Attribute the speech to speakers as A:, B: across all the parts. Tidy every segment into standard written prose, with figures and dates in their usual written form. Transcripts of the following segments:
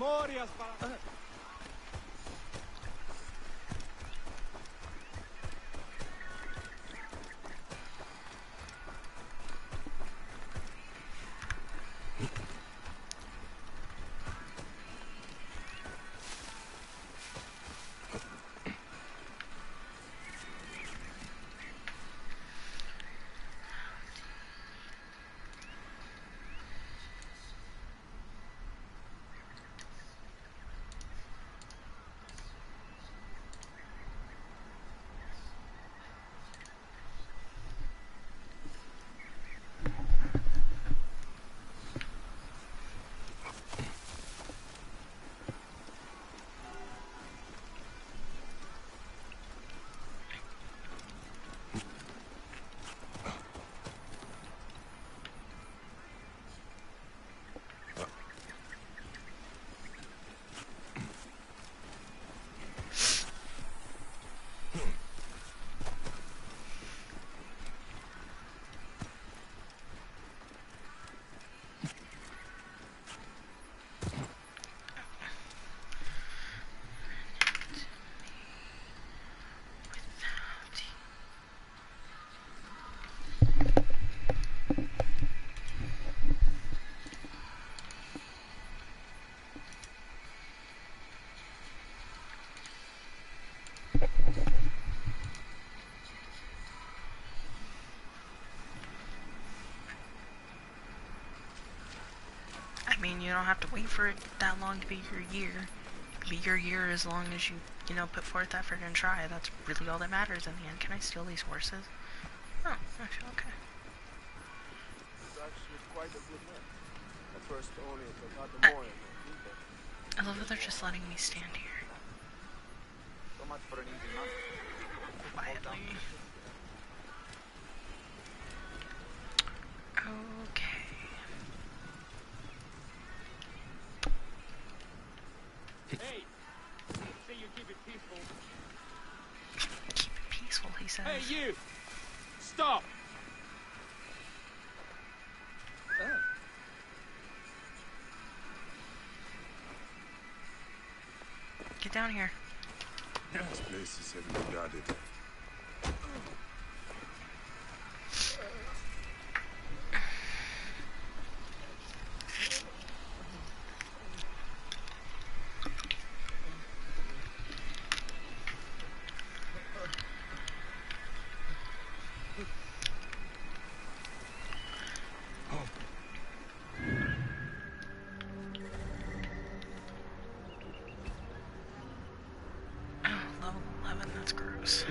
A: memorias para...
B: I mean, you don't have to wait for it that long to be your year. It could be your year as long as you know, put forth effort and try. That's really all that matters in the end. Can I steal these horses? Oh, actually, okay.
A: It's actually quite a good man. At first only about the morning.
B: I love that they're just letting me stand here.
A: So much for an easy month.
B: Quietly. Okay.
A: Hey! Say you keep it peaceful.
B: Keep it peaceful, he says.
A: Hey, you! Stop!
B: Get down here.
C: This place is heavily guarded.
B: Level 11, that's gross.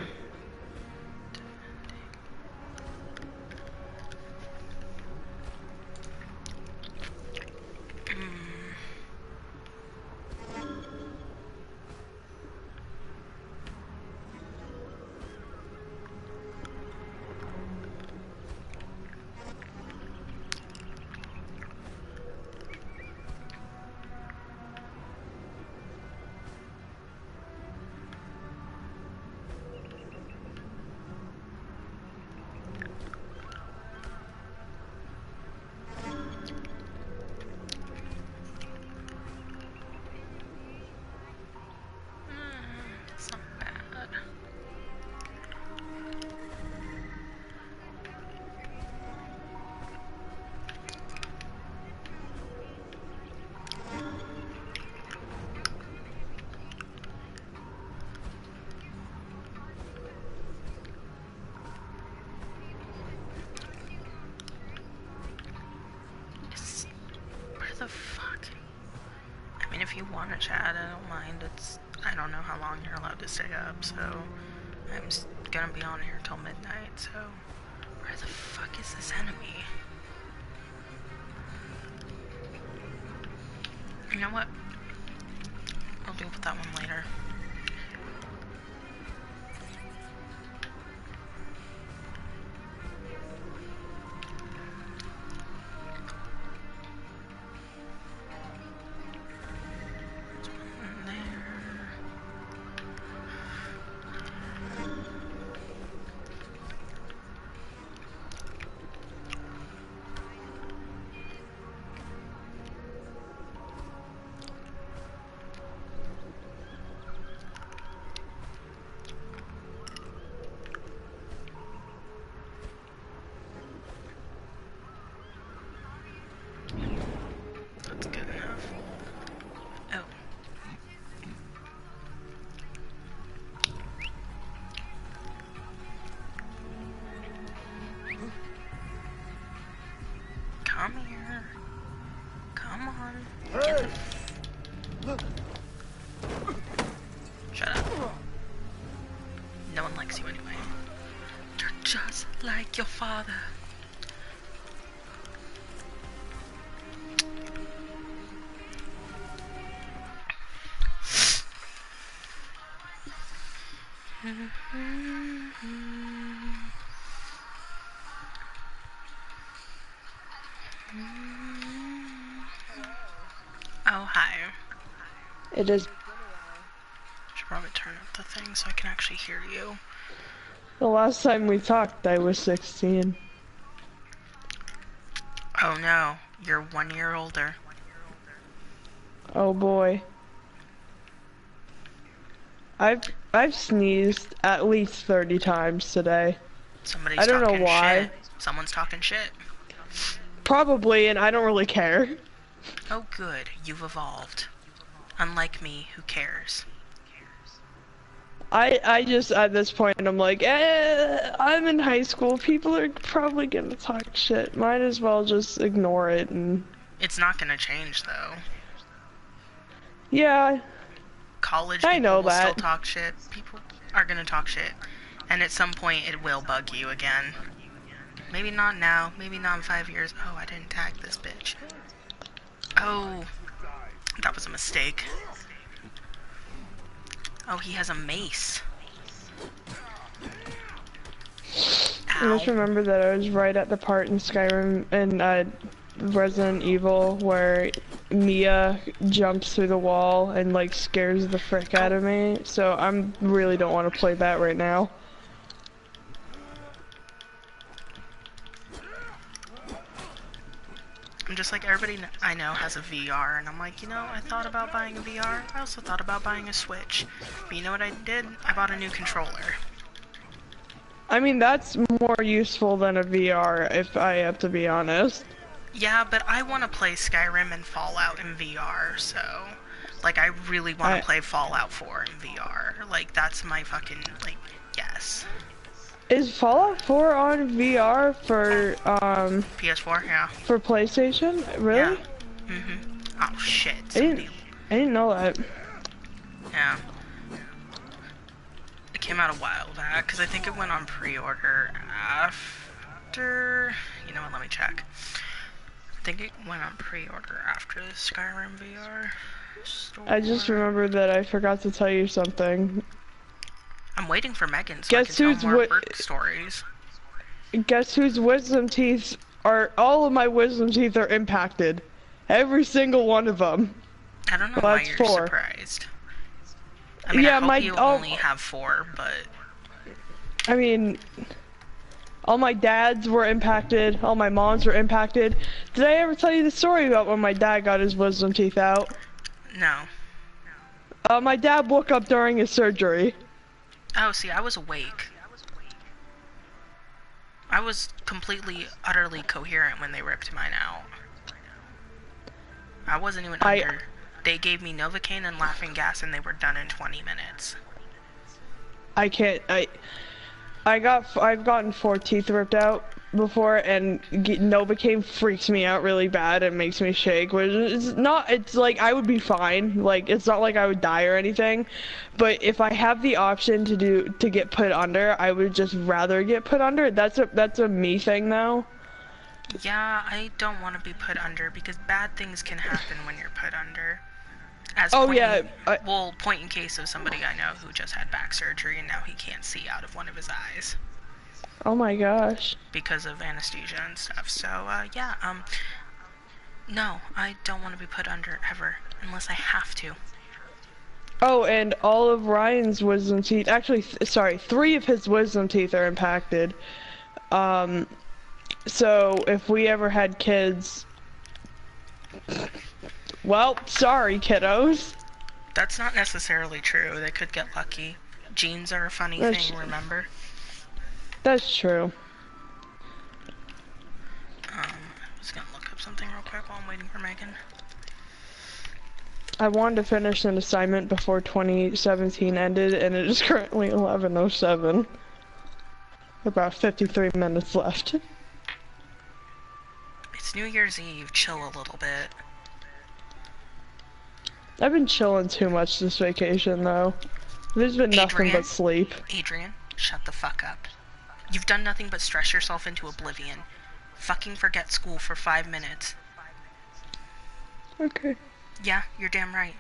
B: It's not bad. Where the fuck? I mean, if you want to chat, I don't mind. I don't know how long you're allowed to stay up, so I'm gonna be on here till midnight, so where the fuck is this enemy? You know what? I'll deal with that one later. just like your father. Oh, hi.
D: It is.
B: Should probably turn up the thing so I can actually hear you.
D: The last time we talked, I was 16.
B: Oh no, you're 1 year older.
D: Oh boy. I've sneezed at least 30 times today.
B: Somebody's
D: I don't know
B: talking
D: why.
B: shit. Someone's talking shit.
D: Probably, and I don't really care.
B: Oh good, you've evolved. Unlike me, who cares?
D: I just, at this point, I'm like, I'm in high school. People are probably gonna talk shit. Might as well just ignore it and...
B: It's not gonna change though.
D: Yeah.
B: College
D: I
B: people
D: know
B: will still
D: that.
B: talk shit. People are gonna talk shit. And at some point it will bug you again. Maybe not now, maybe not in 5 years. Oh, I didn't tag this bitch. Oh, that was a mistake. Oh, he has a mace.
D: I just
B: Ow.
D: remember that I was right at the part in Skyrim and Resident Evil where Mia jumps through the wall and like scares the frick out of me. So I'm really don't want to play that right now.
B: I'm just like, everybody I know has a VR, and I'm like, you know, I thought about buying a VR. I also thought about buying a Switch. But you know what I did? I bought a new controller.
D: I mean, that's more useful than a VR, if I have to be honest.
B: Yeah, but I want to play Skyrim and Fallout in VR, so... Like, I really want to play Fallout 4 in VR. Like, that's my fucking, like, yes.
D: Is Fallout 4 on VR for,
B: PS4, yeah.
D: for PlayStation? Really?
B: Yeah. Mm-hmm. Oh, shit.
D: I didn't know that.
B: Yeah. It came out a while back, because I think it went on pre-order after... You know what, let me check. I think it went on pre-order after the Skyrim VR store.
D: I just remembered that I forgot to tell you something.
B: I'm waiting for Megan so
D: Guess
B: I can
D: who's
B: tell more work stories.
D: Guess whose wisdom teeth are... All of my wisdom teeth are impacted. Every single one of them.
B: I don't know
D: Well,
B: why
D: that's
B: you're
D: 4.
B: surprised. I mean,
D: Yeah,
B: I hope you
D: oh,
B: only have 4, but...
D: I mean... All my dads were impacted. All my moms were impacted. Did I ever tell you the story about when my dad got his wisdom teeth out?
B: No.
D: My dad woke up during his surgery.
B: Oh, see, I was awake. I was completely, utterly coherent when they ripped mine out. I wasn't even under. They gave me Novocaine and laughing gas and they were done in 20 minutes.
D: I can't, I've gotten 4 teeth ripped out before, and Novocaine freaks me out really bad and makes me shake, which is not, it's like, I would be fine, like, it's not like I would die or anything, but if I have the option to get put under, I would just rather get put under. That's a me thing though.
B: Yeah, I don't want to be put under because bad things can happen when you're put under. As point in case of somebody I know who just had back surgery and now he can't see out of one of his eyes.
D: Oh my gosh.
B: Because of anesthesia and stuff. So, yeah, no, I don't want to be put under ever, unless I have to.
D: Oh, and all of Ryan's wisdom teeth, actually, sorry, 3 of his wisdom teeth are impacted. So if we ever had kids, well, sorry, kiddos.
B: That's not necessarily true. They could get lucky. Genes are a funny thing, remember?
D: That's true.
B: I was gonna look up something real quick while I'm waiting for Megan.
D: I wanted to finish an assignment before 2017 ended, and it is currently 11:07. About 53 minutes left.
B: It's New Year's Eve. Chill a little bit.
D: I've been chilling too much this vacation, though. There's been nothing but sleep.
B: Adrian, shut the fuck up. You've done nothing but stress yourself into oblivion. Fucking forget school for 5 minutes.
D: Okay.
B: Yeah, you're damn right.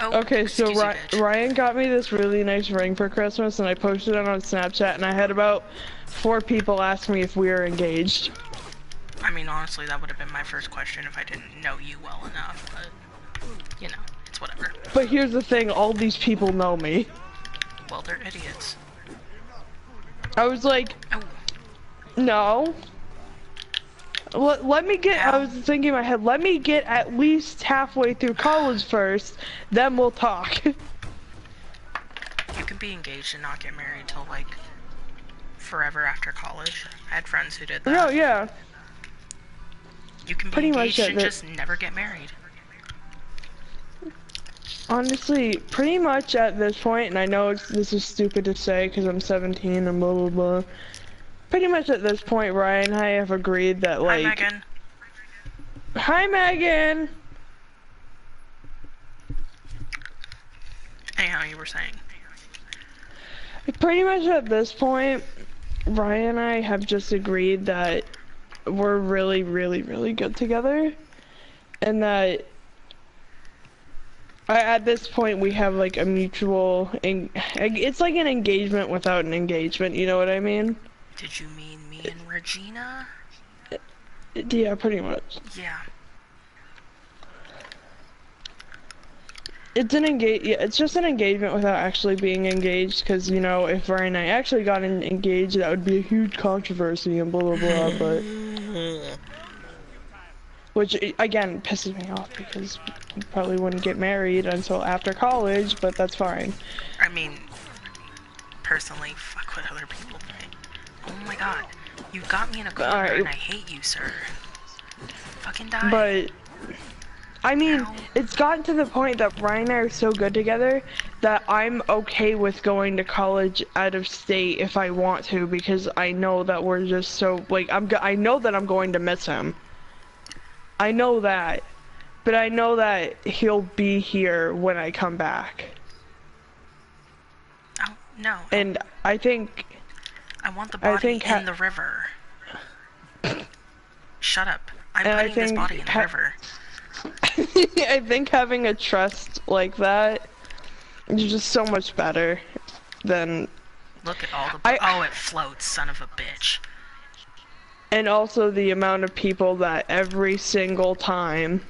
B: Oh,
D: Okay, so
B: excuse you, bitch.
D: Ryan got me this really nice ring for Christmas, and I posted it on Snapchat, and I had about 4 people ask me if we were engaged.
B: I mean, honestly, that would have been my first question if I didn't know you well enough, but, you know, it's whatever.
D: But here's the thing, all these people know me.
B: Well, they're idiots.
D: I was like,
B: Oh,
D: no. Let me get, I was thinking in my head, let me get at least halfway through college first, then we'll talk.
B: you can be engaged and not get married till, like, forever after college. I had friends who did that.
D: No, yeah.
B: You can be
D: Pretty much
B: engaged and
D: it.
B: just never get married.
D: Honestly, pretty much at this point, and I know this is stupid to say because I'm 17 and blah blah blah. Pretty much at this point, Ryan and I have agreed that, like...
B: Hi, Megan.
D: Hi, Megan!
B: Anyhow, you were saying.
D: Pretty much at this point, Ryan and I have just agreed that we're really, really, really good together. And that... at this point, we have, like, a mutual... It's like an engagement without an engagement, you know what I mean?
B: Did you mean me and Regina?
D: Yeah, pretty much.
B: Yeah.
D: It's an it's just an engagement without actually being engaged, because, you know, if Ryan and I actually got engaged, that would be a huge controversy and blah blah blah, but... Which, again, pisses me off, because we probably wouldn't get married until after college, but that's fine.
B: I mean, personally, fuck what other people think. Oh my god, you got me in a corner
D: Alright.
B: and I hate you, sir. Fucking die.
D: But, I mean,
B: Ow.
D: it's gotten to the point that Ryan and I are so good together that I'm okay with going to college out of state if I want to, because I know that we're just so, like, I know that I'm going to miss him. I know that, but I know that he'll be here when I come back.
B: Oh, no.
D: And I think...
B: I want the body
D: think
B: in the river. Shut up. I'm
D: And I
B: putting this
D: think
B: body in the river.
D: I think having a trust like that is just so much better than...
B: Look at all the...
D: I-
B: Oh, it floats, son of a bitch.
D: And also the amount of people that every single time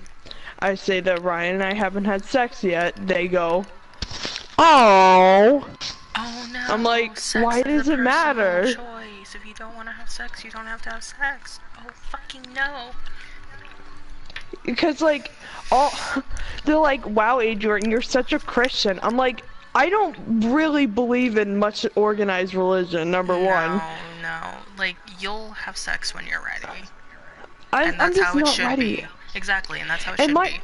D: I say that Ryan and I haven't had sex yet, they go, oh.
B: Oh no.
D: I'm like,
B: Sex
D: why
B: is a
D: does it matter?
B: personal choice. If you don't want to have sex, you don't have to have sex. Oh, fucking no.
D: Because, like, they're like, wow, Adrian, you're such a Christian. I'm like, I don't really believe in much organized religion, number one.
B: No. Like, you'll have sex when you're ready.
D: I'm
B: And that's
D: just
B: how it
D: not
B: should
D: ready.
B: be. Exactly, and that's how it
D: And
B: should be.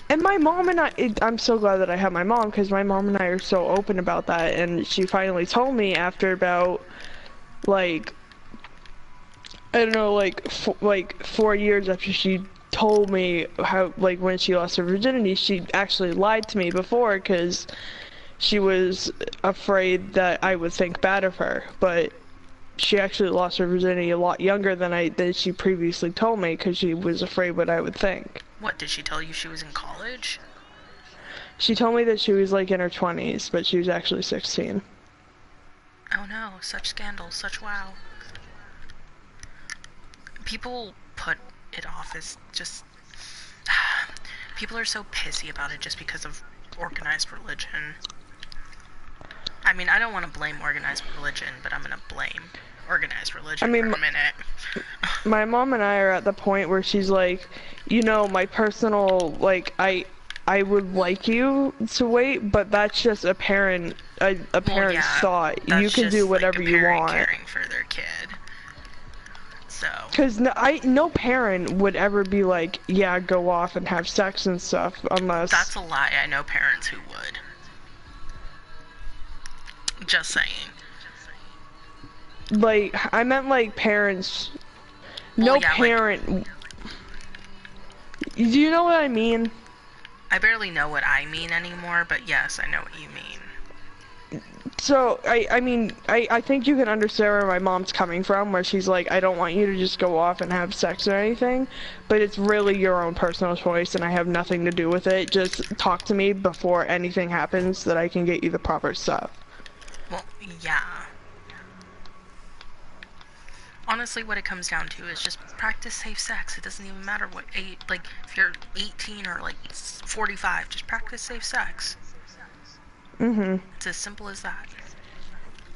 D: And my mom and I'm so glad that I have my mom, because my mom and I are so open about that, and she finally told me after about, like, I don't know, like 4 years after she told me how, like, when she lost her virginity, she actually lied to me before, because she was afraid that I would think bad of her, but she actually lost her virginity a lot younger than she previously told me, because she was afraid what I would think.
B: What, did she tell you she was in college?
D: She told me that she was, like, in her 20s, but she was actually 16.
B: Oh no, such scandal, such wow. People put it off as just... People are so pissy about it just because of organized religion. I mean, I don't want to blame organized religion, but I'm gonna blame organized religion for a minute.
D: My mom and I are at the point where she's like, you know, my personal, like, I would like you to wait, but that's just a parent's thought. You can do whatever you want.
B: Caring for their kid. So.
D: Because no parent would ever be like, yeah, go off and have sex and stuff, unless...
B: That's a lie. I know parents who would. Just saying.
D: Like, I meant, like, parents...
B: Well,
D: no
B: yeah,
D: parent...
B: Like,
D: do you know what I mean?
B: I barely know what I mean anymore, but yes, I know what you mean.
D: So, I mean, I think you can understand where my mom's coming from, where she's like, I don't want you to just go off and have sex or anything, but it's really your own personal choice, and I have nothing to do with it. Just talk to me before anything happens so that I can get you the proper stuff.
B: Well, yeah. Honestly, what it comes down to is just practice safe sex. It doesn't even matter what age, like, if you're 18 or, like, 45, just practice safe sex.
D: Mm-hmm.
B: It's as simple as that.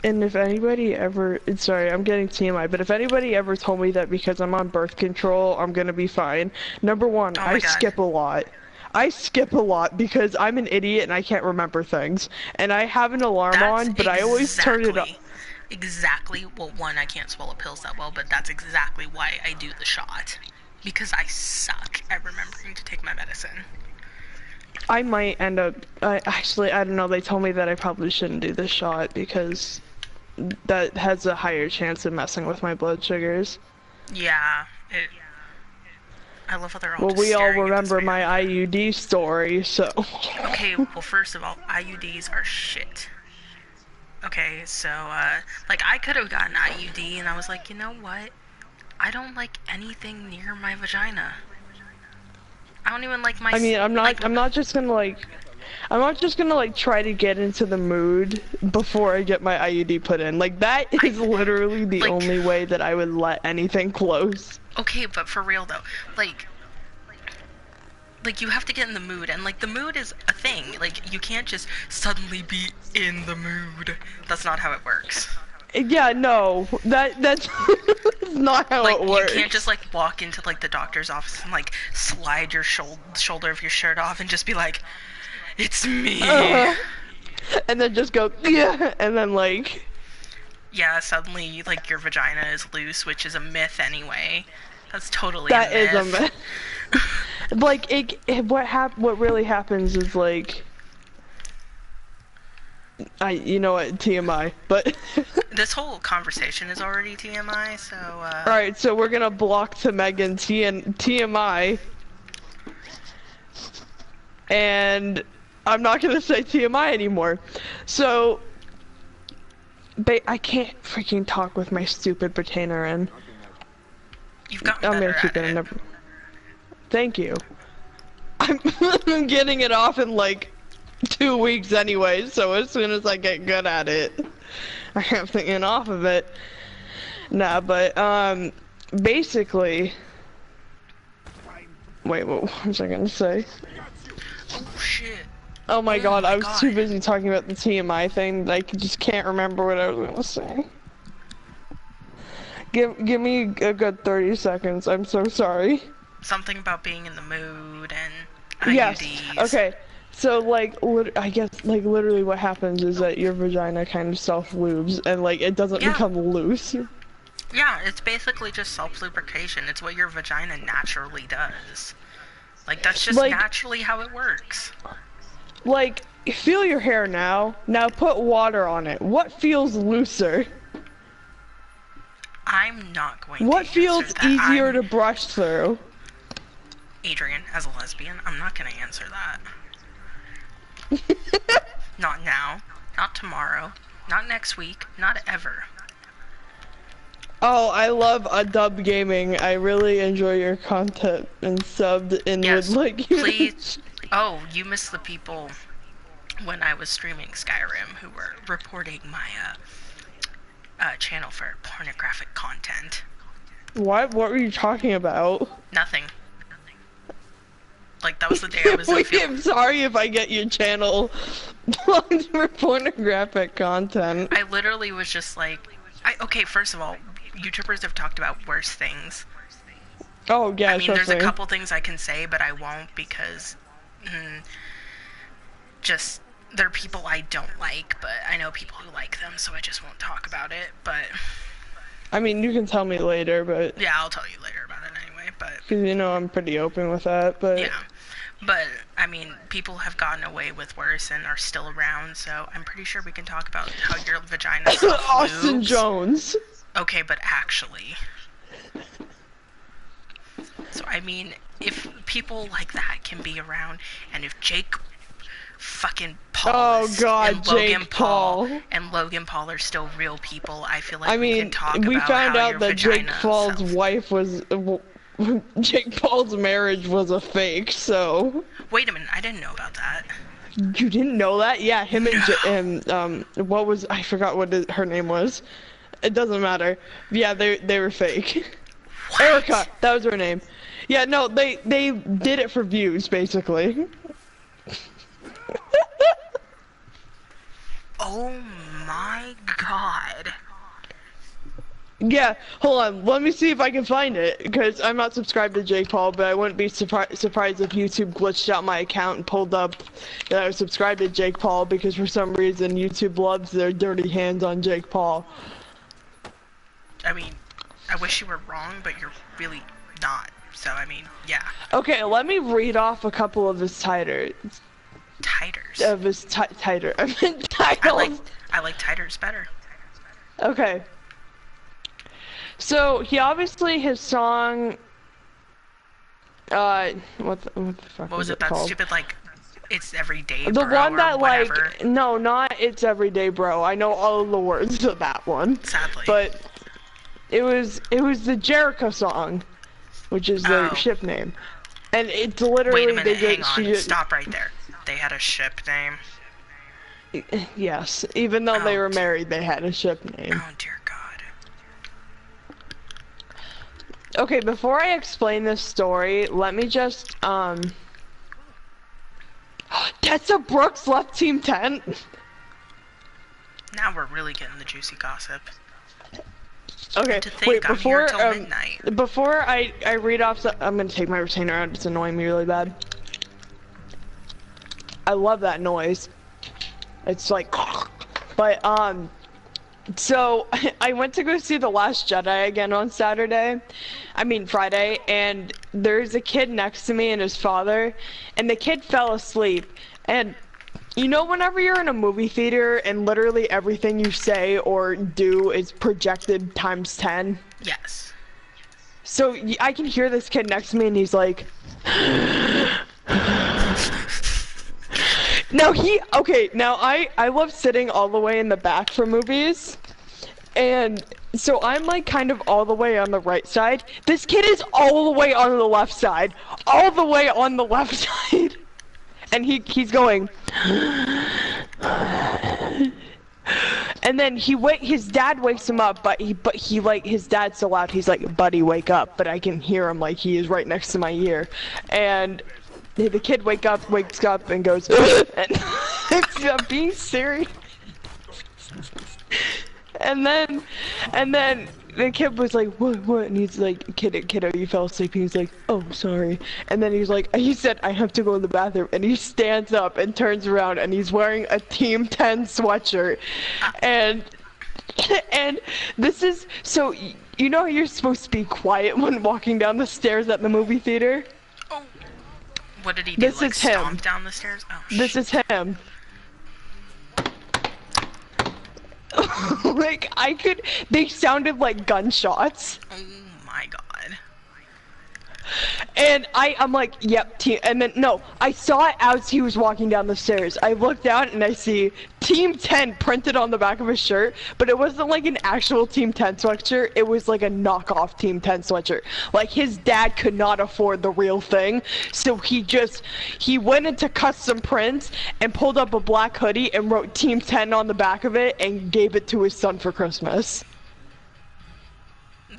D: And if anybody ever, sorry, I'm getting TMI, but if anybody ever told me that because I'm on birth control, I'm gonna be fine. Number one,
B: Oh my
D: I
B: God.
D: skip a lot. I skip a lot because I'm an idiot and I can't remember things. And I have an alarm on, but I always turn it off.
B: Exactly. Well, one, I can't swallow pills that well, but that's exactly why I do the shot. Because I suck at remembering to take my medicine.
D: I might end up, actually, I don't know, they told me that I probably shouldn't do this shot because that has a higher chance of messing with my blood sugars.
B: Yeah. I love how they're all
D: Well,
B: just
D: we all
B: staring at this
D: remember
B: man.
D: my IUD story, so.
B: Okay, well, first of all, IUDs are shit. Okay, so, like, I could have gotten IUD, and I was like, you know what? I don't like anything near my vagina. I don't even like my...
D: I mean, I'm not just gonna like try to get into the mood before I get my IUD put in. Like, that is literally the
B: like-
D: only way that I would let anything close.
B: Okay, but for real, though, like, you have to get in the mood, and, like, the mood is a thing. Like, you can't just suddenly be in the mood. That's not how it works.
D: Yeah, no, that's not how
B: Like,
D: it works.
B: you can't just, like, walk into, like, the doctor's office and, like, slide your shoulder of your shirt off and just be like, it's me.
D: And then just go, yeah, and then like...
B: Yeah, suddenly, like, your vagina is loose, which is a myth anyway. That's totally
D: That
B: a myth.
D: is a myth. Like, what really happens is, like... you know what, TMI, but...
B: This whole conversation is already TMI, so,
D: Alright, so we're gonna block to Megan TMI. And I'm not gonna say TMI anymore. So... I can't freaking talk with my stupid retainer in.
B: you've gotten
D: I'm
B: better
D: gonna keep
B: at
D: it in.
B: it.
D: Thank you. I'm getting it off in like 2 weeks anyway, so as soon as I get good at it, I have to get off of it. Nah, but basically, wait, what was I gonna say?
B: Oh, shit.
D: Oh my god,
B: my
D: I was
B: God.
D: too busy talking about the TMI thing that I just can't remember what I was gonna say. Give me a good 30 seconds. I'm so sorry.
B: Something about being in the mood and IUDs.
D: Yes. Okay. So like, I guess like literally what happens is that your vagina kind of self-lubes and like it doesn't
B: Yeah.
D: become loose.
B: Yeah, it's basically just self-lubrication. It's what your vagina naturally does. Like, that's just
D: Like-
B: naturally how it works.
D: Like, feel your hair now. Now put water on it. What feels looser?
B: I'm not going
D: What
B: to
D: feels
B: answer that.
D: easier to brush through?
B: Adrian, as a lesbian, I'm not gonna answer that. Not now. Not tomorrow. Not next week. Not ever.
D: Oh, I love Dub Gaming. I really enjoy your content and subbed in
B: Yes,
D: with like
B: please. Oh, you missed the people when I was streaming Skyrim who were reporting my channel for pornographic content.
D: What were you talking about?
B: Nothing. Like, that was the day I was in
D: Wait,
B: field.
D: I'm sorry if I get your channel blocked for pornographic content.
B: I literally was just like, okay, first of all, YouTubers have talked about worse things.
D: Oh yeah,
B: I mean,
D: trust
B: there's a
D: me.
B: couple things I can say, but I won't because, just, they're people I don't like, but I know people who like them, so I just won't talk about it, but,
D: I mean, you can tell me later, but
B: yeah, I'll tell you later about it anyway, but,
D: because you know I'm pretty open with that. But
B: yeah. But, I mean, people have gotten away with worse and are still around, so I'm pretty sure we can talk about how your vagina
D: Austin
B: self-lubes.
D: Jones.
B: Okay, but actually. So, I mean, if people like that can be around, and if Jake fucking Paul
D: God,
B: and Logan
D: Jake
B: Paul
D: Paul.
B: and Logan Paul are still real people. I feel like
D: I
B: we
D: mean,
B: can talk
D: we
B: about
D: found
B: how
D: out
B: your
D: that Jake
B: vagina
D: Paul's
B: sells.
D: wife was. Jake Paul's marriage was a fake, so.
B: Wait a minute, I didn't know about that.
D: You didn't know that? Yeah, him and what was, I forgot what her name was. It doesn't matter. Yeah, they were fake.
B: What?
D: Erica, that was her name. Yeah, no, they did it for views, basically.
B: Oh my god.
D: Yeah, hold on. Let me see if I can find it, because I'm not subscribed to Jake Paul, but I wouldn't be surprised if YouTube glitched out my account and pulled up that I was subscribed to Jake Paul, because for some reason YouTube loves their dirty hands on Jake Paul.
B: I mean, I wish you were wrong, but you're really not. So, I mean, yeah.
D: Okay, let me read off a couple of his titles.
B: Titers.
D: Of his titer. I mean, titles.
B: I like titers better.
D: Okay. So, he obviously, his song, what the fuck
B: What was it,
D: it
B: that
D: called?
B: stupid, like, it's everyday
D: The
B: bro
D: one
B: or
D: that,
B: whatever.
D: like, no, not It's Everyday Bro. I know all of the words of that one.
B: Sadly.
D: But, it was the Jericho song, which is their
B: Oh.
D: ship name. And it's literally,
B: Wait a minute, hang
D: she
B: on,
D: just,
B: stop right there. They had a ship name?
D: yes, even though they
B: Oh,
D: were married, they had a ship name.
B: Oh dear god.
D: Okay, before I explain this story, let me just, Tessa Brooks left Team 10?
B: Now we're really getting the juicy gossip.
D: Okay,
B: To think
D: wait,
B: I'm here
D: before,
B: till midnight.
D: before I read off, I'm gonna take my retainer out, it's annoying me really bad. I love that noise. It's like, but, so, I went to go see The Last Jedi again on Friday, and there's a kid next to me and his father, and the kid fell asleep, and you know whenever you're in a movie theater and literally everything you say or do is projected times 10?
B: Yes.
D: So, I can hear this kid next to me and he's like... Now I love sitting all the way in the back for movies, and so I'm like kind of all the way on the right side. This kid is all the way on the left side, and he's going, and then his dad wakes him up, but his dad's so loud, he's like, buddy, wake up, but I can hear him like he is right next to my ear, and the kid wakes up and goes, and I'm being serious. And then the kid was like, what? And he's like, kiddo, you fell asleep. And he's like, oh, sorry. And then he said, I have to go to the bathroom. And he stands up and turns around and he's wearing a Team 10 sweatshirt. And this is, so, you know how you're supposed to be quiet when walking down the stairs at the movie theater?
B: Oh. What did he do?
D: This
B: like
D: is him.
B: stomp down the stairs? Oh,
D: This is him. Like, they sounded like gunshots.
B: Oh my god.
D: And I'm like, yep, and then, no, I saw it as he was walking down the stairs. I looked down and I see Team 10 printed on the back of his shirt, but it wasn't like an actual Team 10 sweatshirt, it was like a knockoff Team 10 sweatshirt. Like, his dad could not afford the real thing, so he went into custom prints and pulled up a black hoodie and wrote Team 10 on the back of it and gave it to his son for Christmas.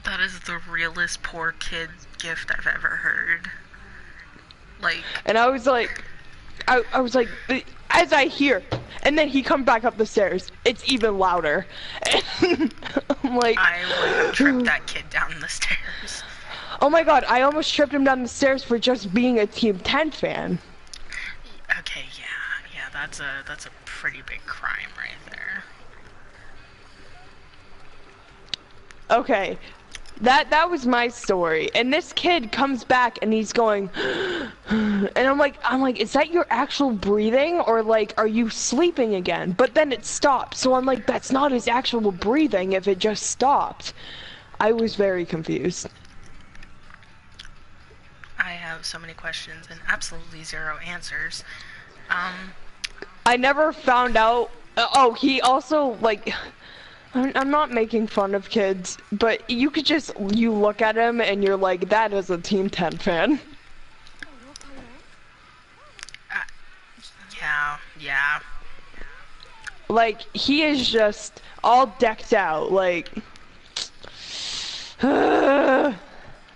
B: That is the realest poor kid gift I've ever heard. Like,
D: and I was like, as I hear, and then he comes back up the stairs. It's even louder. And I'm like,
B: I would have tripped that kid down the stairs.
D: oh my god, I almost tripped him down the stairs for just being a Team 10 fan.
B: Okay, yeah, that's a pretty big crime right there.
D: Okay, that was my story, and this kid comes back and he's going, and I'm like, is that your actual breathing, or like, are you sleeping again? But then it stopped, so I'm like, that's not his actual breathing if it just stopped. I was very confused.
B: I have so many questions and absolutely zero answers.
D: I never found out. Oh, he also like. I'm not making fun of kids, but you could just you look at him and you're like, that is a Team 10 fan.
B: Yeah.
D: Like he is just all decked out, like. All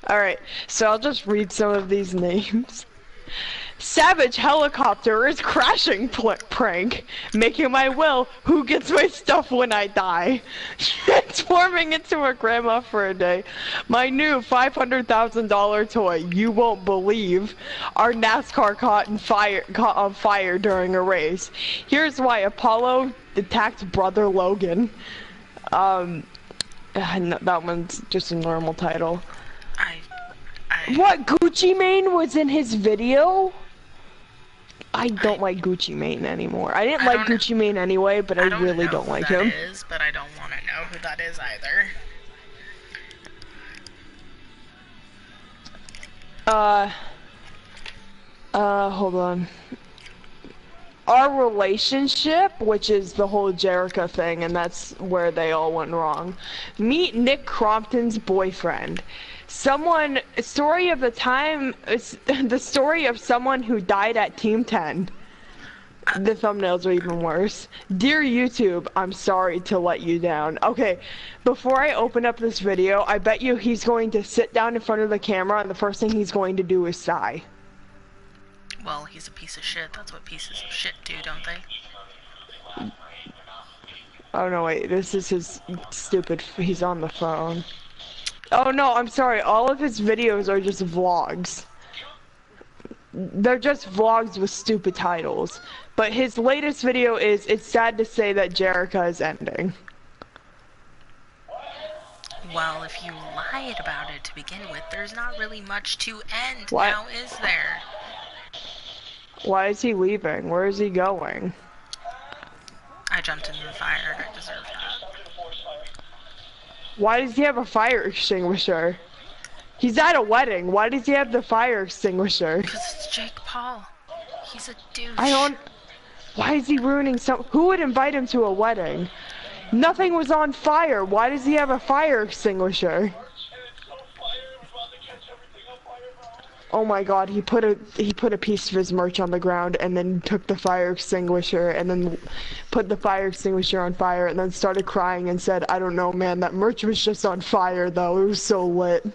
D: right, so I'll just read some of these names. Savage helicopter is crashing prank. Making my will. Who gets my stuff when I die? Transforming into a grandma for a day. My new $500,000 toy. You won't believe. Our NASCAR caught on fire during a race. Here's why Apollo attacked brother Logan. No, that one's just a normal title. What, Gucci Mane was in his video? I don't like Gucci Mane anymore. I didn't like Gucci Mane anyway, but I really don't like him.
B: But I don't want to know who that is either.
D: Hold on. Our relationship, which is the whole Jerica thing, and that's where they all went wrong. Meet Nick Crompton's boyfriend. Story of the story of someone who died at Team 10. The thumbnails are even worse. Dear YouTube, I'm sorry to let you down. Okay, before I open up this video, I bet you he's going to sit down in front of the camera and the first thing he's going to do is sigh.
B: Well, he's a piece of shit. That's what pieces of shit do, don't they?
D: Oh no, wait, this is his stupid, he's on the phone. Oh no, I'm sorry, all of his videos are just vlogs. They're just vlogs with stupid titles. But his latest video is, it's sad to say that Jerica is ending.
B: Well, if you lied about it to begin with, there's not really much to end
D: What?
B: now, is there?
D: Why is he leaving? Where is he going?
B: I jumped into the fire and I deserve that.
D: Why does he have a fire extinguisher? He's at a wedding. Why does he have the fire extinguisher?
B: Because it's Jake Paul. He's a douche.
D: I don't... Why is he ruining Who would invite him to a wedding? Nothing was on fire. Why does he have a fire extinguisher? Oh my god, he put a piece of his merch on the ground and then took the fire extinguisher and then put the fire extinguisher on fire and then started crying and said, I don't know man, that merch was just on fire though, it was so lit.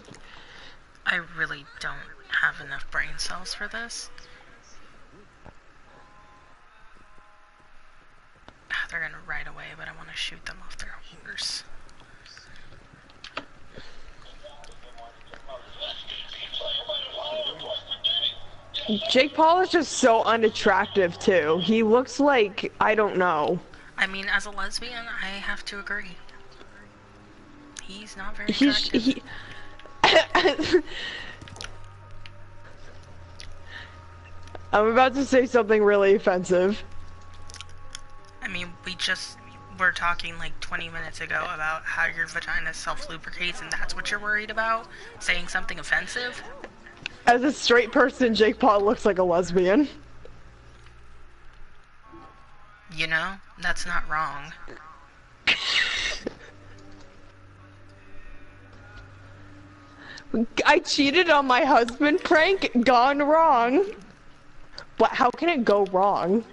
B: I really don't have enough brain cells for this. They're gonna ride away, but I want to shoot them off their horse.
D: Jake Paul is just so unattractive too. He looks like, I don't know.
B: I mean, as a lesbian, I have to agree. He's not very attractive.
D: I'm about to say something really offensive.
B: I mean, we just were talking like 20 minutes ago about how your vagina self-lubricates and that's what you're worried about? Saying something offensive?
D: As a straight person, Jake Paul looks like a lesbian.
B: You know, that's not wrong.
D: I cheated on my husband prank, gone wrong. What, how can it go wrong?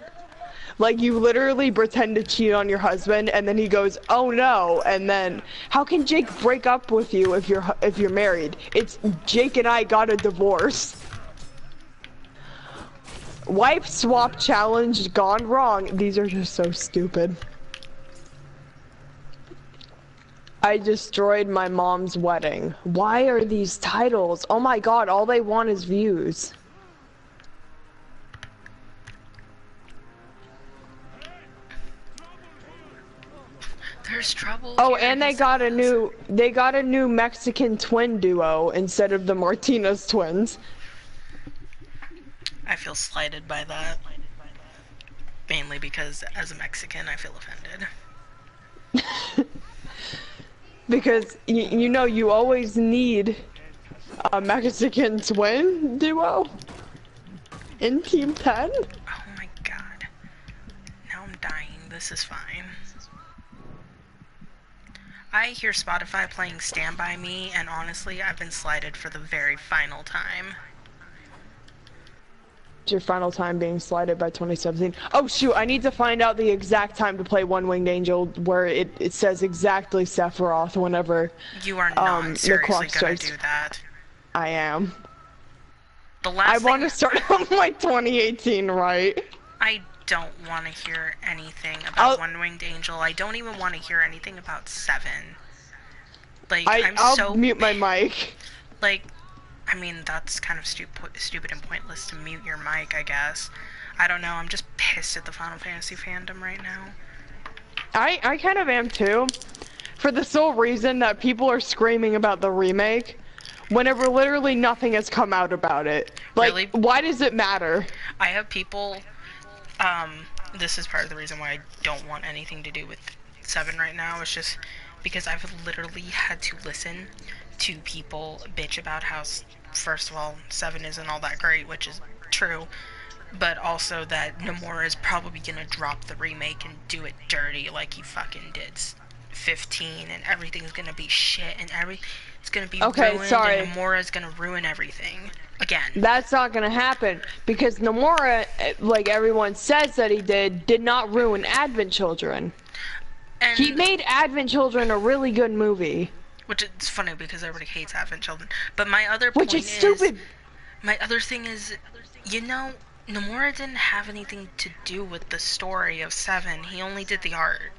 D: Like, you literally pretend to cheat on your husband, and then he goes, "Oh no!" And then, how can Jake break up with you if you're married? It's Jake and I got a divorce. Wife swap challenge gone wrong. These are just so stupid. I destroyed my mom's wedding. Why are these titles? Oh my god! All they want is views.
B: There's trouble.
D: Oh, and they got a new Mexican twin duo instead of the Martinez twins.
B: I feel slighted by that. Mainly because as a Mexican, I feel offended.
D: Because you know you always need a Mexican twin duo in Team 10.
B: Oh my god. this is fine. I hear Spotify playing Stand By Me, and honestly, I've been slighted for the very final time.
D: Your final time being slighted by 2017. Oh shoot, I need to find out the exact time to play One Winged Angel where it says exactly Sephiroth whenever
B: You are not seriously gonna
D: strikes.
B: do that.
D: I am.
B: The last
D: I
B: thing
D: want to start on my 2018 right.
B: I don't want to hear anything about One Winged Angel. I don't even want to hear anything about 7. Like,
D: I'll mute my mic.
B: Like, I mean, that's kind of stupid and pointless to mute your mic, I guess. I don't know, I'm just pissed at the Final Fantasy fandom right now.
D: I kind of am too. For the sole reason that people are screaming about the remake whenever literally nothing has come out about it. Like,
B: Really?
D: why does it matter?
B: I have people, this is part of the reason why I don't want anything to do with 7 right now. It's just because I've literally had to listen to people bitch about how, first of all, 7 isn't all that great, which is true, but also that Nomura is probably gonna drop the remake and do it dirty like he fucking did 15, and everything's gonna be shit, and it's gonna be ruined,
D: sorry.
B: and Nomura's gonna ruin everything. Again.
D: That's not gonna happen, because Nomura, like everyone says that he did not ruin Advent Children.
B: And
D: He made Advent Children a really good movie.
B: which is funny because everybody hates Advent Children. But my other point
D: Which is stupid.
B: My other thing is, you know, Nomura didn't have anything to do with the story of 7. He only did the art.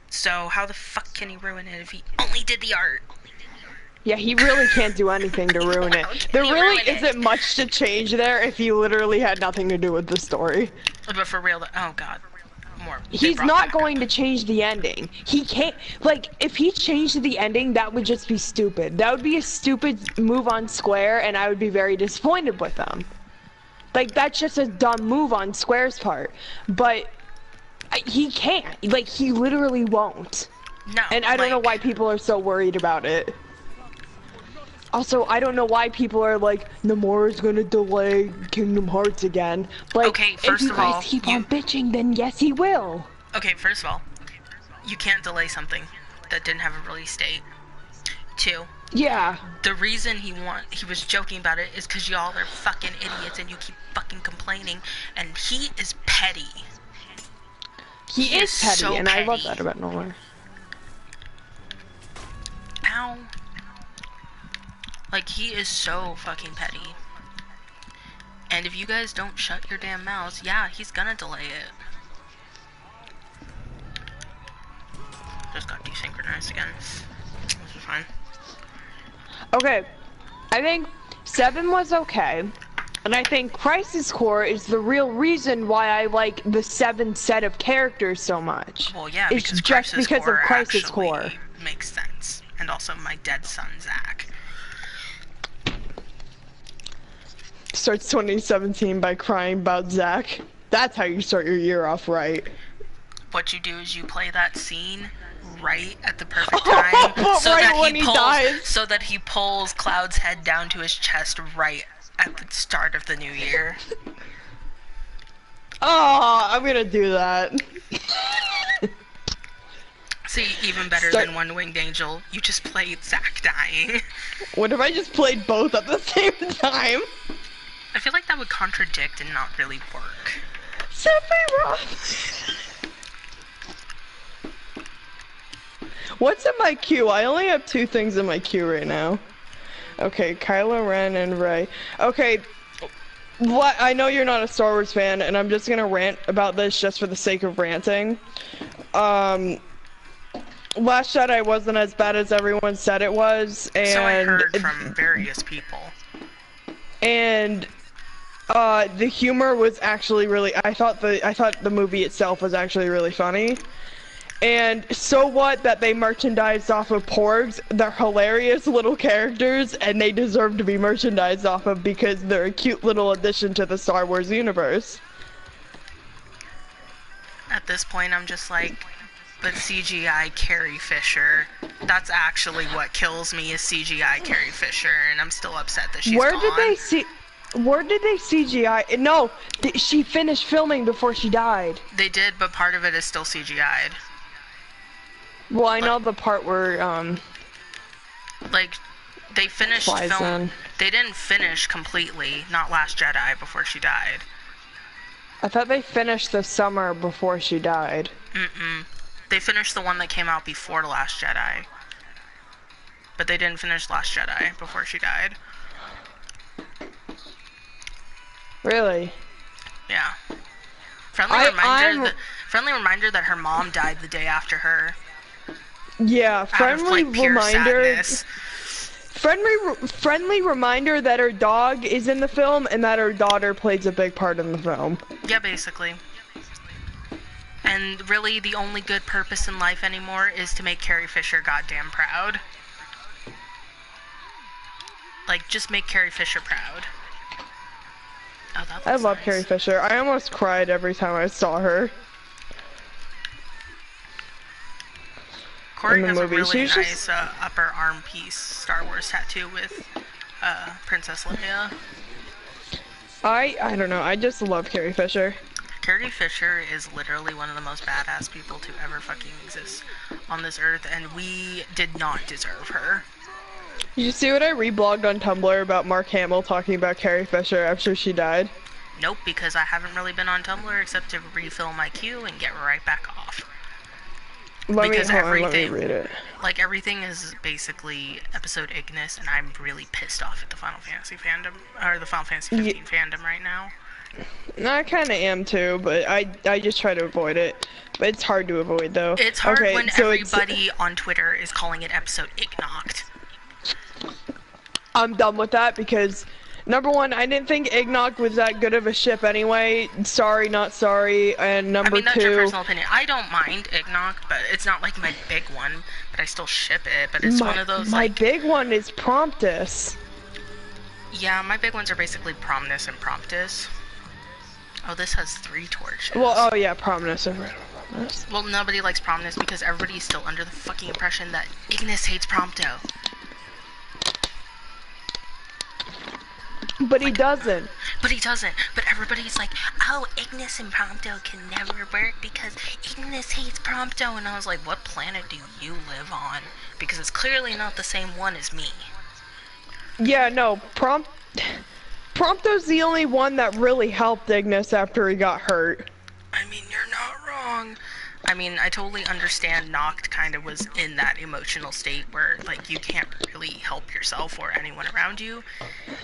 B: So how the fuck can he ruin it if he only did the art?
D: Yeah, he really can't do anything to ruin it. There really isn't much to change there if he literally had nothing to do with the story.
B: But for real, oh god. More.
D: He's not going to change the ending. He can't, like, if he changed the ending, that would just be stupid. That would be a stupid move on Square, and I would be very disappointed with them. Like, that's just a dumb move on Square's part. But he can't. Like, he literally won't.
B: No.
D: And I don't know why people are so worried about it. Also, I don't know why people are like, Nomura's gonna delay Kingdom Hearts again. Like,
B: okay, first
D: if you
B: of all,
D: guys keep on bitching, then yes, he will.
B: Okay, first of all, you can't delay something that didn't have a release date. 2,
D: Yeah.
B: the reason he was joking about it is because y'all are fucking idiots and you keep fucking complaining, and he is petty.
D: He is petty,
B: so
D: and I love
B: petty.
D: that about Nomura.
B: Ow. Like, he is so fucking petty. And if you guys don't shut your damn mouths, yeah, he's gonna delay it. Just got desynchronized again. This is fine.
D: Okay, I think 7 was okay. And I think Crisis Core is the real reason why I like the 7 set of characters so much.
B: Well, yeah,
D: it's
B: because
D: just because of Crisis
B: actually
D: Core.
B: Makes sense. And also my dead son, Zach.
D: Starts 2017 by crying about Zach. That's how you start your year off right.
B: What you do is you play that scene right at the perfect time, so
D: right
B: that
D: when he dies.
B: So that he pulls Cloud's head down to his chest right at the start of the new year.
D: Oh, I'm gonna do that.
B: See, even better than One Winged Angel, you just played Zack dying.
D: What if I just played both at the same time?
B: I feel like that would contradict and not really work.
D: Sephiroth! What's in my queue? I only have 2 things in my queue right now. Okay, Kylo Ren and Rey. Okay, what? I know you're not a Star Wars fan, and I'm just gonna rant about this just for the sake of ranting. Last Jedi wasn't as bad as everyone said it was, and
B: So I heard from various people.
D: And the humor was actually really. I thought the movie itself was actually really funny. And so what that they merchandised off of Porgs? They're hilarious little characters, and they deserve to be merchandised off of because they're a cute little addition to the Star Wars universe.
B: At this point, I'm just like, but CGI Carrie Fisher. That's actually what kills me is CGI Carrie Fisher, and I'm still upset that she's gone.
D: Where did they see? Where did they CGI? No, she finished filming before she died.
B: They did, but part of it is still CGI'd.
D: Well, I know the part where
B: like they finished
D: flies
B: film.
D: in.
B: They didn't finish completely, not Last Jedi, before she died.
D: I thought they finished the summer before she died.
B: They finished the one that came out before The Last Jedi. But they didn't finish Last Jedi before she died.
D: Really?
B: Yeah. Friendly reminder that her mom died the day after her.
D: Yeah,
B: Out of, like, pure
D: reminder.
B: sadness.
D: Friendly reminder that her dog is in the film and that her daughter plays a big part in the film.
B: Yeah, basically. And really, the only good purpose in life anymore is to make Carrie Fisher goddamn proud. Like, just make Carrie Fisher proud. Oh, that looks
D: I love
B: nice.
D: Carrie Fisher. I almost cried every time I saw her.
B: Corey
D: in the
B: has
D: movie.
B: a really
D: She was
B: nice
D: just-
B: upper arm piece Star Wars tattoo with Princess Leia.
D: I don't know. I just love Carrie Fisher.
B: Carrie Fisher is literally one of the most badass people to ever fucking exist on this earth, and we did not deserve her.
D: Did you see what I reblogged on Tumblr about Mark Hamill talking about Carrie Fisher after she died?
B: Nope, because I haven't really been on Tumblr except to refill my queue and get right back off.
D: Let me
B: Everything
D: read it.
B: Like, everything is basically episode Ignis, and I'm really pissed off at the Final Fantasy fandom, or the Final Fantasy 15 fandom right now.
D: No, I kind of am too, but I just try to avoid it. But it's hard to avoid though.
B: It's hard
D: okay,
B: when
D: so
B: everybody on Twitter is calling it episode Ignoct.
D: I'm done with that because, number one, I didn't think Ignog was that good of a ship anyway. Sorry, not sorry. And number
B: I mean, that's your
D: two,
B: personal opinion. I don't mind Ignoct, but it's not like my big one. But I still ship it. But it's one of those
D: my
B: like,
D: big one is Promptus.
B: yeah, my big ones are basically Promnus and Promptus. Oh, this has 3 torches.
D: Well, oh yeah, Promptus. I've read about Promptus.
B: Well, nobody likes Promnus because everybody's still under the fucking impression that Ignis hates Prompto.
D: But he doesn't.
B: But he doesn't. But everybody's like, oh, Ignis and Prompto can never work because Ignis hates Prompto. And I was like, what planet do you live on? Because it's clearly not the same one as me.
D: Yeah, no, Prompto's the only one that really helped Ignis after he got hurt.
B: I mean, you're not wrong. I mean, I totally understand Noct kind of was in that emotional state where, like, you can't really help yourself or anyone around you.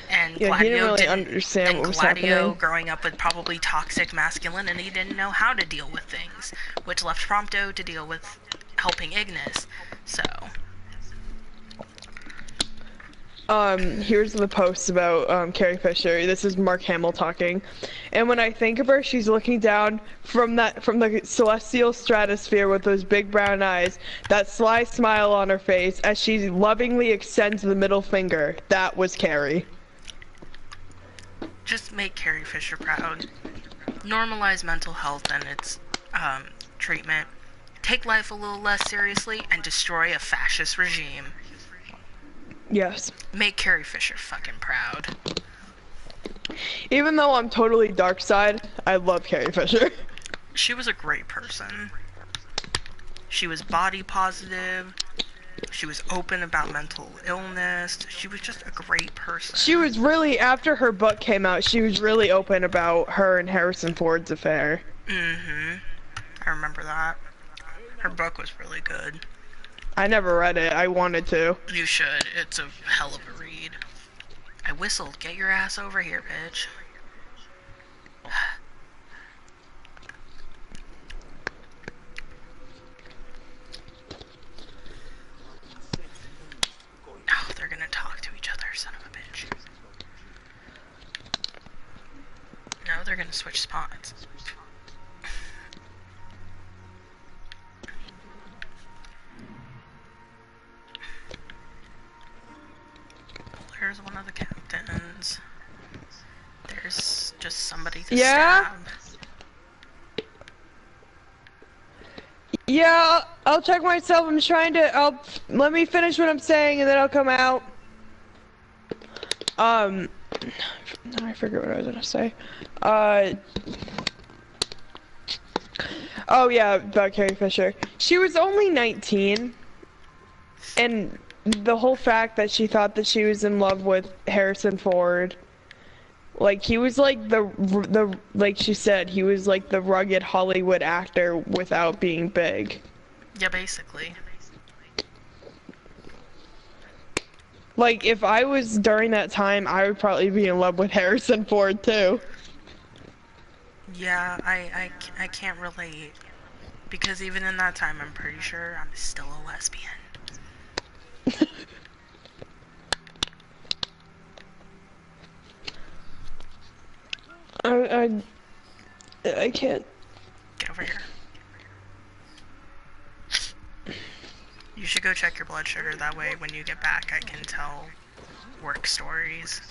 B: And
D: Yeah, he didn't really
B: didn't
D: understand what was
B: Gladio,
D: happening.
B: growing up with probably toxic masculinity, didn't know how to deal with things, which left Prompto to deal with helping Ignis. So,
D: Here's the post about Carrie Fisher. This is Mark Hamill talking. And when I think of her, she's looking down from the celestial stratosphere with those big brown eyes, that sly smile on her face as she lovingly extends the middle finger. That was Carrie.
B: just make Carrie Fisher proud. Normalize mental health and its treatment. Take life a little less seriously and destroy a fascist regime.
D: Yes.
B: Make Carrie Fisher fucking proud.
D: Even though I'm totally dark side, I love Carrie Fisher.
B: She was a great person. She was body positive. She was open about mental illness. She was just a great person.
D: She was really, after her book came out, she was really open about her and Harrison Ford's affair.
B: Mm-hmm. I remember that. Her book was really good.
D: I never read it. I wanted to.
B: You should. It's a hell of a read. I whistled. Get your ass over here, bitch. Oh, they're gonna talk to each other, son of a bitch. No, they're gonna switch spots. There's one of the captains. There's just somebody to
D: Yeah?
B: stab.
D: Yeah, I'll check myself. I'm trying to, let me finish what I'm saying and then I'll come out. I forget what I was gonna say. Uh. Oh yeah, about Carrie Fisher. She was only 19, and the whole fact that she thought that she was in love with Harrison Ford, like he was like the like she said, he was like the rugged Hollywood actor without being big.
B: Yeah, basically.
D: Like if I was during that time, I would probably be in love with Harrison Ford too.
B: Yeah, I can't relate. Because even in that time, I'm pretty sure I'm still a lesbian.
D: I can't.
B: Get over here. You should go check your blood sugar. That way, when you get back, I can tell work stories.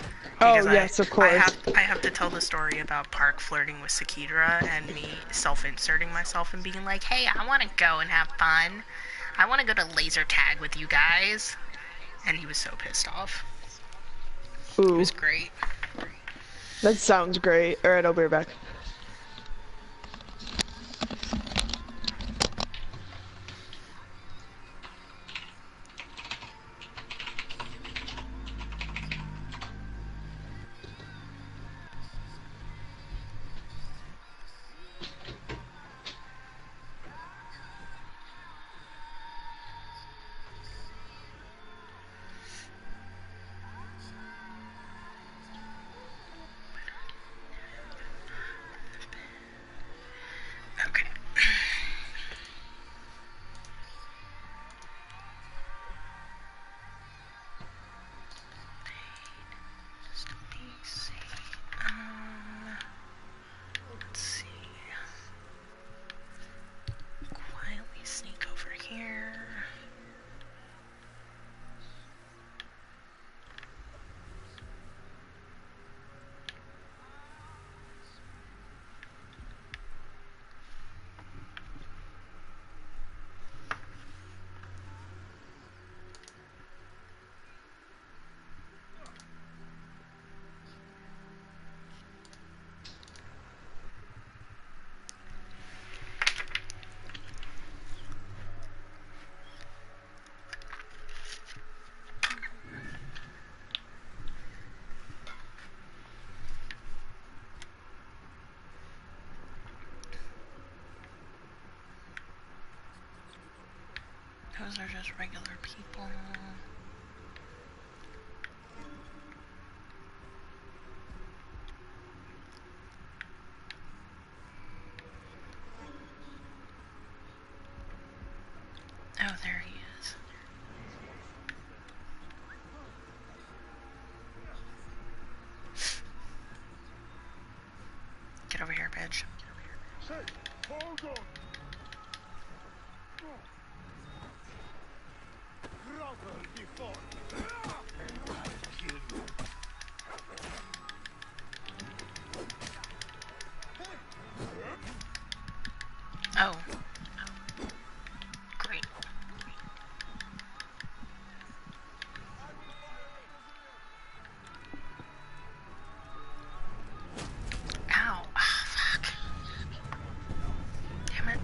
D: Oh yes, of course.
B: I have to tell the story about Park flirting with Sakidra and me self-inserting myself and being like, hey, I want to go and have fun. I want to go to laser tag with you guys. And he was so pissed off.
D: Ooh.
B: It was great.
D: That sounds great. Alright, I'll be right back.
B: Okay. Let's see. Quietly sneak over here. Those are just regular people. Oh, there he is. Get over here, bitch.
A: Hold on. Grovel before.
B: Oh. Great. Ow. Ah, fuck. Damn it.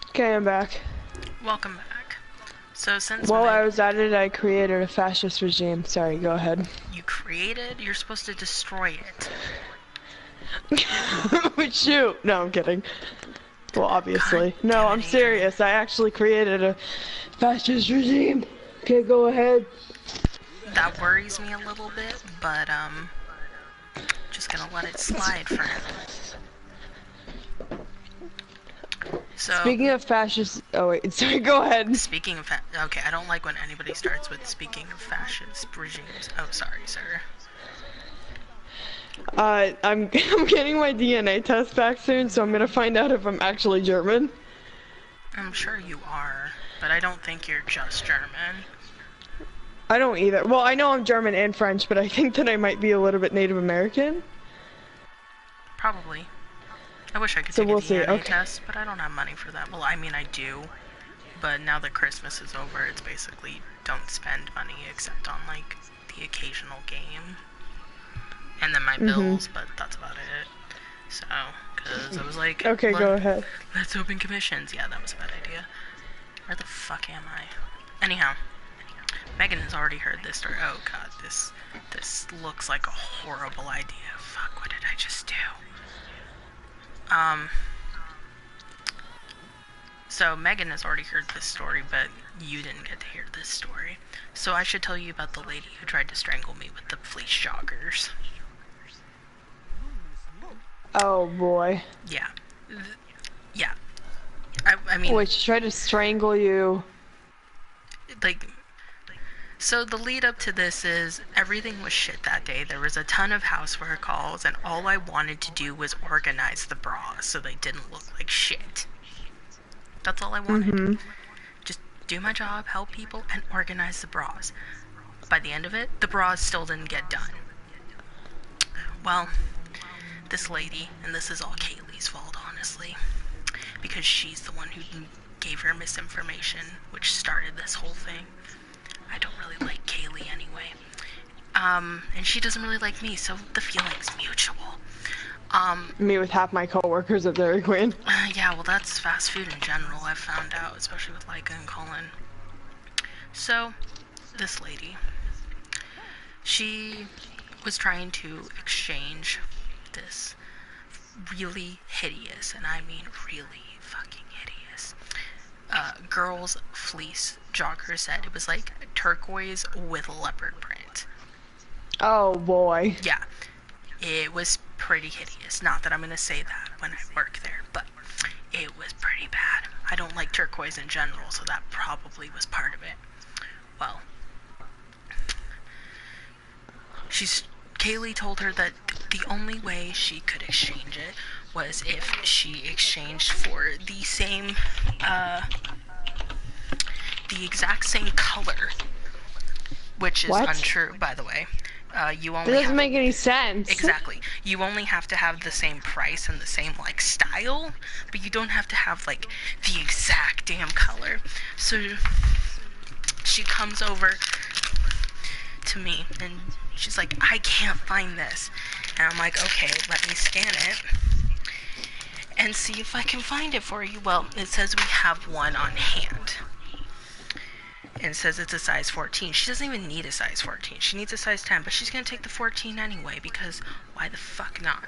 D: Okay, I'm back.
B: Welcome back. So since
D: While I was at it, I created a fascist regime. Sorry, go ahead.
B: you created, you're supposed to destroy it.
D: Shoot! No, I'm kidding. Well, obviously.
B: God
D: No,
B: damn it,
D: I'm
B: Adrian.
D: serious. I actually created a fascist regime. Okay, go ahead.
B: That worries me a little bit, but just gonna let it slide for now. So
D: Speaking of fascist, oh wait, sorry, go ahead.
B: speaking of okay, I don't like when anybody starts with speaking of fascist regimes. Oh, sorry, sir.
D: I'm getting my DNA test back soon, so I'm gonna find out if I'm actually German.
B: I'm sure you are, but I don't think you're just German.
D: I don't either. Well, I know I'm German and French, but I think that I might be a little bit Native American.
B: Probably. I wish I could
D: So
B: take
D: we'll
B: a
D: see,
B: DNA
D: okay.
B: test, but I don't have money for that. Well, I mean, I do, but now that Christmas is over, it's basically don't spend money except on, like, the occasional game. And then my bills, but that's about it. So, because I was like,
D: Okay, go ahead.
B: let's open commissions. Yeah, that was a bad idea. Where the fuck am I? Anyhow, Megan has already heard this story. Oh god, this looks like a horrible idea. Fuck, what did I just do? So Megan has already heard this story, but you didn't get to hear this story. So I should tell you about the lady who tried to strangle me with the fleece joggers.
D: Oh boy.
B: Yeah. Yeah. I mean,
D: Wait, she tried to strangle you.
B: like, so the lead up to this is everything was shit that day. There was a ton of housework calls, and all I wanted to do was organize the bras so they didn't look like shit. That's all I wanted. Just do my job, help people, and organize the bras. By the end of it, the bras still didn't get done. Well, this lady, and this is all Kaylee's fault, honestly, because she's the one who gave her misinformation, which started this whole thing. I don't really like Kaylee anyway. And she doesn't really like me, so the feeling's mutual.
D: Me with half my coworkers at Dairy Queen.
B: Yeah, well, that's fast food in general, I've found out, especially with Leica and Colin. So, this lady, she was trying to exchange this really hideous, and I mean really fucking hideous, girl's fleece jogger set. It was like turquoise with leopard print.
D: Oh boy.
B: Yeah, it was pretty hideous. Not that I'm gonna say that when I work there, but it was pretty bad. I don't like turquoise in general, so that probably was part of it. Well, Kaylee told her that the only way she could exchange it was if she exchanged for the same, the exact same color, which is
D: What?
B: untrue, by the way. You
D: That
B: only
D: doesn't
B: have,
D: make any sense.
B: exactly. You only have to have the same price and the same, like, style, but you don't have to have, like, the exact damn color. So she comes over to me, and she's like, I can't find this. And I'm like, okay, let me scan it and see if I can find it for you. Well, it says we have one on hand. And it says it's a size 14. She doesn't even need a size 14. She needs a size 10, but she's gonna take the 14 anyway, because why the fuck not?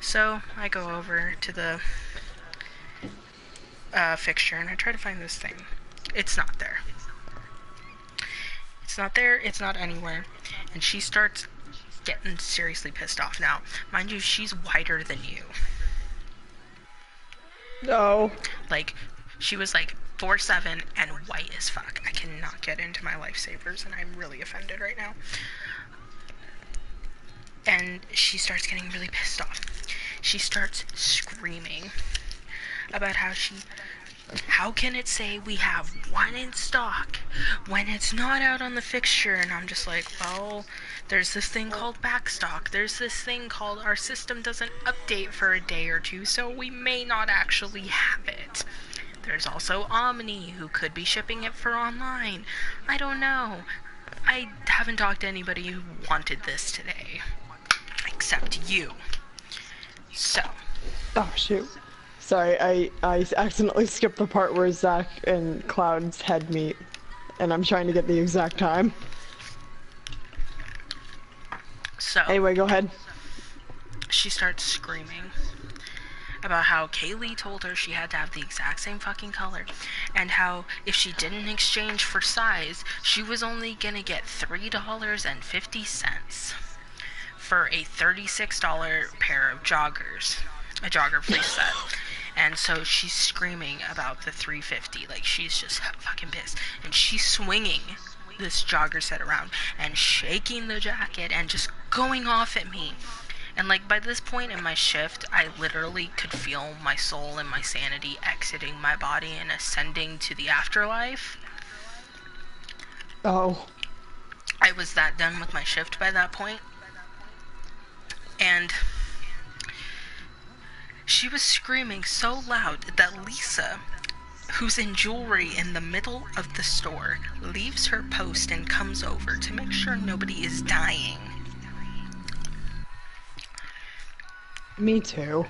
B: So I go over to the fixture and I try to find this thing. It's not there. It's not there, it's not anywhere. And she starts getting seriously pissed off. Now, mind you, she's whiter than you.
D: No.
B: Like, she was like 4'7" and white as fuck. I cannot get into my lifesavers, and I'm really offended right now. And she starts getting really pissed off. She starts screaming about how can it say we have one in stock when it's not out on the fixture? And I'm just like, well, there's this thing called backstock. There's this thing called our system doesn't update for a day or two, so we may not actually have it. There's also Omni, who could be shipping it for online. I don't know. I haven't talked to anybody who wanted this today, except you. So,
D: Oh shoot. Sorry, I accidentally skipped the part where Zach and Cloud's head meet, and I'm trying to get the exact time.
B: So
D: Anyway, go ahead.
B: she starts screaming about how Kaylee told her she had to have the exact same fucking color, and how if she didn't exchange for size, she was only gonna get $3.50 for a $36 pair of joggers, a jogger fleece set. And so she's screaming about the $3.50, like she's just fucking pissed, and she's swinging this jogger set around and shaking the jacket and just going off at me. And like by this point in my shift, I literally could feel my soul and my sanity exiting my body and ascending to the afterlife.
D: Oh.
B: I was that done with my shift by that point. And she was screaming so loud that Lisa, who's in jewelry in the middle of the store, leaves her post and comes over to make sure nobody is dying.
D: Me too.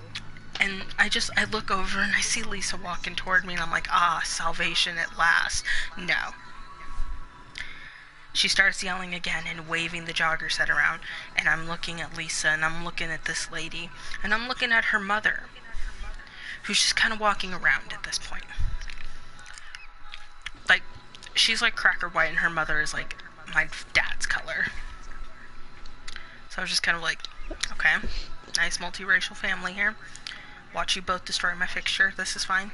B: And I look over and I see Lisa walking toward me and I'm like, ah, salvation at last. No. She starts yelling again and waving the jogger set around, and I'm looking at Lisa and I'm looking at this lady and I'm looking at her mother, who's just kind of walking around at this point. Like, she's like cracker white and her mother is like my dad's color. So I was just kind of like, okay. Nice multiracial family here. Watch you both destroy my fixture. This is fine.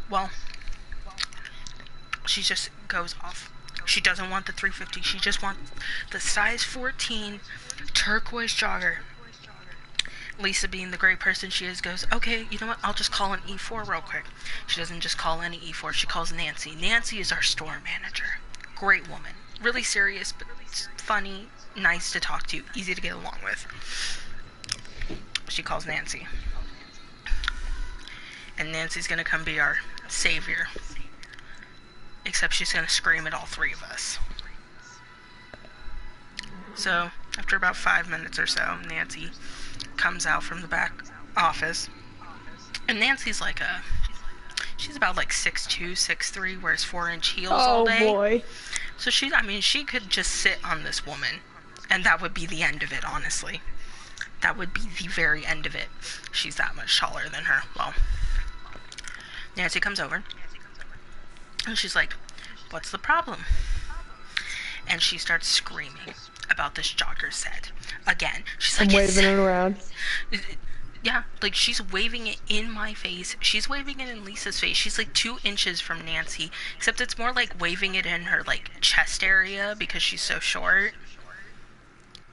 B: Well, she just goes off. She doesn't want the $3.50. She just wants the size 14 turquoise jogger. Lisa, being the great person she is, goes, okay, you know what? I'll just call an E4 real quick. She doesn't just call any E4. She calls Nancy. Nancy is our store manager. Great woman. Really serious, but funny, nice to talk to, easy to get along with. She calls Nancy. And Nancy's gonna come be our savior. Except she's gonna scream at all three of us. So, after about 5 minutes or so, Nancy comes out from the back office. And Nancy's like she's about like 6'2", 6'3", wears 4-inch heels all day.
D: Oh boy.
B: So she could just sit on this woman, and that would be the end of it, honestly. That would be the very end of it. She's that much taller than her. Well, Nancy comes over, and she's like, what's the problem? And she starts screaming about this jogger set. Again, she's like,
D: waving it around.
B: Yeah, like she's waving it in my face. She's waving it in Lisa's face. She's like 2 inches from Nancy, except it's more like waving it in her like chest area because she's so short.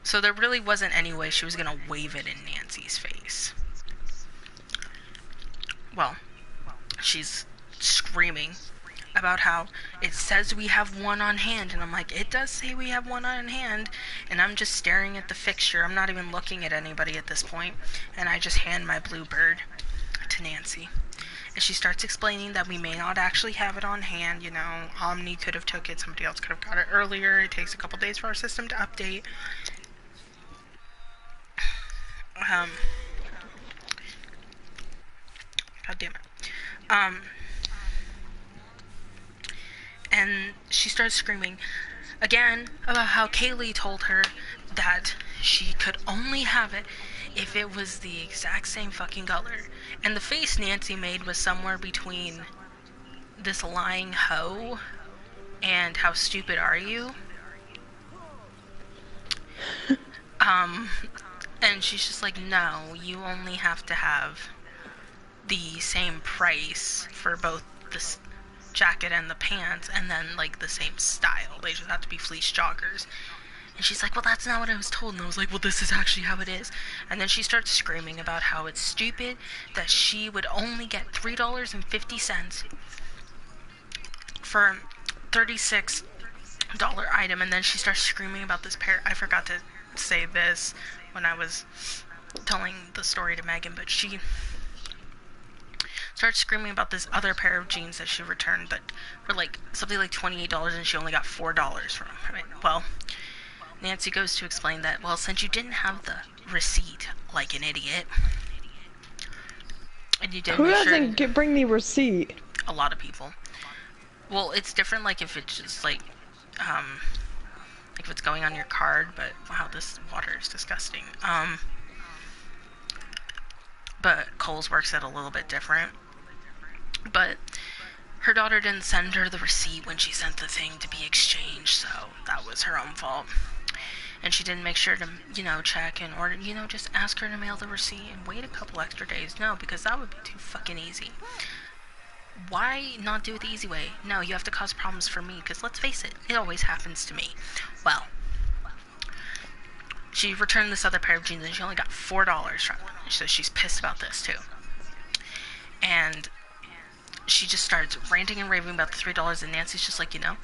B: So there really wasn't any way she was gonna wave it in Nancy's face. Well, she's screaming about how it says we have one on hand, and I'm like, it does say we have one on hand, and I'm just staring at the fixture. I'm not even looking at anybody at this point, and I just hand my Bluebird to Nancy. And she starts explaining that we may not actually have it on hand, you know, Omni could have took it, somebody else could have got it earlier, it takes a couple days for our system to update. God damn it. And she starts screaming again about how Kaylee told her that she could only have it if it was the exact same fucking color. And the face Nancy made was somewhere between this lying hoe and how stupid are you? And she's just like, no, you only have to have the same price for both the jacket and the pants, and then like the same style. They just have to be fleece joggers. And she's like, well, that's not what I was told. And I was like, well, this is actually how it is. And then she starts screaming about how it's stupid that she would only get $3.50 for a $36 item. And then she starts screaming about this pair. I forgot to say this when I was telling the story to Megan, but she starts screaming about this other pair of jeans that she returned that were like something like $28, and she only got $4 from it. Well, Nancy goes to explain that, well, since you didn't have the receipt like an idiot, And you did
D: Who
B: make sure
D: doesn't bring the receipt?
B: a lot of people. Well, it's different, like, if it's just, like if it's going on your card, but, wow, this water is disgusting. But Kohl's works it a little bit different. But her daughter didn't send her the receipt when she sent the thing to be exchanged, so that was her own fault. And she didn't make sure to, you know, check and order, you know, just ask her to mail the receipt and wait a couple extra days. No, because that would be too fucking easy. Why not do it the easy way? No, you have to cause problems for me, because let's face it, it always happens to me. Well, she returned this other pair of jeans and she only got $4 from it. So she's pissed about this too. And she just starts ranting and raving about the $3, and Nancy's just like, you know,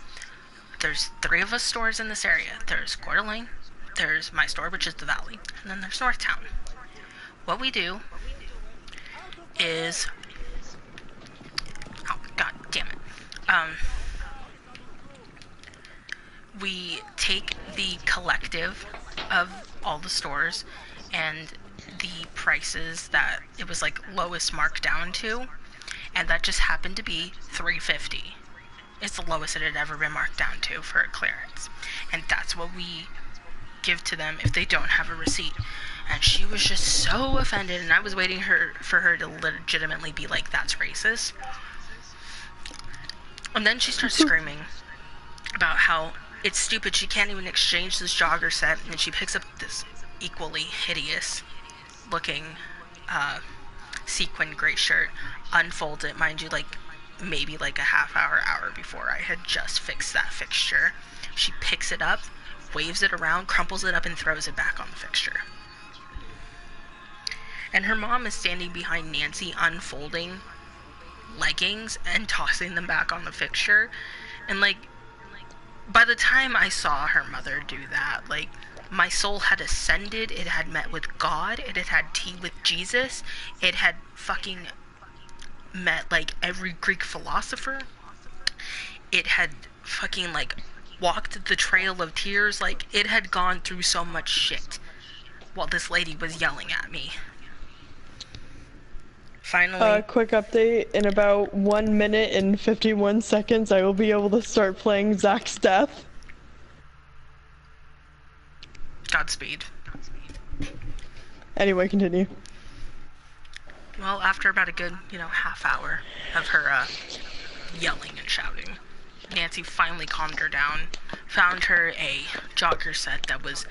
B: there's 3 of us stores in this area. There's Coeur d'Alene, there's my store, which is the Valley, and then there's Northtown. What we do is, oh god damn it, we take the collective of all the stores and the prices that it was like lowest marked down to, and that just happened to be $3.50. It's the lowest it had ever been marked down to for a clearance, and that's what we give to them if they don't have a receipt. And she was just so offended, and I was waiting for her to legitimately be like, that's racist. And then she starts screaming about how it's stupid, she can't even exchange this jogger set, and she picks up this equally hideous looking sequin gray shirt, unfolds it, mind you, like maybe like a half hour before I had just fixed that fixture. She picks it up, waves it around, crumples it up, and throws it back on the fixture. And her mom is standing behind Nancy, unfolding leggings and tossing them back on the fixture. And like, by the time I saw her mother do that, like, my soul had ascended, it had met with God, it had had tea with Jesus, it had fucking met, like, every Greek philosopher, it had fucking, like, walked the trail of tears, like, it had gone through so much shit while this lady was yelling at me. Finally...
D: quick update, in about 1 minute and 51 seconds I will be able to start playing Zach's Death.
B: Godspeed.
D: Anyway, continue.
B: Well, after about a good, you know, half hour of her, yelling and shouting, Nancy finally calmed her down, found her a jogger set that was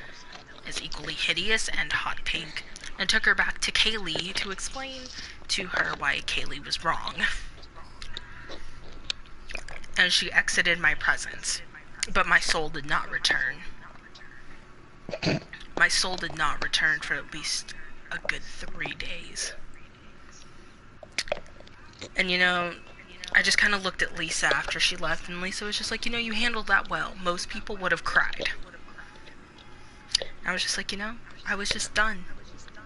B: as equally hideous and hot pink, and took her back to Kaylee to explain to her why Kaylee was wrong. And she exited my presence, but my soul did not return. My soul did not return for at least a good 3 days. And you know, I just kind of looked at Lisa after she left, and Lisa was just like, you know, you handled that well. Most people would have cried. I was just like, you know, I was just done.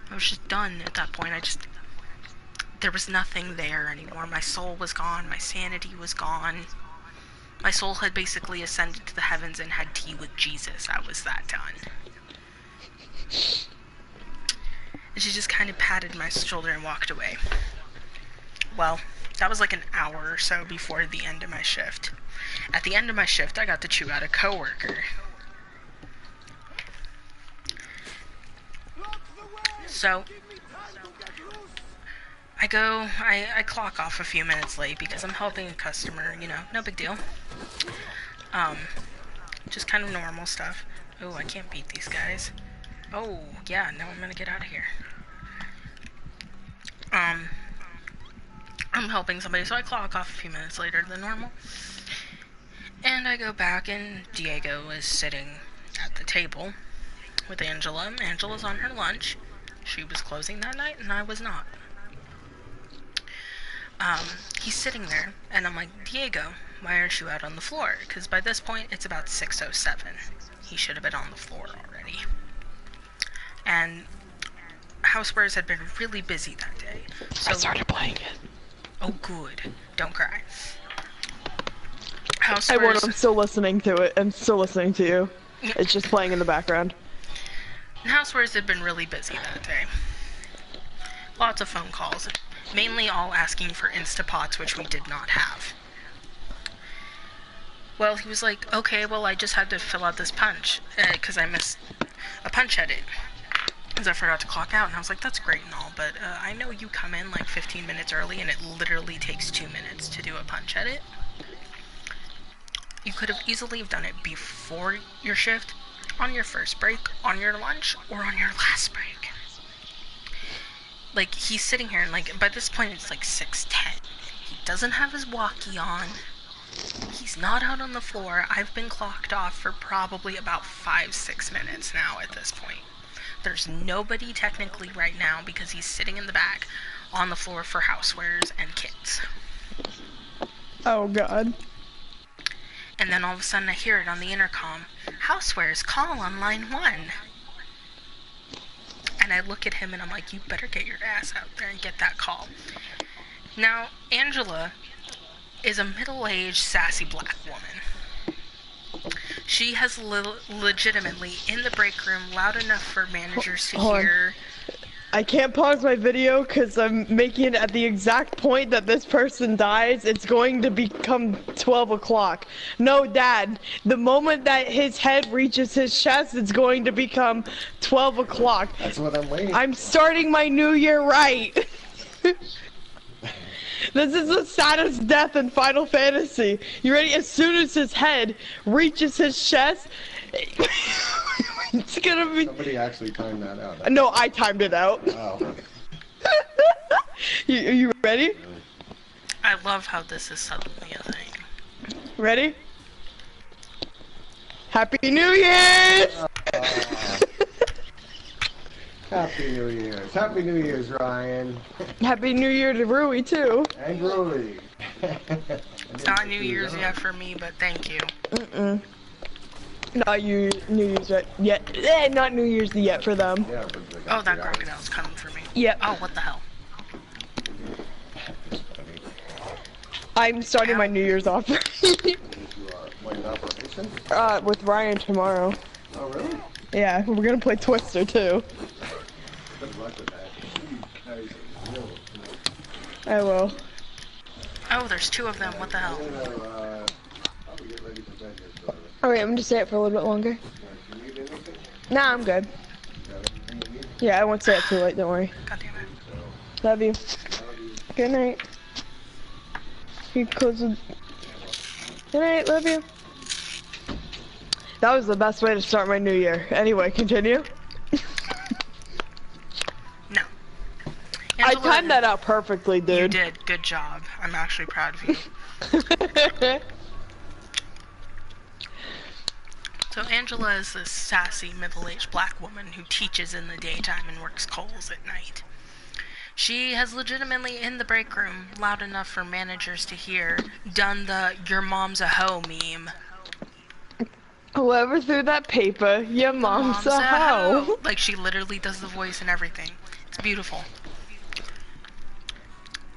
B: I was just done at that point. There was nothing there anymore. My soul was gone. My sanity was gone. My soul had basically ascended to the heavens and had tea with Jesus. I was that done. And she just kind of patted my shoulder and walked away. Well, that was like an hour or so before the end of my shift. At the end of my shift, I got to chew out a coworker. So, I clock off a few minutes late because I'm helping a customer, you know, no big deal. Just kind of normal stuff. Oh, I can't beat these guys. Oh, yeah, no, I'm gonna get out of here. I'm helping somebody, so I clock off a few minutes later than normal. And I go back, and Diego is sitting at the table with Angela. Angela's on her lunch. She was closing that night, and I was not. He's sitting there, and I'm like, Diego, why aren't you out on the floor? Because by this point, it's about 6:07. He should have been on the floor already. And Housewares had been really busy that day. So
D: I started playing it.
B: Oh, good. Don't cry.
D: I won't, I'm still listening to it. I'm still listening to you. It's just playing in the background.
B: Housewares had been really busy that day. Lots of phone calls. mainly all asking for Instapots, which we did not have. Well, he was like, okay, well, I just had to fill out this punch, because I missed a punch edit, because I forgot to clock out, and I was like, that's great and all, but I know you come in like 15 minutes early, and it literally takes 2 minutes to do a punch edit. You could have easily have done it before your shift, on your first break, on your lunch, or on your last break. Like, he's sitting here, and like, by this point, it's like 6:10. He doesn't have his walkie on. He's not out on the floor. I've been clocked off for probably about 5-6 minutes now at this point. There's nobody technically right now because he's sitting in the back on the floor for housewares and kids.
D: Oh god.
B: And then all of a sudden I hear it on the intercom. Housewares, call on line 1. And I look at him and I'm like, you better get your ass out there and get that call. Now, Angela is a middle-aged, sassy black woman. She has legitimately, in the break room, loud enough for managers to hear.
D: I can't pause my video because I'm making it at the exact point that this person dies. It's going to become 12 o'clock. No, Dad. The moment that his head reaches his chest, it's going to become 12 o'clock.
E: That's what I'm waiting.
D: I'm starting my new year right. This is the saddest death in Final Fantasy. You ready? As soon as his head reaches his chest, it's gonna be.
E: Somebody actually timed that out.
D: No, I timed it out.
E: Oh.
D: You ready?
B: I love how this is suddenly a thing.
D: Ready? Happy New Year's!
E: Happy New Year's. Happy New Year's, Ryan.
D: Happy New Year to Rui too.
E: And Rui.
B: It's not New Year's yet for me, but thank you.
D: Not New Year's yet. Not New Year's yet for them.
E: Yeah, but they
B: Oh,
E: got
B: that
E: 3 hours.
B: crocodile's coming for me.
D: Yep.
B: Oh, what the hell?
D: I'm starting my New Year's off
E: You are playing operation?
D: with Ryan tomorrow.
E: Oh, really?
D: Yeah, we're gonna play Twister too.
E: Good luck with that.
D: I will.
B: Oh, there's 2 of them. What the hell?
E: Probably get ready for bed here shortly.
D: Alright, I'm gonna stay up for a little bit longer.
E: Do you need anything?
D: Nah, I'm good.
E: Got everything you need?
D: Yeah, I won't stay up too late, don't worry.
B: God damn it.
D: Love you. Good night. You close the... Good night, love you. That was the best way to start my new year. Anyway, continue.
B: No.
D: I
B: Angela,
D: timed that out perfectly,
B: You
D: dude.
B: did. Good job. I'm actually proud of you. So Angela is this sassy, middle-aged black woman who teaches in the daytime and works coals at night. She has legitimately, in the break room, loud enough for managers to hear, done the "your mom's a hoe" meme.
D: Whoever threw that paper, your mom's a hoe.
B: Like, she literally does the voice and everything. It's beautiful.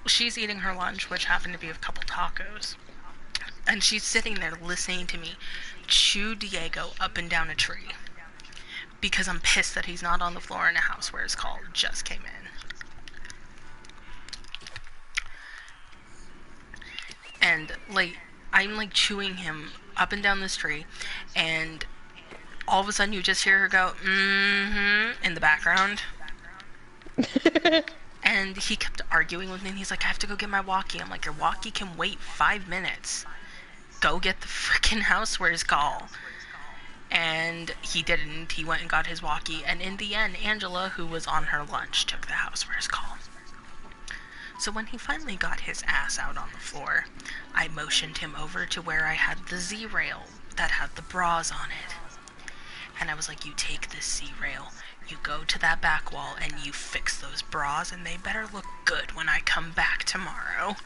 B: She's eating her lunch, which happened to be a couple tacos. And she's sitting there listening to me chew Diego up and down a tree. Because I'm pissed that he's not on the floor in a house where his call just came in. And, like, I'm, like, chewing him up and down this tree, and all of a sudden you just hear her go, in the background. And he kept arguing with me, and he's like, I have to go get my walkie. I'm like, your walkie can wait 5 minutes. Go get the frickin' housewares call. And he didn't. He went and got his walkie, and in the end, Angela, who was on her lunch, took the housewares call. So when he finally got his ass out on the floor, I motioned him over to where I had the Z-rail that had the bras on it. And I was like, you take this Z-rail, you go to that back wall, and you fix those bras, and they better look good when I come back tomorrow.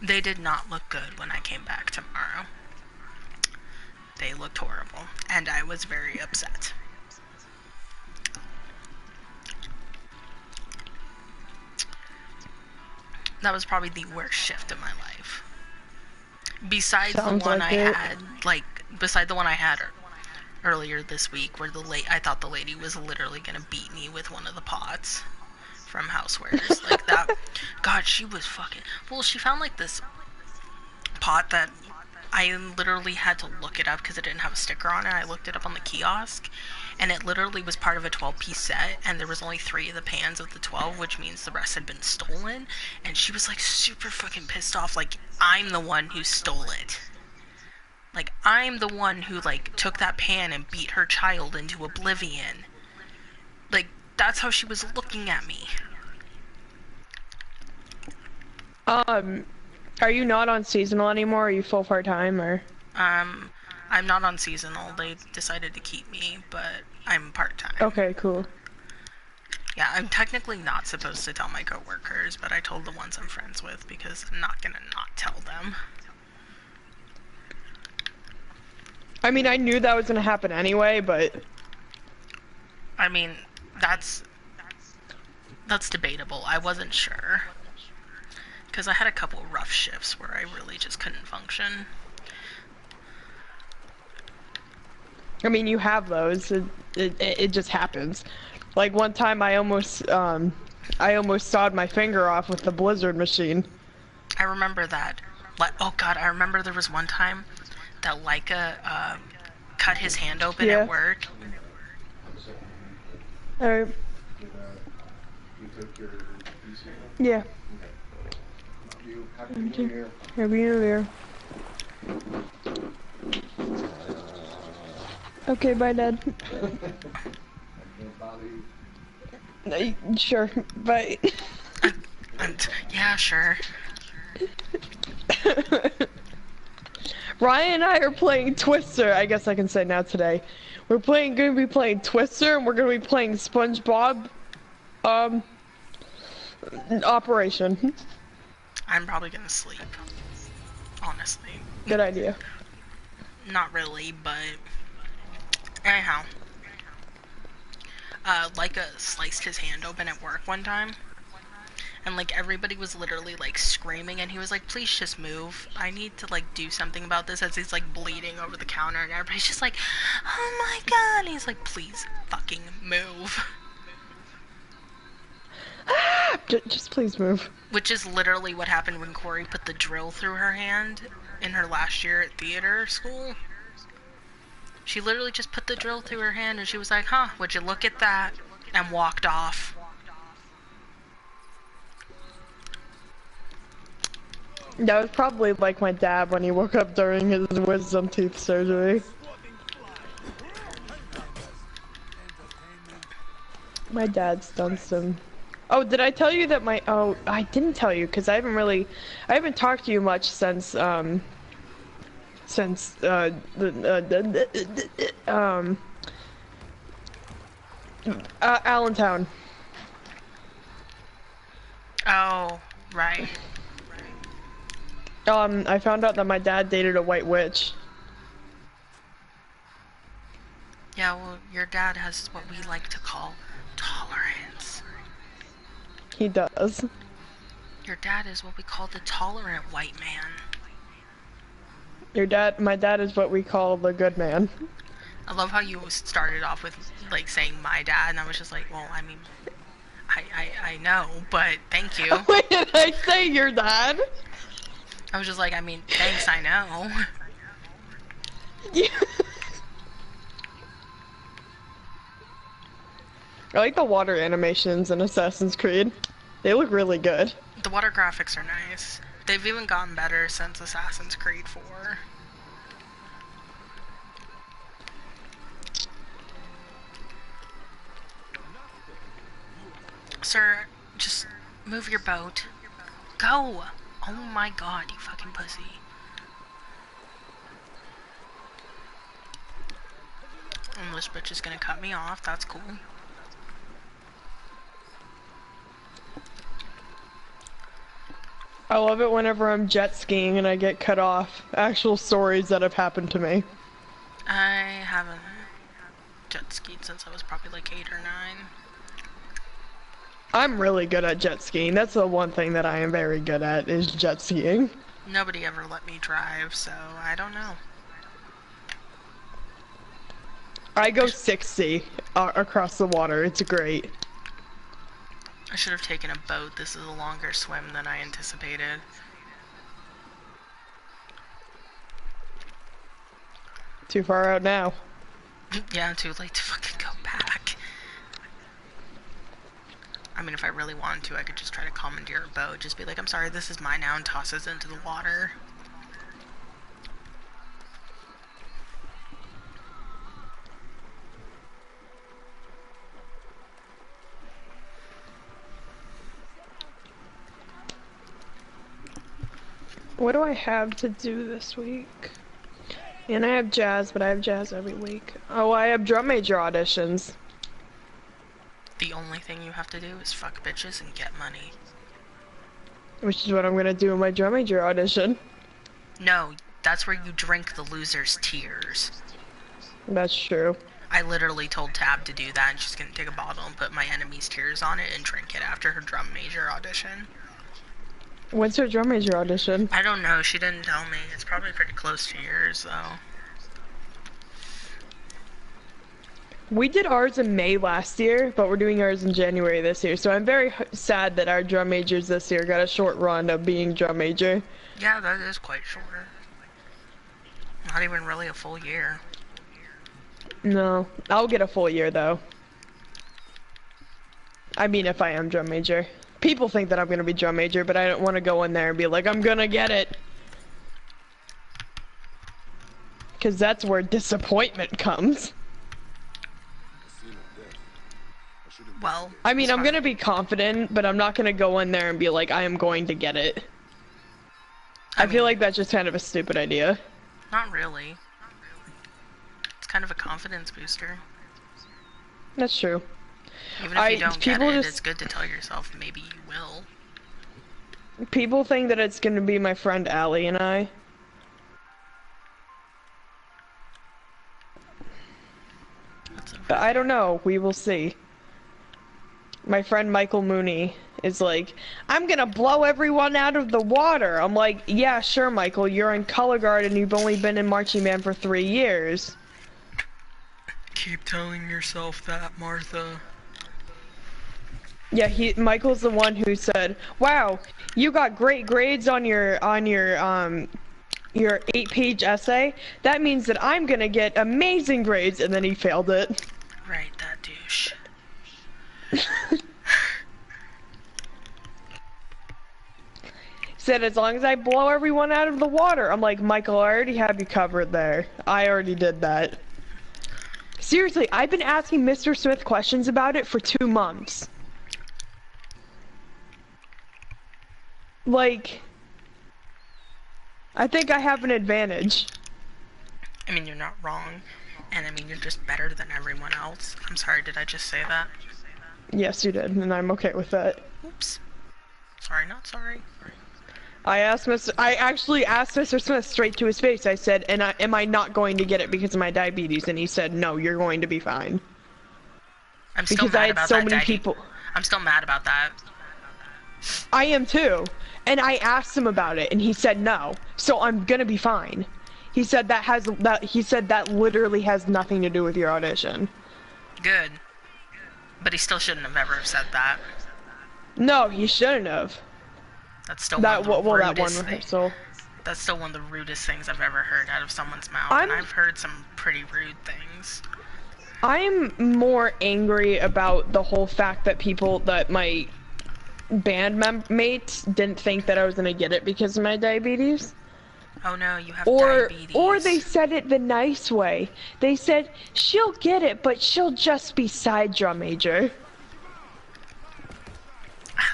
B: They did not look good when I came back tomorrow. They looked horrible, and I was very upset. That was probably the worst shift of my life. Besides
D: Sounds
B: the one
D: like
B: I
D: it.
B: had, beside the one I had earlier this week, where I thought the lady was literally gonna beat me with one of the pots from Housewares. Like that. God, she was fucking. Well, she found like this pot that I literally had to look it up because it didn't have a sticker on it. I looked it up on the kiosk, and it literally was part of a 12-piece set, and there was only 3 of the pans of the 12, which means the rest had been stolen. And she was like super fucking pissed off, like I'm the one who stole it. Like I'm the one who like took that pan and beat her child into oblivion. Like that's how she was looking at me.
D: Are you not on seasonal anymore? Are you full part-time, or?
B: I'm not on seasonal. They decided to keep me, but I'm part-time.
D: Okay, cool.
B: Yeah, I'm technically not supposed to tell my coworkers, but I told the ones I'm friends with because I'm not gonna not tell them.
D: I mean, I knew that was gonna happen anyway, but...
B: I mean, that's debatable. I wasn't sure. Because I had a couple rough shifts where I really just couldn't function.
D: I mean, you have those. It just happens. Like one time, I almost sawed my finger off with the Blizzard machine.
B: I remember that. Oh god, I remember there was one time that Leica cut his hand open at work.
D: Alright. Yeah.
E: Happy New Year.
D: Happy New Year. Okay, bye, Dad.
E: I can't bother you.
D: Sure, bye.
B: Yeah, sure.
D: Ryan and I are playing Twister. I guess I can say now today. We're gonna be playing Twister, and we're gonna be playing SpongeBob, Operation.
B: I'm probably gonna sleep. Honestly.
D: Good idea.
B: Not really, but anyhow. Leica sliced his hand open at work one time. And like everybody was literally like screaming, and he was like, please just move. I need to like do something about this, as he's like bleeding over the counter, and everybody's just like, oh my god. And he's like, please fucking move.
D: Just please move.
B: Which is literally what happened when Corey put the drill through her hand in her last year at theater school. She literally just put the drill through her hand, and she was like, huh, would you look at that? And walked off.
D: That was probably like my dad when he woke up during his wisdom teeth surgery. My dad's done some... Oh, did I tell you that my... Oh, I didn't tell you, because I haven't talked to you much since, Allentown.
B: Oh, right.
D: I found out that my dad dated a white witch.
B: Yeah, well, your dad has what we like to call tolerance.
D: He does.
B: Your dad is what we call the tolerant white man.
D: My dad is what we call the good man.
B: I love how you started off with, like, saying my dad, and I was just like, well, I mean, I know, but thank you.
D: Wait, did I say your dad?
B: I was just like, I mean, thanks, I know.
D: Yeah. I like the water animations in Assassin's Creed. They look really good.
B: The water graphics are nice. They've even gotten better since Assassin's Creed 4. Sir, just move your boat. Go! Oh my god, you fucking pussy. And this bitch is gonna cut me off, that's cool.
D: I love it whenever I'm jet skiing and I get cut off. Actual stories that have happened to me.
B: I haven't jet skied since I was probably like 8 or 9.
D: I'm really good at jet skiing. That's the one thing that I am very good at, is jet skiing.
B: Nobody ever let me drive, so I don't know.
D: I go 60 across the water. It's great.
B: I should have taken a boat. This is a longer swim than I anticipated.
D: Too far out now.
B: Yeah, too late to fucking go back. I mean, if I really wanted to, I could just try to commandeer a boat. Just be like, I'm sorry, this is mine now, and toss us into the water.
D: What do I have to do this week? And I have jazz, but I have jazz every week. Oh, I have drum major auditions.
B: The only thing you have to do is fuck bitches and get money.
D: Which is what I'm gonna do in my drum major audition.
B: No, that's where you drink the loser's tears.
D: That's true.
B: I literally told Tab to do that, and she's gonna take a bottle and put my enemy's tears on it and drink it after her drum major audition.
D: When's her drum major audition?
B: I don't know, she didn't tell me. It's probably pretty close to yours, though.
D: We did ours in May last year, but we're doing ours in January this year, so I'm very sad that our drum majors this year got a short run of being drum major.
B: Yeah, that is quite shorter. Not even really a full year.
D: No, I'll get a full year though. I mean, if I am drum major. People think that I'm gonna be drum major, but I don't want to go in there and be like, I'm gonna get it. Cause that's where disappointment comes.
B: Well,
D: I mean, I'm gonna be confident, but I'm not gonna go in there and be like, I am going to get it. I feel like that's just kind of a stupid idea.
B: Not really. It's kind of a confidence booster.
D: That's true.
B: Even if you don't get it,
D: just,
B: it's good to tell yourself maybe you will.
D: People think that it's gonna be my friend Allie and I. But I don't know, we will see. My friend Michael Mooney is like, I'm gonna blow everyone out of the water. I'm like, yeah, sure, Michael, you're in color guard and you've only been in marching band for 3 years.
B: Keep telling yourself that, Martha.
D: Yeah, Michael's the one who said, wow, you got great grades on your 8-page essay. That means that I'm gonna get amazing grades, and then he failed it.
B: Right, that douche.
D: Said as long as I blow everyone out of the water. I'm like, Michael, I already have you covered there. I already did that. Seriously, I've been asking Mr. Smith questions about it for 2 months. Like, I think I have an advantage.
B: I mean, you're not wrong. And I mean, you're just better than everyone else. I'm sorry, did I just say that?
D: Yes, you did, and I'm okay with that.
B: Oops. Sorry, not sorry.
D: I actually asked Mr. Smith straight to his face. I said, am I not going to get it because of my diabetes? And he said, no, you're going to be fine.
B: I'm still mad about that. I'm still mad about that.
D: I am too. And I asked him about it, and he said no. So I'm gonna be fine. He said that literally has nothing to do with your audition.
B: Good. But he still shouldn't have ever said that.
D: No, he shouldn't have.
B: That's still one of the rudest
D: that one rehearsal.
B: That's still one of the rudest things I've ever heard out of someone's mouth, and I've heard some pretty rude things.
D: I'm more angry about the whole fact that my band mates didn't think that I was gonna get it because of my diabetes.
B: Oh no, you have diabetes.
D: Or they said it the nice way. They said, she'll get it, but she'll just be side drum major.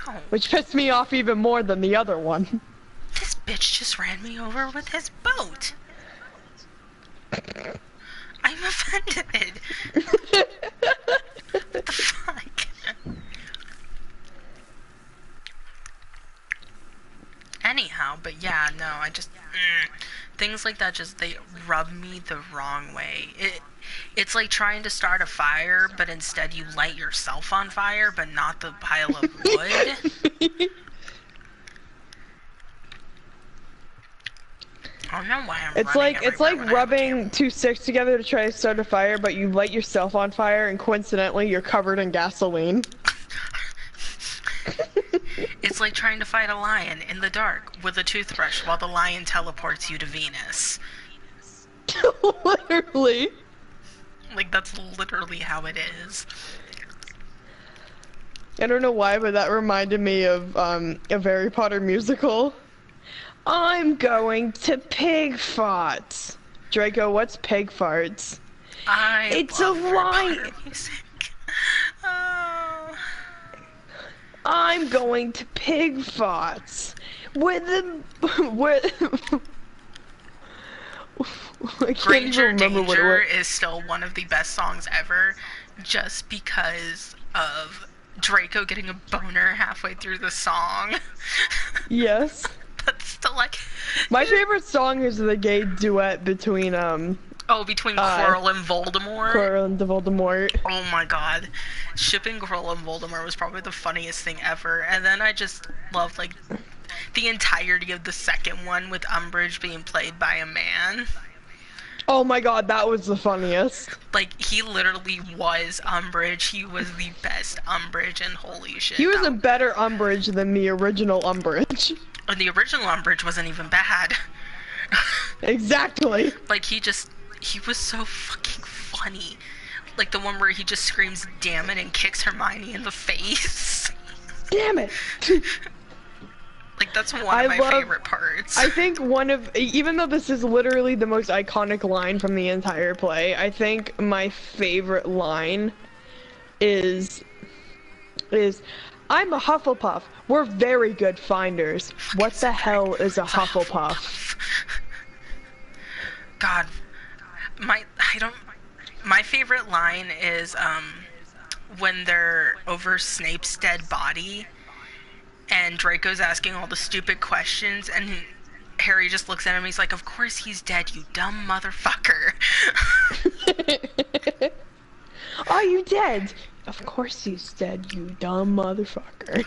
B: Ow.
D: Which pissed me off even more than the other one.
B: This bitch just ran me over with his boat. I'm offended. What the fuck? Anyhow, but yeah, no, I just things like that they rub me the wrong way. It's like trying to start a fire, but instead you light yourself on fire, but not the pile of wood. I don't know why
D: It's like rubbing 2 sticks together to try to start a fire, but you light yourself on fire, and coincidentally you're covered in gasoline.
B: It's like trying to fight a lion in the dark with a toothbrush while the lion teleports you to Venus.
D: Literally.
B: Like, that's literally how it is.
D: I don't know why, but that reminded me of a Harry Potter musical. I'm going to pig farts. Draco, what's pig farts? It's a lie.
B: Oh.
D: I'm going to pig farts. With the I can't
B: Granger
D: even remember what it
B: Danger
D: was.
B: is still one of the best songs ever, just because of Draco getting a boner halfway through the song.
D: Yes.
B: That's still like...
D: My favorite song is the gay duet between
B: between Quirrell and Voldemort.
D: Quirrell and Voldemort.
B: Oh my god. Shipping Quirrell and Voldemort was probably the funniest thing ever. And then I just loved, like, the entirety of the second one with Umbridge being played by a man.
D: Oh my god, that was the funniest.
B: Like, he literally was Umbridge. He was the best Umbridge, and holy shit.
D: He was a better Umbridge than the original Umbridge.
B: And the original Umbridge wasn't even bad.
D: Exactly.
B: Like, he was so fucking funny. Like, the one where he just screams, "Damn it," and kicks Hermione in the face.
D: Damn it.
B: Like, that's one of my favorite parts.
D: I think even though this is literally the most iconic line from the entire play, I think my favorite line is, I'm a Hufflepuff. We're very good finders. What the hell is a Hufflepuff?
B: God, my favorite line is, when they're over Snape's dead body, and Draco's asking all the stupid questions, and Harry just looks at him, he's like, of course he's dead, you dumb motherfucker.
D: Are you dead? Of course he's dead, you dumb motherfucker.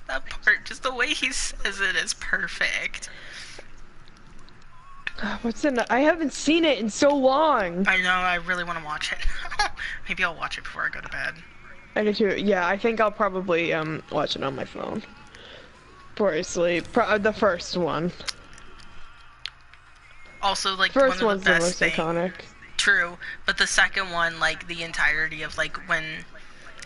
B: That part, just the way he says it is perfect.
D: What's in it? I haven't seen it in so long.
B: I know, I really want to watch it. Maybe I'll watch it before I go to bed.
D: I do too. Yeah, I think I'll probably watch it on my phone before I sleep. The first one.
B: Also, like,
D: First
B: one of
D: one's
B: the
D: the
B: best
D: most
B: things.
D: iconic.
B: True, but the second one, like, the entirety of, like, when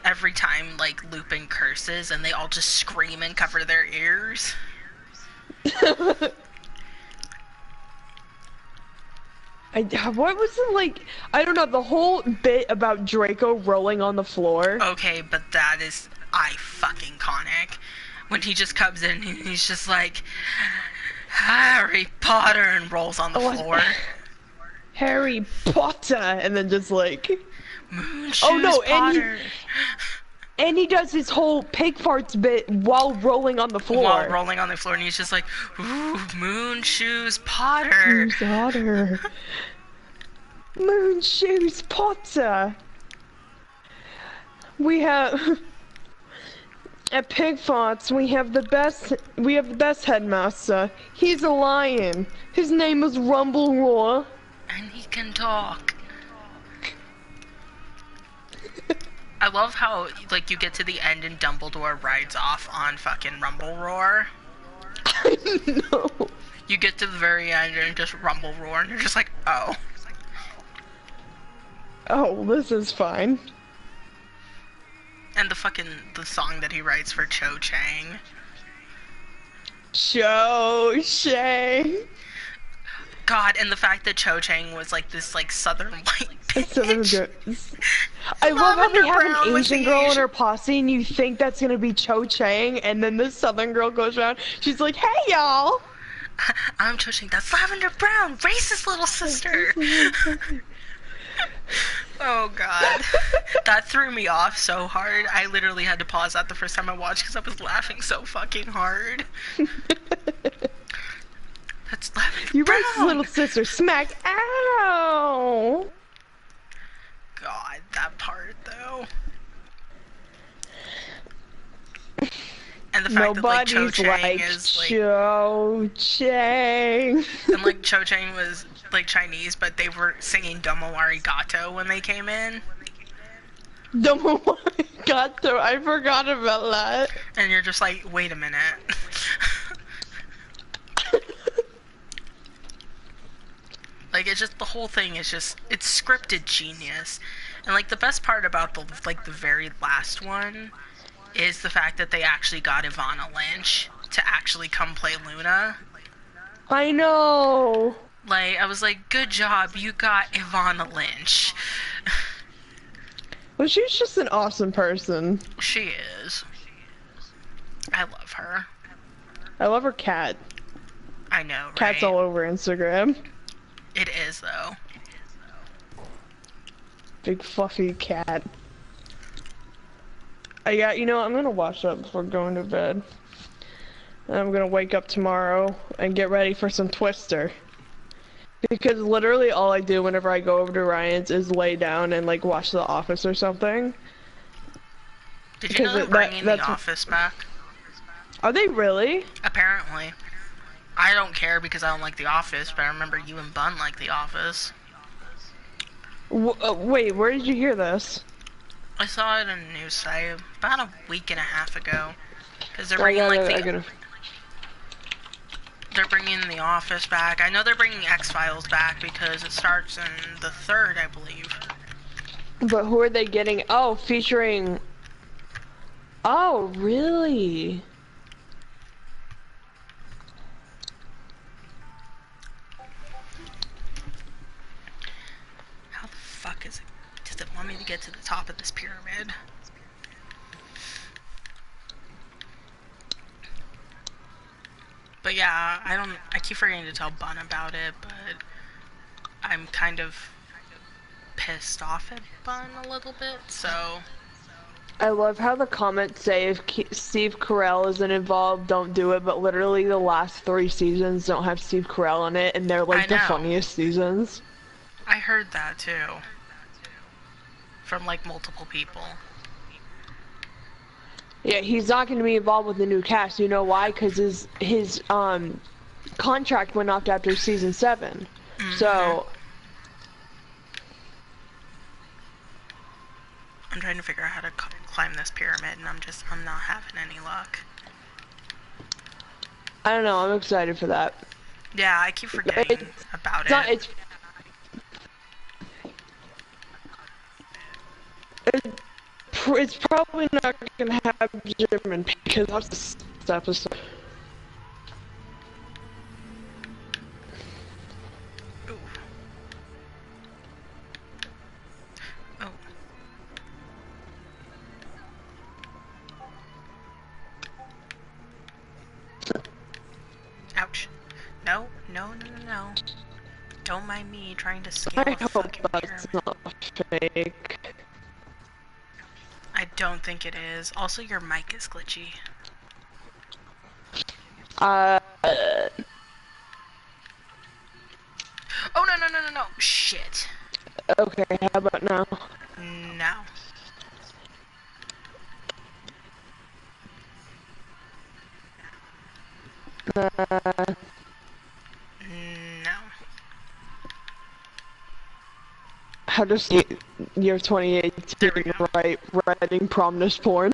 B: every time, like, Lupin curses and they all just scream and cover their ears.
D: What was it like? I don't know, the whole bit about Draco rolling on the floor.
B: Okay, but that is fucking iconic. When he just comes in and he's just like, Harry Potter, and rolls on the floor.
D: Harry Potter, and then just like,
B: Moonshoes Potter.
D: And he does his whole pig farts bit while rolling on the floor.
B: While rolling on the floor, and he's just like, ooh, Moonshoes Potter.
D: Potter. Moonshoes Potter. We have at Pig Farts. We have the best headmaster. He's a lion. His name is Rumble Roar.
B: And he can talk. I love how, like, you get to the end and Dumbledore rides off on fucking Rumble Roar.
D: I know.
B: You get to the very end and just Rumble Roar, and you're just like, oh.
D: Oh, this is fine.
B: And the song that he writes for Cho Chang.
D: Cho Chang.
B: God, and the fact that Cho Chang was like this, like, southern white bitch.
D: I love how they have
B: Brown
D: an
B: was
D: Asian
B: the
D: girl in
B: Asian-
D: her posse, and you think that's gonna be Cho Chang, and then this southern girl goes around. She's like, "Hey, y'all."
B: I'm Cho Chang. That's Lavender Brown, racist little sister. Oh god, that threw me off so hard. I literally had to pause that the first time I watched because I was laughing so fucking hard. That's Lavender
D: You
B: Brown.
D: racist little sister. Smack. Ow.
B: God, that part though. And the fact that like Cho
D: Nobody's
B: Chang
D: like
B: is like,
D: Cho Chang.
B: and like Cho Chang was like Chinese, but they were singing Domo Arigato when they came in.
D: Domo Arigato. I forgot about that.
B: And you're just like, wait a minute. Like, it's just, the whole thing is just, it's scripted genius. And like, the best part about the very last one is the fact that they actually got Ivana Lynch to actually come play Luna.
D: I know.
B: Like, I was like, good job, you got Ivana Lynch.
D: Well, she's just an awesome person.
B: She is. I love her.
D: I love her cat.
B: I know, right?
D: Cat's all over Instagram.
B: It is, though.
D: Big fluffy cat. You know, I'm gonna watch that before going to bed. And I'm gonna wake up tomorrow and get ready for some Twister. Because literally all I do whenever I go over to Ryan's is lay down and like watch The Office or something.
B: Did you know they're bringing The Office back?
D: Are they really?
B: Apparently. I don't care because I don't like The Office, but I remember you and Bun like The Office.
D: Wait, where did you hear this?
B: I saw it on a news site about a week and a half ago. Because they're bringing they're bringing The Office back. I know they're bringing X-Files back because it starts in the 3rd, I believe.
D: But who are they getting? Oh, featuring... Oh, really?
B: How the fuck is it? Does it want me to get to the top of this pyramid? But yeah, I keep forgetting to tell Bun about it, but I'm kind of pissed off at Bun a little bit, so...
D: I love how the comments say if Steve Carell isn't involved, don't do it, but literally the last 3 seasons don't have Steve Carell in it, and they're like the funniest seasons.
B: I heard that too. From like multiple people.
D: Yeah, he's not going to be involved with the new cast. You know why? Because his contract went up after season 7. Mm-hmm. So
B: I'm trying to figure out how to climb this pyramid, and I'm not having any luck.
D: I don't know. I'm excited for that.
B: Yeah, I keep forgetting about it.
D: It's probably not gonna have German because that's this episode.
B: Ooh. Oh. Ouch. No. Don't mind me trying to scale a fucking pyramid.
D: I hope that's not fake.
B: I don't think it is. Also, your mic is glitchy.
D: Oh,
B: no. Shit.
D: Okay, how about now?
B: No. No.
D: How does year 2018 writing prominence porn?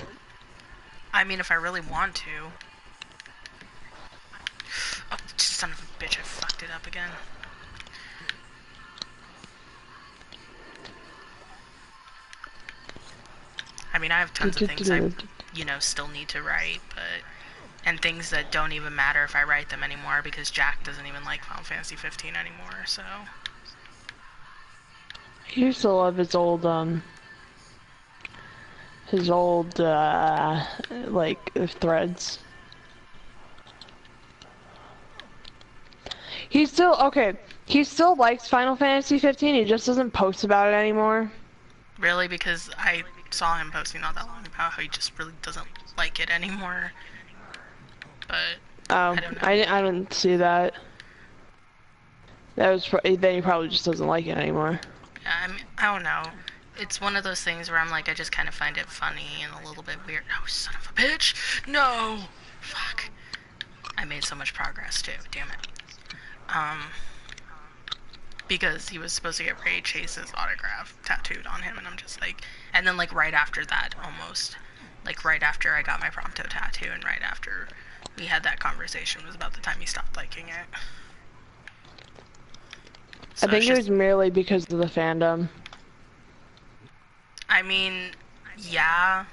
B: I mean, if I really want to. Oh, son of a bitch, I fucked it up again. I mean, I have tons of things I, still need to write, and things that don't even matter if I write them anymore because Jack doesn't even like Final Fantasy 15 anymore, so...
D: He used to love his old, threads. He still likes Final Fantasy 15, he just doesn't post about it anymore.
B: Really? Because I saw him posting not that long about how he just really doesn't like it anymore. But, I don't know.
D: I didn't see that. Then he probably just doesn't like it anymore.
B: Yeah, I mean, I don't know. It's one of those things where I'm like, I just kind of find it funny and a little bit weird. Oh, son of a bitch! No! Fuck. I made so much progress, too. Damn it. Because he was supposed to get Ray Chase's autograph tattooed on him, and I'm just like... And then, like, right after that, almost, Like right after I got my Prompto tattoo and right after we had that conversation was about the time he stopped liking it. So
D: I think it was merely because of the fandom.
B: I mean, yeah,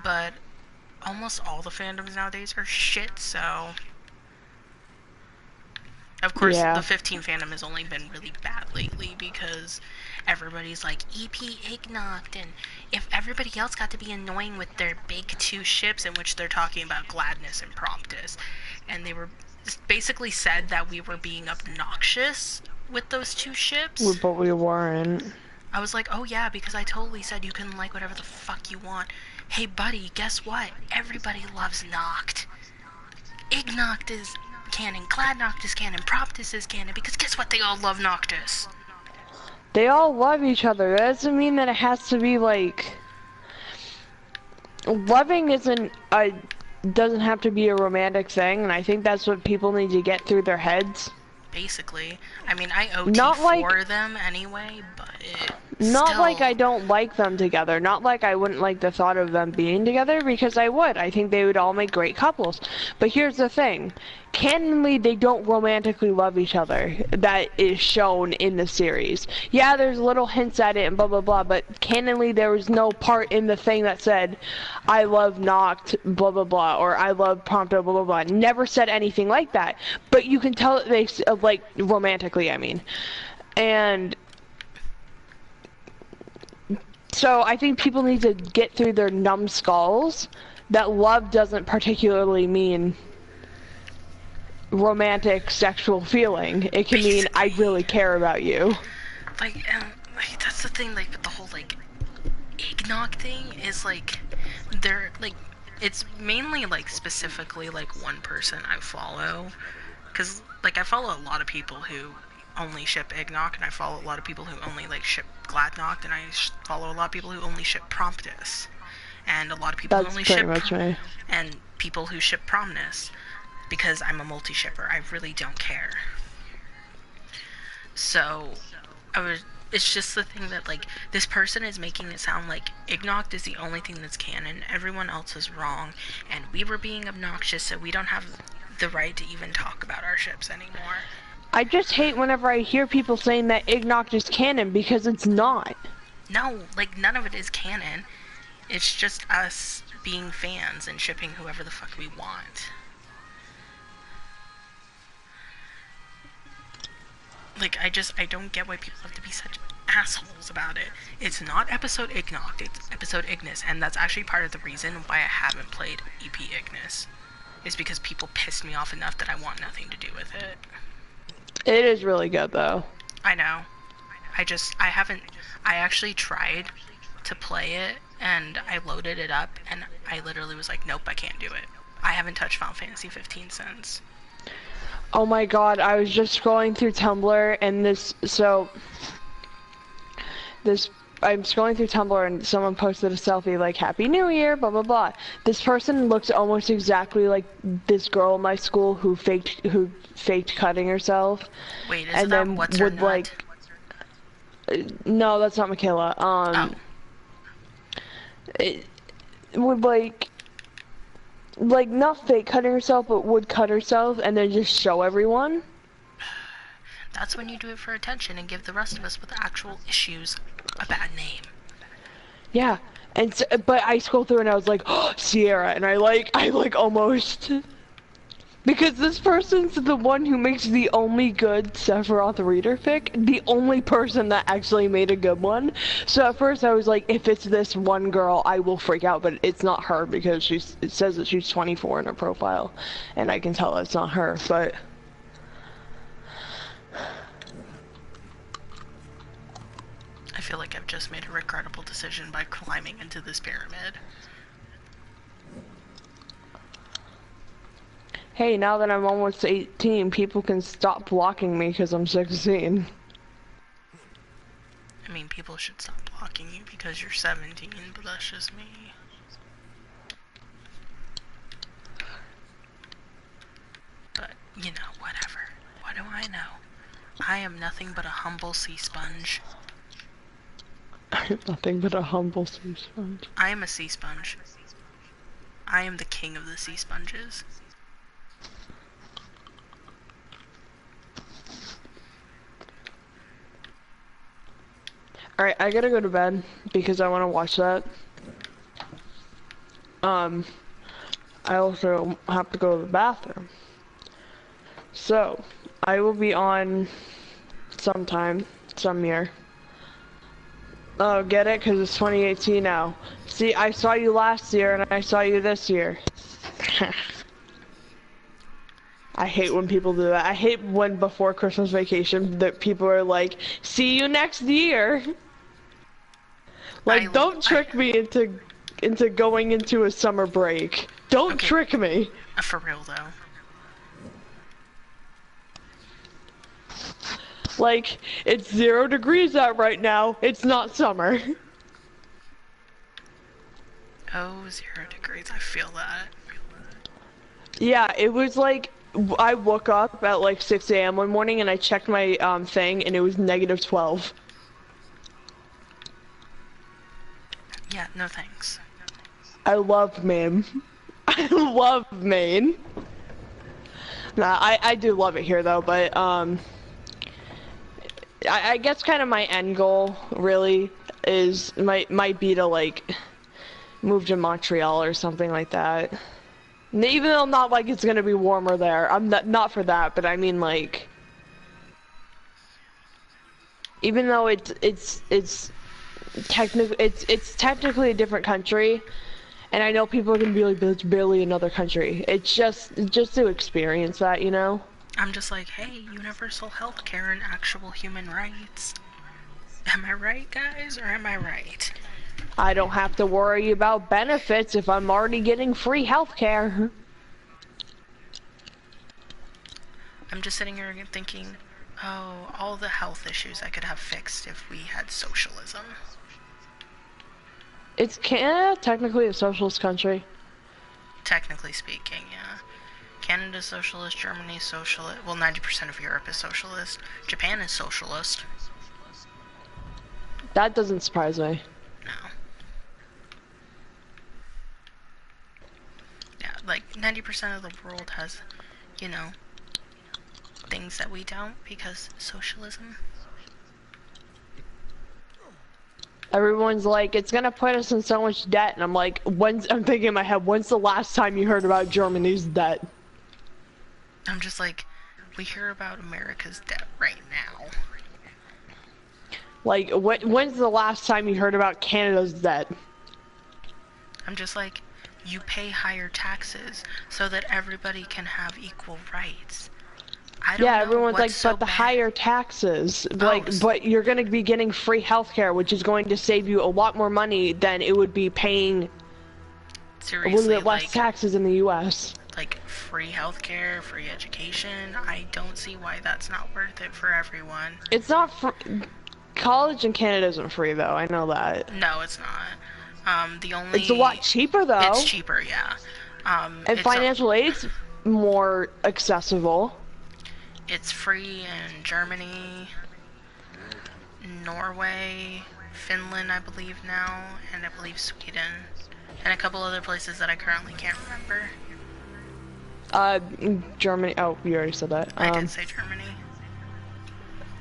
B: but almost all the fandoms nowadays are shit, so... Of course,
D: Yeah.
B: the 15 fandom has only been really bad lately because everybody's like, EP Ignoct, and if everybody else got to be annoying with their big 2 ships in which they're talking about Gladness and Promptus, and they were basically said that we were being obnoxious with those 2 ships.
D: But we weren't.
B: I was like, oh yeah, because I totally said you can like whatever the fuck you want. Hey buddy, guess what? Everybody loves Noct. Ignoct is canon, Gladnoct is canon, Promptus is canon, because guess what? They all love Noctis.
D: They all love each other. That doesn't mean that it has to be like... Loving doesn't have to be a romantic thing, and I think that's what people need to get through their heads.
B: Basically. I mean, I OT
D: Not
B: for
D: like-
B: them anyway, but
D: Not
B: still...
D: like I don't like them together. Not like I wouldn't like the thought of them being together, because I would. I think they would all make great couples. But here's the thing. Canonly, they don't romantically love each other. That is shown in the series. Yeah, there's little hints at it and blah blah blah, but canonly there was no part in the thing that said, I love Noct, blah blah blah, or I love Prompto, blah blah blah. Never said anything like that. But you can tell that they, like, romantically, I mean. And... So I think people need to get through their numbskulls that love doesn't particularly mean romantic sexual feeling. It can mean I really care about you.
B: Like, that's the thing, like, with the whole, like, Ignoct thing is, like, they're, like, it's mainly, like, specifically, like, one person I follow. Because, like, I follow a lot of people who only ship Ignoct, and I follow a lot of people who only, like, ship Gladnoct, and I follow a lot of people who only ship Promptus. And a lot of people who
D: That's
B: only
D: pretty
B: ship...
D: much me.
B: And people who ship Promnus. Because I'm a multi-shipper, I really don't care. So, it's just the thing that, like, this person is making it sound like Ignoct is the only thing that's canon, everyone else is wrong, and we were being obnoxious, so we don't have the right to even talk about our ships anymore.
D: I just hate whenever I hear people saying that Ignoct is canon, because it's not.
B: No, like, none of it is canon. It's just us being fans and shipping whoever the fuck we want. Like, I don't get why people have to be such assholes about it. It's not episode Ignoct, it's episode Ignis, and that's actually part of the reason why I haven't played EP Ignis. Is because people pissed me off enough that I want nothing to do with it.
D: It is really good, though.
B: I know. I actually tried to play it, and I loaded it up, and I literally was like, nope, I can't do it. I haven't touched Final Fantasy 15 since.
D: Oh my god, I was just scrolling through Tumblr, and I'm scrolling through Tumblr, and someone posted a selfie like, Happy New Year, blah blah blah. This person looks almost exactly like this girl in my school who faked cutting herself.
B: Wait, is
D: and
B: that
D: then
B: what's her
D: would
B: nut?
D: like... No, that's not Michaela.
B: Oh.
D: It would like not fake cutting herself, but would cut herself and then just show everyone.
B: That's when you do it for attention and give the rest of us with actual issues a bad name.
D: Yeah, and so, but I scrolled through and I was like, oh, Sierra, and I almost, because this person's the one who makes the only good Sephiroth reader fic, the only person that actually made a good one. So at first I was like, if it's this one girl, I will freak out, but it's not her because it says that she's 24 in her profile, and I can tell it's not her, but.
B: I feel like I've just made a regrettable decision by climbing into this pyramid.
D: Hey, now that I'm almost 18, people can stop blocking me because I'm 16.
B: I mean, people should stop blocking you because you're 17, but that's just me. But, you know, whatever. What do I know? I am nothing but a humble sea sponge.
D: I'm nothing but a humble sea sponge.
B: I am a sea sponge. I am the king of the sea sponges.
D: Alright, I gotta go to bed because I want to watch that. I also have to go to the bathroom. So, I will be on sometime, some year. Oh, get it? Because it's 2018 now. See, I saw you last year and I saw you this year. I hate when people do that. I hate when before Christmas vacation that people are like, see you next year. Like, don't trick me into going into a summer break. Don't trick me.
B: For real though.
D: Like, it's 0 degrees out right now. It's not summer.
B: Oh, 0 degrees. I feel that.
D: Yeah, it was like, I woke up at like 6 a.m. one morning and I checked my thing and it was -12.
B: Yeah, no thanks.
D: I love Maine. I love Maine. Nah, I do love it here though, but I guess kind of my end goal really is might be to like move to Montreal or something like that. And even though not like it's gonna be warmer there, I'm not for that, but I mean like, even though it's technically a different country, and I know people are gonna be like, but it's barely another country. It's just to experience that, you know.
B: I'm just like, hey, universal health care and actual human rights. Am I right, guys, or am I right?
D: I don't have to worry about benefits if I'm already getting free health care.
B: I'm just sitting here thinking, oh, all the health issues I could have fixed if we had socialism.
D: It's Canada technically a socialist country?
B: Technically speaking, yeah. Canada's socialist, Germany's socialist, well, 90% of Europe is socialist. Japan is socialist.
D: That doesn't surprise me.
B: No. Yeah, like 90% of the world has, you know, things that we don't because socialism.
D: Everyone's like, it's gonna put us in so much debt, and I'm like, I'm thinking in my head, when's the last time you heard about Germany's debt?
B: I'm just like, we hear about America's debt right now.
D: Like, when's the last time you heard about Canada's debt?
B: I'm just like, you pay higher taxes so that everybody can have equal rights. I don't know
D: everyone's like,
B: so
D: but the
B: bad.
D: higher taxes,
B: Oh,
D: but you're gonna be getting free healthcare, which is going to save you a lot more money than it would be paying
B: seriously,
D: a little bit less
B: like,
D: taxes in the U.S.
B: Like, free healthcare, free education, I don't see why that's not worth it for everyone.
D: It's not college in Canada isn't free though. I know that.
B: No, it's not. The only...
D: It's a lot cheaper though.
B: It's cheaper, yeah.
D: And financial aid's more accessible.
B: It's free in Germany, Norway, Finland, I believe now, and I believe Sweden, and a couple other places that I currently can't remember.
D: Germany. Oh, you already said that.
B: I did say Germany.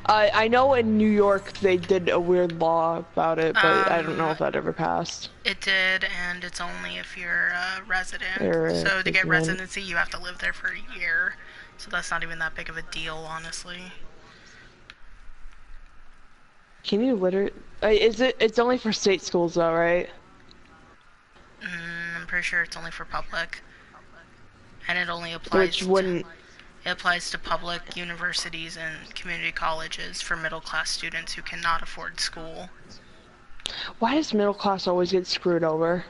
D: I know in New York they did a weird law about it, but I don't know if that ever passed.
B: It did, and it's only if you're a resident. So to get
D: resident.
B: residency, you have to live there for a year. So that's not even that big of a deal, honestly.
D: Can you literally? It's only for state schools though, right?
B: I'm pretty sure it's only for public, and it only applies.
D: Which wouldn't.
B: It applies to public universities and community colleges for middle-class students who cannot afford school.
D: Why does middle class always get screwed over?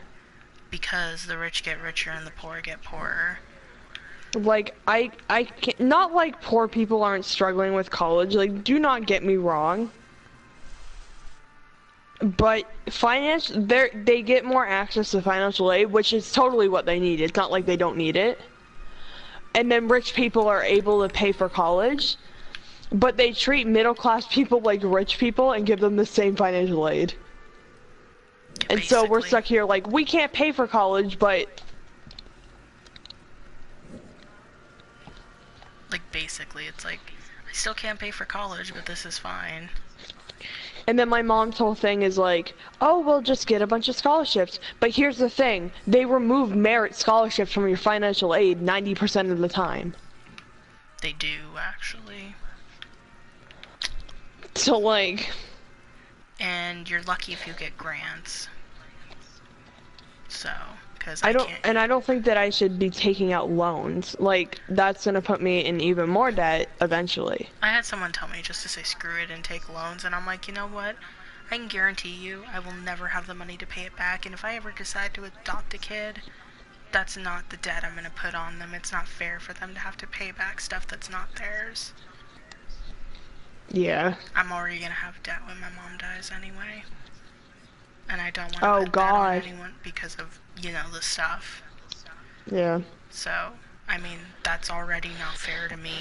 B: Because the rich get richer and the poor get poorer.
D: Like, I can't, not like poor people aren't struggling with college, like, do not get me wrong. But they get more access to financial aid, which is totally what they need. It's not like they don't need it. And then rich people are able to pay for college, but they treat middle class people like rich people and give them the same financial aid. And so we're stuck here like, we can't pay for college, but
B: basically. It's like, I still can't pay for college, but this is fine.
D: And then my mom's whole thing is like, oh, well, just get a bunch of scholarships. But here's the thing. They remove merit scholarships from your financial aid 90% of the time.
B: They do, actually.
D: So, like...
B: And you're lucky if you get grants. So, because
D: I don't think that I should be taking out loans. Like, that's gonna put me in even more debt eventually.
B: I had someone tell me just to say screw it and take loans, and I'm like, you know what? I can guarantee you I will never have the money to pay it back, and if I ever decide to adopt a kid, that's not the debt I'm gonna put on them. It's not fair for them to have to pay back stuff that's not theirs.
D: Yeah.
B: I'm already gonna have debt when my mom dies anyway. And I don't want to put that on anyone because of, you know, the stuff.
D: Yeah.
B: So, I mean, that's already not fair to me.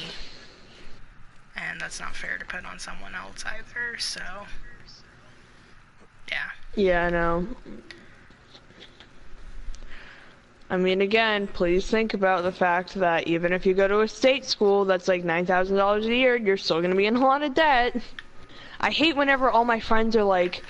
B: And that's not fair to put on someone else either, so... Yeah.
D: Yeah, I know. I mean, again, please think about the fact that even if you go to a state school that's like $9,000 a year, you're still gonna be in a lot of debt. I hate whenever all my friends are like,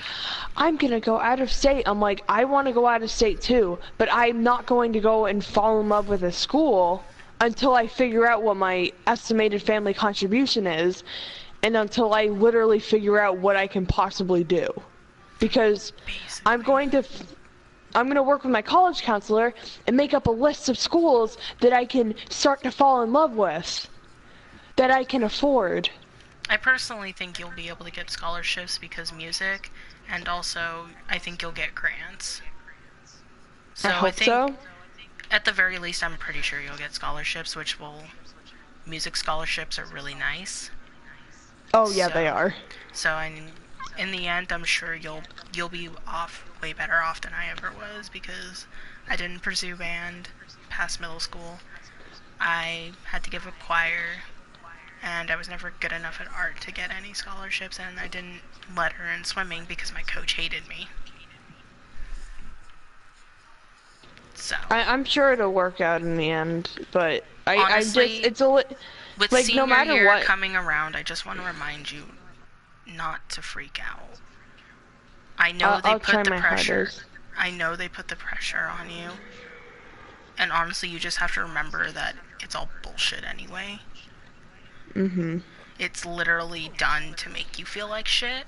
D: I'm gonna go out of state. I'm like, I want to go out of state too, but I'm not going to go and fall in love with a school until I figure out what my estimated family contribution is, and until I literally figure out what I can possibly do. Because I'm going to work with my college counselor and make up a list of schools that I can start to fall in love with, that I can afford.
B: I personally think you'll be able to get scholarships because music, and also I think you'll get grants. So
D: I hope so.
B: At the very least, I'm pretty sure you'll get scholarships, music scholarships are really nice.
D: Oh yeah, they are.
B: So in the end, I'm sure you'll be way better off than I ever was, because I didn't pursue band past middle school. I had to give up choir, and I was never good enough at art to get any scholarships, and I didn't let her in swimming because my coach hated me. So
D: I'm sure it'll work out in the end, but
B: honestly,
D: it's a
B: with
D: like
B: senior
D: no matter
B: year
D: what
B: coming around, I just want to remind you not to freak out. I know they put the pressure. I know they put the pressure on you. And honestly, you just have to remember that it's all bullshit anyway.
D: Mhm.
B: It's literally done to make you feel like shit.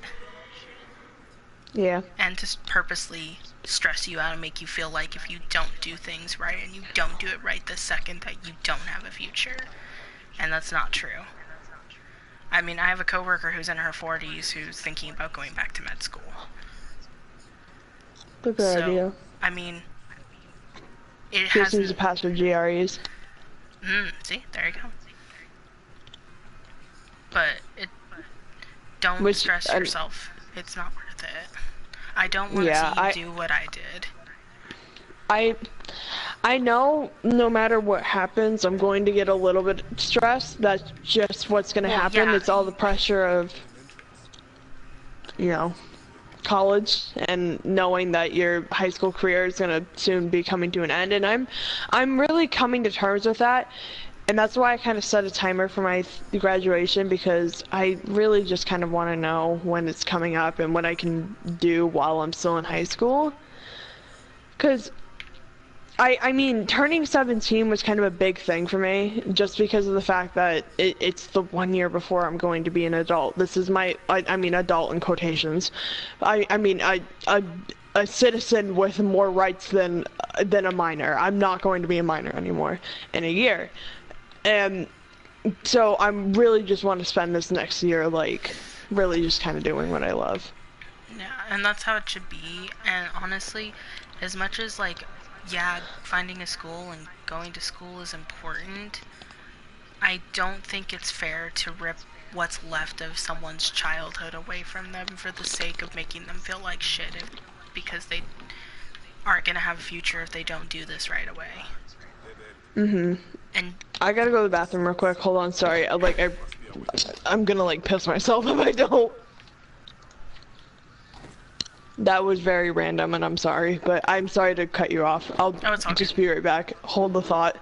D: Yeah.
B: And to purposely stress you out and make you feel like if you don't do things right and you don't do it right this second, that you don't have a future. And that's not true. I mean, I have a coworker who's in her 40s who's thinking about going back to med school.
D: Good idea.
B: I mean, it
D: Just needs
B: hasn't...
D: to pass her GREs.
B: See? There you go. But don't stress yourself. It's not worth it. I don't want to see you do what I did.
D: I know no matter what happens, I'm going to get a little bit stressed. That's just what's going to happen.
B: Yeah.
D: It's all the pressure of, college and knowing that your high school career is going to soon be coming to an end. And I'm really coming to terms with that. And that's why I kind of set a timer for my graduation, because I really just kind of want to know when it's coming up and what I can do while I'm still in high school. Because, I mean, turning 17 was kind of a big thing for me, just because of the fact that it's the 1 year before I'm going to be an adult. This is I mean, adult in quotations. I mean, a citizen with more rights than a minor. I'm not going to be a minor anymore in a year. And so I'm really just want to spend this next year, like, really just kind of doing what I love.
B: Yeah, and that's how it should be. And honestly, as much as, like, yeah, finding a school and going to school is important, I don't think it's fair to rip what's left of someone's childhood away from them for the sake of making them feel like shit because they aren't going to have a future if they don't do this right away.
D: Mhm.
B: And
D: I gotta go to the bathroom real quick. Hold on, sorry. I'm gonna like piss myself if I don't. That was very random, and I'm sorry, but I'm sorry to cut you off. I'll just be right back. Hold the thought.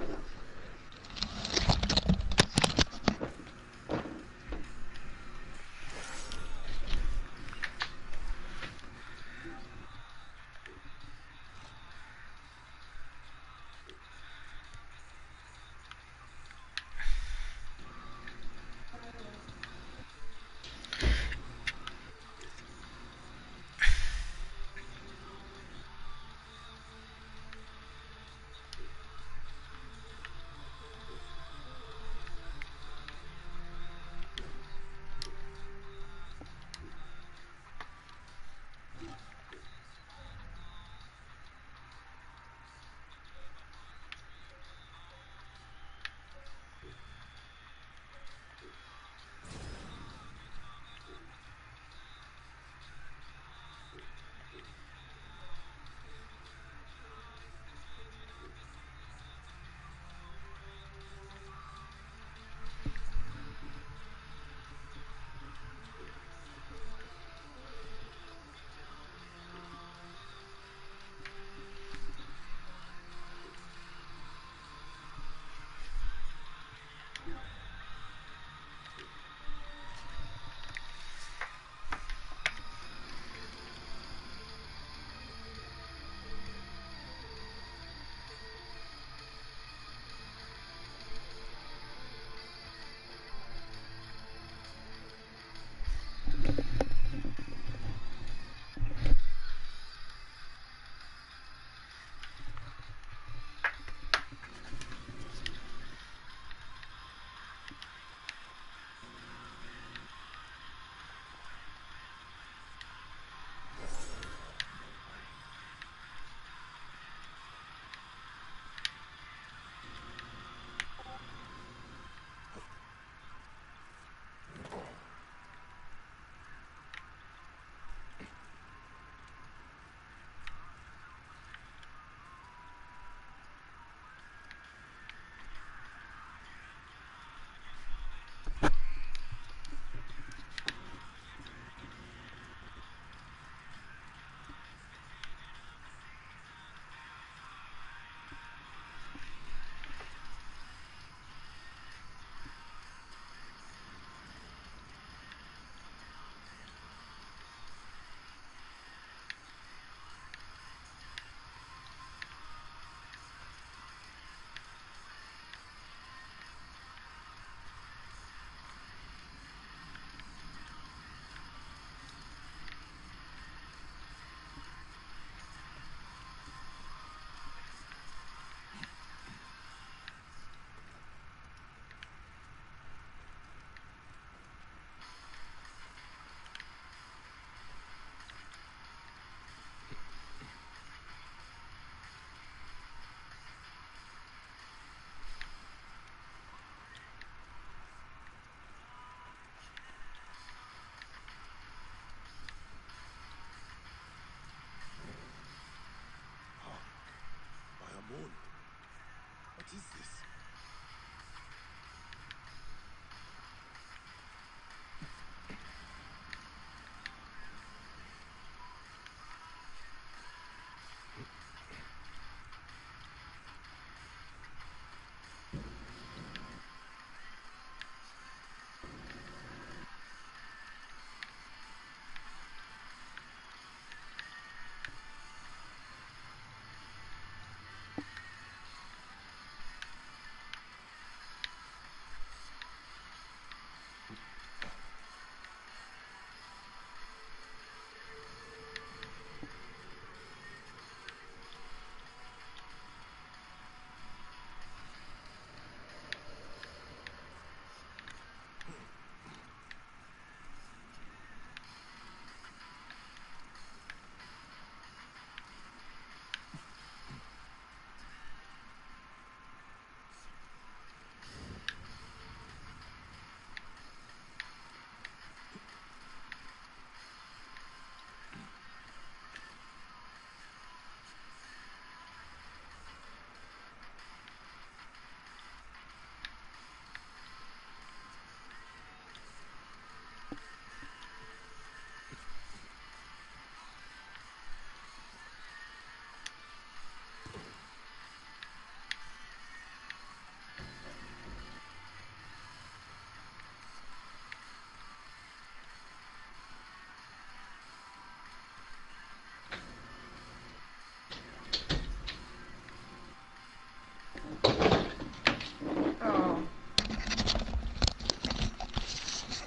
C: moon. What is this?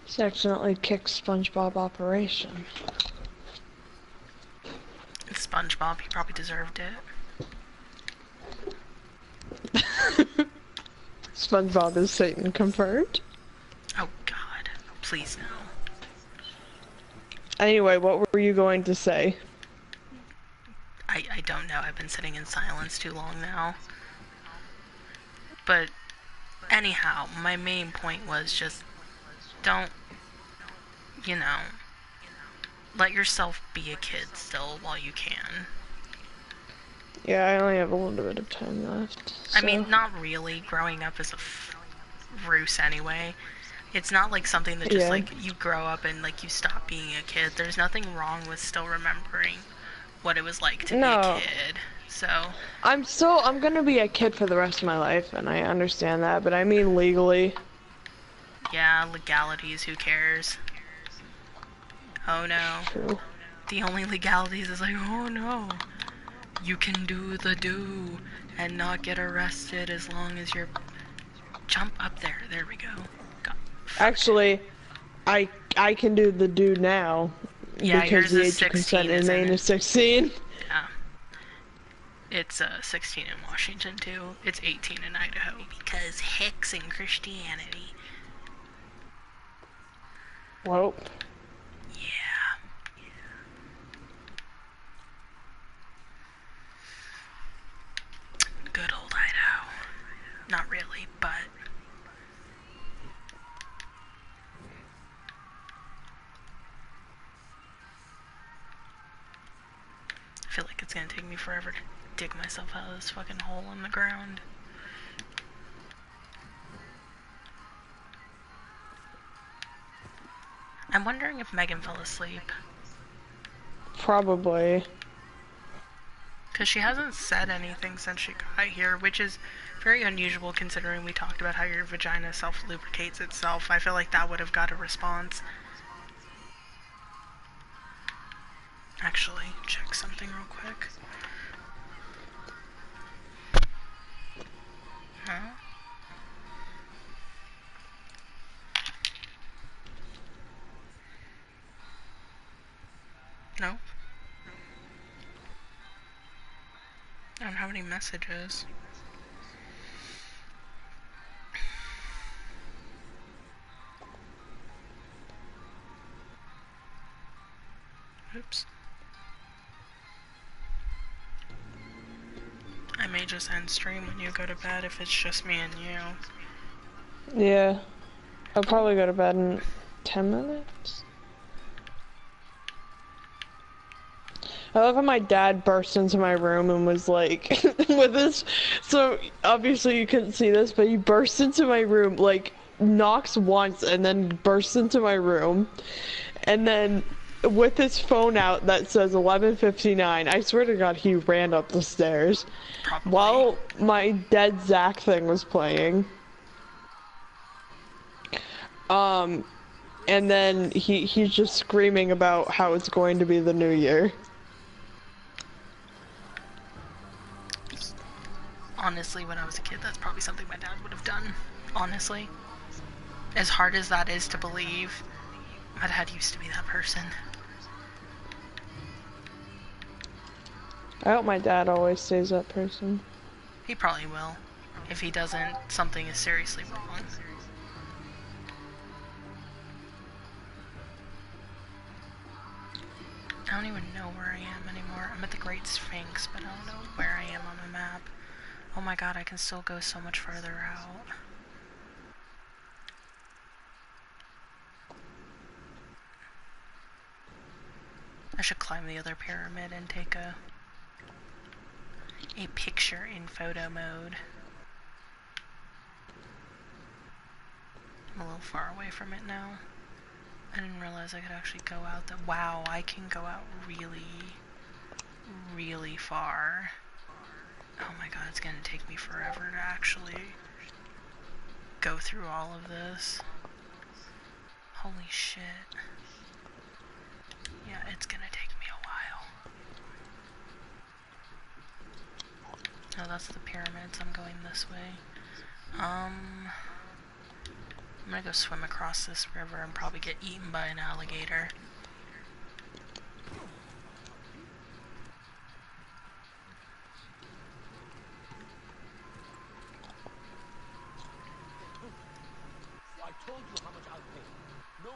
D: Just accidentally kicked SpongeBob Operation.
B: SpongeBob, he probably deserved it.
D: SpongeBob is Satan confirmed.
B: Oh God, please no.
D: Anyway, what were you going to say?
B: I don't know, I've been sitting in silence too long now. But, anyhow, my main point was just, don't, you know, let yourself be a kid still while you can.
D: Yeah, I only have a little bit of time left. So.
B: I mean, not really. Growing up is a ruse anyway. It's not like something that just, like, you grow up and, like, you stop being a kid. There's nothing wrong with still remembering what it was like to be a kid. So
D: I'm gonna be a kid for the rest of my life, and I understand that, but I mean legally.
B: Yeah, legalities, who cares? Oh no.
D: True.
B: The only legalities is like, oh no. You can do the do and not get arrested as long as you're... Jump up there. There we go.
D: Actually, I can do the do now.
B: Yeah,
D: because the age of consent in Maine is 16.
B: Yeah. It's 16 in Washington too. It's 18 in Idaho because Hicks and Christianity.
D: Well.
B: Yeah. Good old Idaho. Not really, but... I feel like it's gonna take me forever to dig myself out of this fucking hole in the ground. I'm wondering if Megan fell asleep.
D: Probably.
B: Because she hasn't said anything since she got here, which is very unusual considering we talked about how your vagina self-lubricates itself. I feel like that would have got a response. Actually, check something real quick. No? Nope. I don't have any messages. Oops. I may just end stream when you go to bed if it's just me and you.
D: Yeah. I'll probably go to bed in 10 minutes. I love how my dad burst into my room and was like, with this, so obviously you couldn't see this, but he burst into my room, like, knocks once and then bursts into my room, and then with his phone out that says 11:59, I swear to God he ran up the stairs.
B: Probably.
D: While my Dead Zach thing was playing. And then he's just screaming about how it's going to be the new year.
B: Honestly, when I was a kid, that's probably something my dad would have done. Honestly. As hard as that is to believe, my dad used to be that person.
D: I hope my dad always stays that person.
B: He probably will. If he doesn't, something is seriously wrong. I don't even know where I am anymore. I'm at the Great Sphinx, but I don't know where I am on the map. Oh my god, I can still go so much further out. I should climb the other pyramid and take a picture in photo mode. I'm a little far away from it now. I didn't realize I could actually go out that. Wow, I can go out really, really far. Oh my god, it's gonna take me forever to actually go through all of this. Holy shit. Yeah, it's gonna take me a while. Oh, that's the pyramids. I'm going this way. I'm gonna go swim across this river and probably get eaten by an alligator.
C: I told you how much I'll pay. No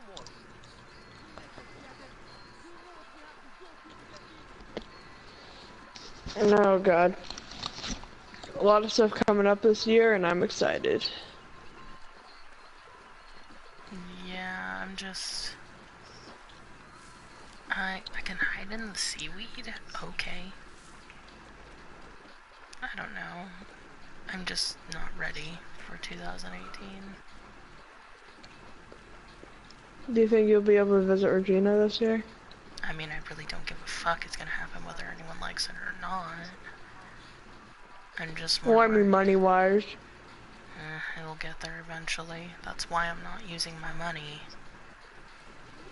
C: more.
D: Oh god. A lot of stuff coming up this year and I'm excited.
B: Yeah, I'm just... I can hide in the seaweed? Okay. I don't know. I'm just not ready for 2018.
D: Do you think you'll be able to visit Regina this year?
B: I mean, I really don't give a fuck. It's gonna happen whether anyone likes it or not. I'm just more
D: Well, I mean money-wise.
B: it'll get there eventually. That's why I'm not using my money.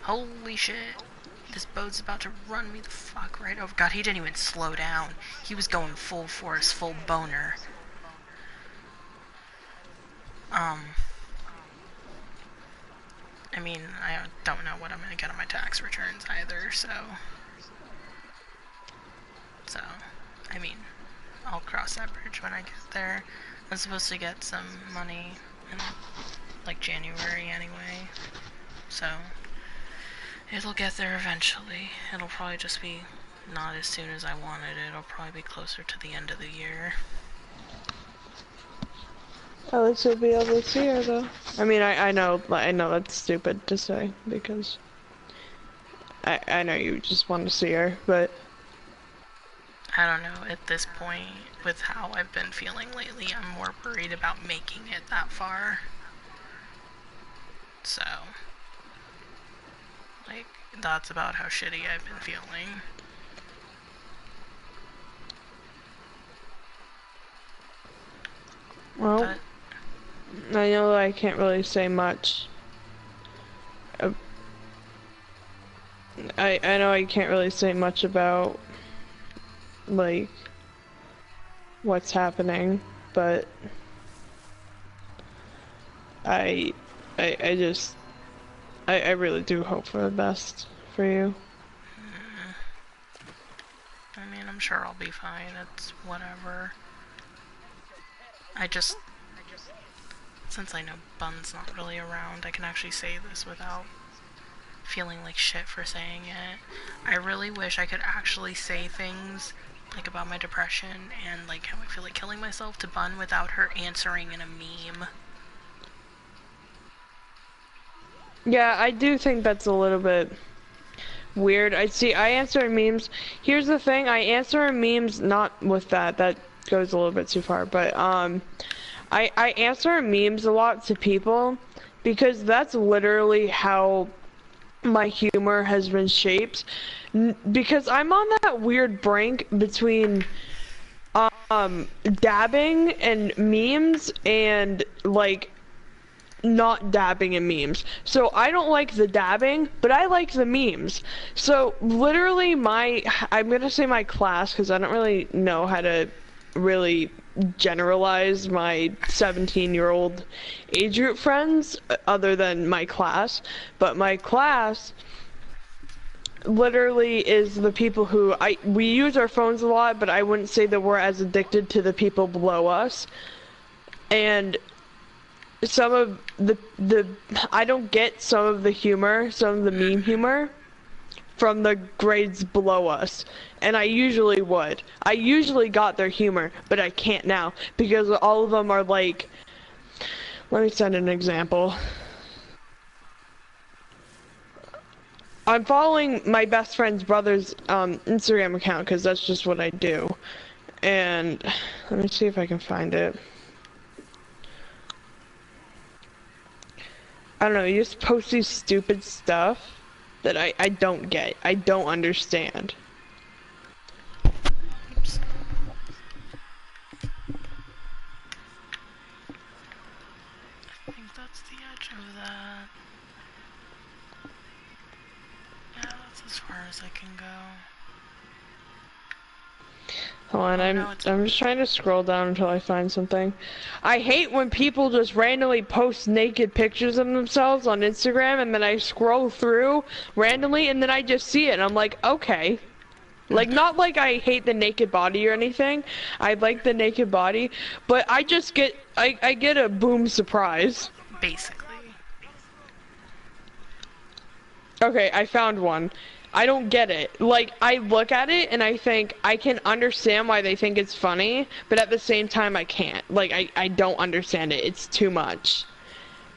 B: Holy shit. This boat's about to run me the fuck right over. God, he didn't even slow down. He was going full force, full boner. I mean, I don't know what I'm gonna get on my tax returns either, so, I mean, I'll cross that bridge when I get there. I'm supposed to get some money in, like, January anyway, so, it'll get there eventually. It'll probably just be not as soon as I wanted it. It'll probably be closer to the end of the year.
D: At least you'll be able to see her, though. I mean, I know that's stupid to say, because I know you just want to see her, but...
B: I don't know, at this point, with how I've been feeling lately, I'm more worried about making it that far. So, like, that's about how shitty I've been feeling.
D: Well...
B: But
D: I know I can't really say much. I know I can't really say much about, like, what's happening, but I really do hope for the best for you.
B: I mean, I'm sure I'll be fine. It's whatever. Since I know Bun's not really around, I can actually say this without feeling like shit for saying it. I really wish I could actually say things, like, about my depression and, like, how I feel like killing myself to Bun without her answering in a meme.
D: Yeah, I do think that's a little bit weird. I answer in memes. Here's the thing, I answer in memes not with that. That goes a little bit too far, but I answer in memes a lot to people because that's literally how my humor has been shaped. Because I'm on that weird brink between dabbing and memes and like not dabbing in memes. So I don't like the dabbing, but I like the memes. So literally I'm gonna say my class because I don't really know how to really generalize my 17-year-old age group friends other than my class, but my class literally is the people who we use our phones a lot, but I wouldn't say that we're as addicted to the people below us. And some of the I don't get some of the humor, some of the meme humor from the grades below us, and I usually would. I usually got their humor, but I can't now because all of them are like, let me send an example. I'm following my best friend's brother's Instagram account because that's just what I do. And let me see if I can find it. I don't know, you just post these stupid stuff that I don't get. I don't understand.
B: Oops. I think that's the edge of that. Yeah, that's as far as I can go.
D: Hold on, I'm just trying to scroll down until I find something. I hate when people just randomly post naked pictures of themselves on Instagram and then I scroll through randomly and then I just see it and I'm like, okay. Like, not like I hate the naked body or anything. I like the naked body, but I just get, I get a boom surprise.
B: Basically.
D: Okay, I found one. I don't get it. Like, I look at it and I think I can understand why they think it's funny, but at the same time I can't. Like, I don't understand it. It's too much.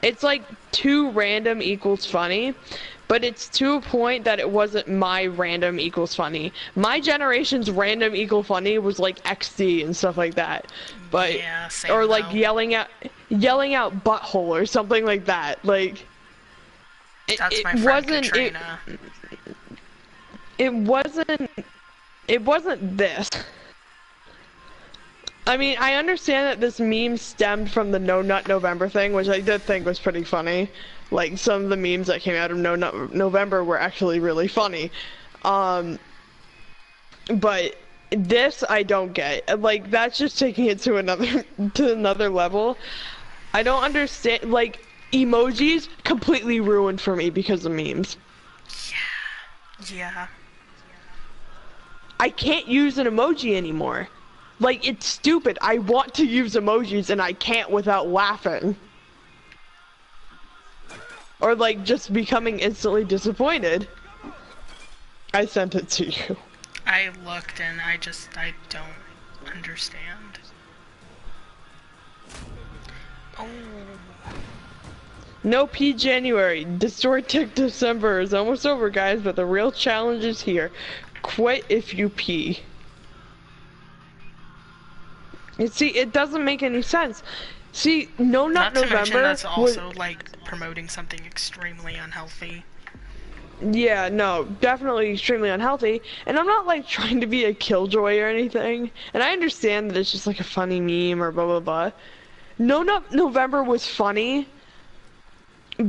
D: It's like too random equals funny, but it's to a point that it wasn't my random equals funny. My generation's random equal funny was like XD and stuff like that. But
B: yeah, same
D: or like
B: though.
D: yelling out butthole or something like that. Like
B: That's my friend Katrina.
D: It wasn't this. I mean, I understand that this meme stemmed from the No Nut November thing, which I did think was pretty funny. Like, some of the memes that came out of No Nut November were actually really funny. But this I don't get. Like, that's just taking it to another level. I don't understand, like, emojis completely ruined for me because of memes.
B: Yeah.
D: I can't use an emoji anymore. Like, it's stupid. I want to use emojis and I can't without laughing. Or like just becoming instantly disappointed. I sent it to you.
B: I looked and I don't understand. Oh.
D: No pee January. Destroy Tick December is almost over, guys, but the real challenge is here. Quit if you pee. You see, it doesn't make any sense. See, No Nut
B: Not to
D: November
B: mention that's also
D: was,
B: like promoting something extremely unhealthy.
D: yeah, no, definitely extremely unhealthy. And I'm not like trying to be a killjoy or anything. And I understand that it's just like a funny meme or blah blah blah. No Nut November was funny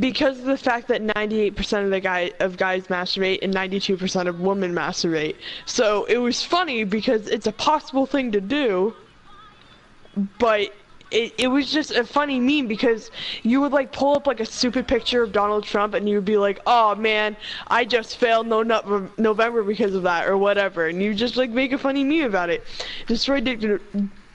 D: because of the fact that 98% of guys masturbate and 92% of women masturbate. So it was funny because it's a possible thing to do, but it was just a funny meme because you would like pull up like a stupid picture of Donald Trump and you would be like, oh man, I just failed No Nut November because of that or whatever, and you just like make a funny meme about it. Destroy Dick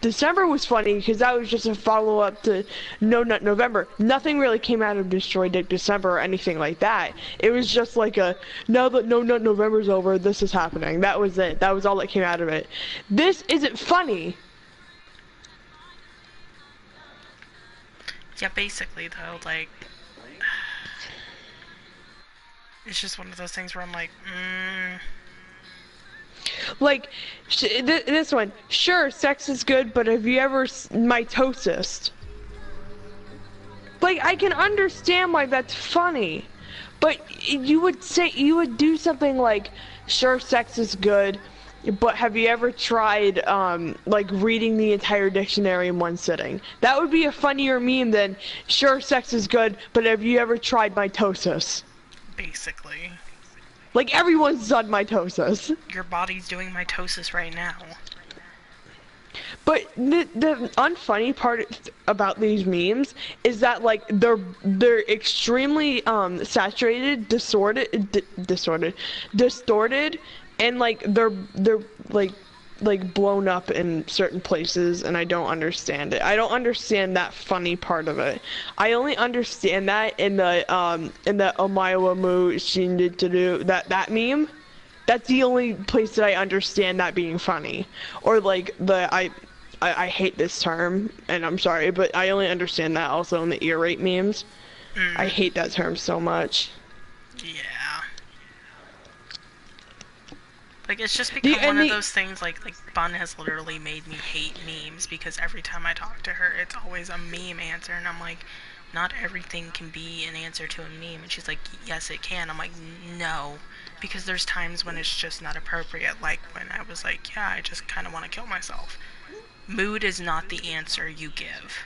D: December was funny because that was just a follow-up to No Nut November. Nothing really came out of Destroy Dick December or anything like that. It was just like a, now that No Nut November's over, this is happening. That was it. That was all that came out of it. This isn't funny.
B: Yeah, basically though, like, It's just one of those things where I'm like,
D: Like, this one. Sure, sex is good, but have you ever mitosis? Like, I can understand why that's funny, but you would do something like, sure, sex is good, but have you ever tried, like, reading the entire dictionary in one sitting? That would be a funnier meme than, sure, sex is good, but have you ever tried mitosis?
B: basically,
D: Like, everyone's done mitosis.
B: your body's doing mitosis right now.
D: But the unfunny part about these memes is that, like, they're extremely saturated, distorted, and like they're like blown up in certain places, and I don't understand it. I don't understand that funny part of it. I only understand that in the Omayamu Shinjituru, that meme. That's the only place that I understand that being funny. Or like I hate this term, and I'm sorry, but I only understand that also in the ear rape memes. I hate that term so much.
B: Yeah. Like, it's just become one of those things, like Bun has literally made me hate memes, because every time I talk to her, it's always a meme answer, and I'm like, not everything can be an answer to a meme, and she's like, yes it can. I'm like, no, because there's times when it's just not appropriate, like when I was like, yeah, I just kind of want to kill myself. Mood is not the answer you give.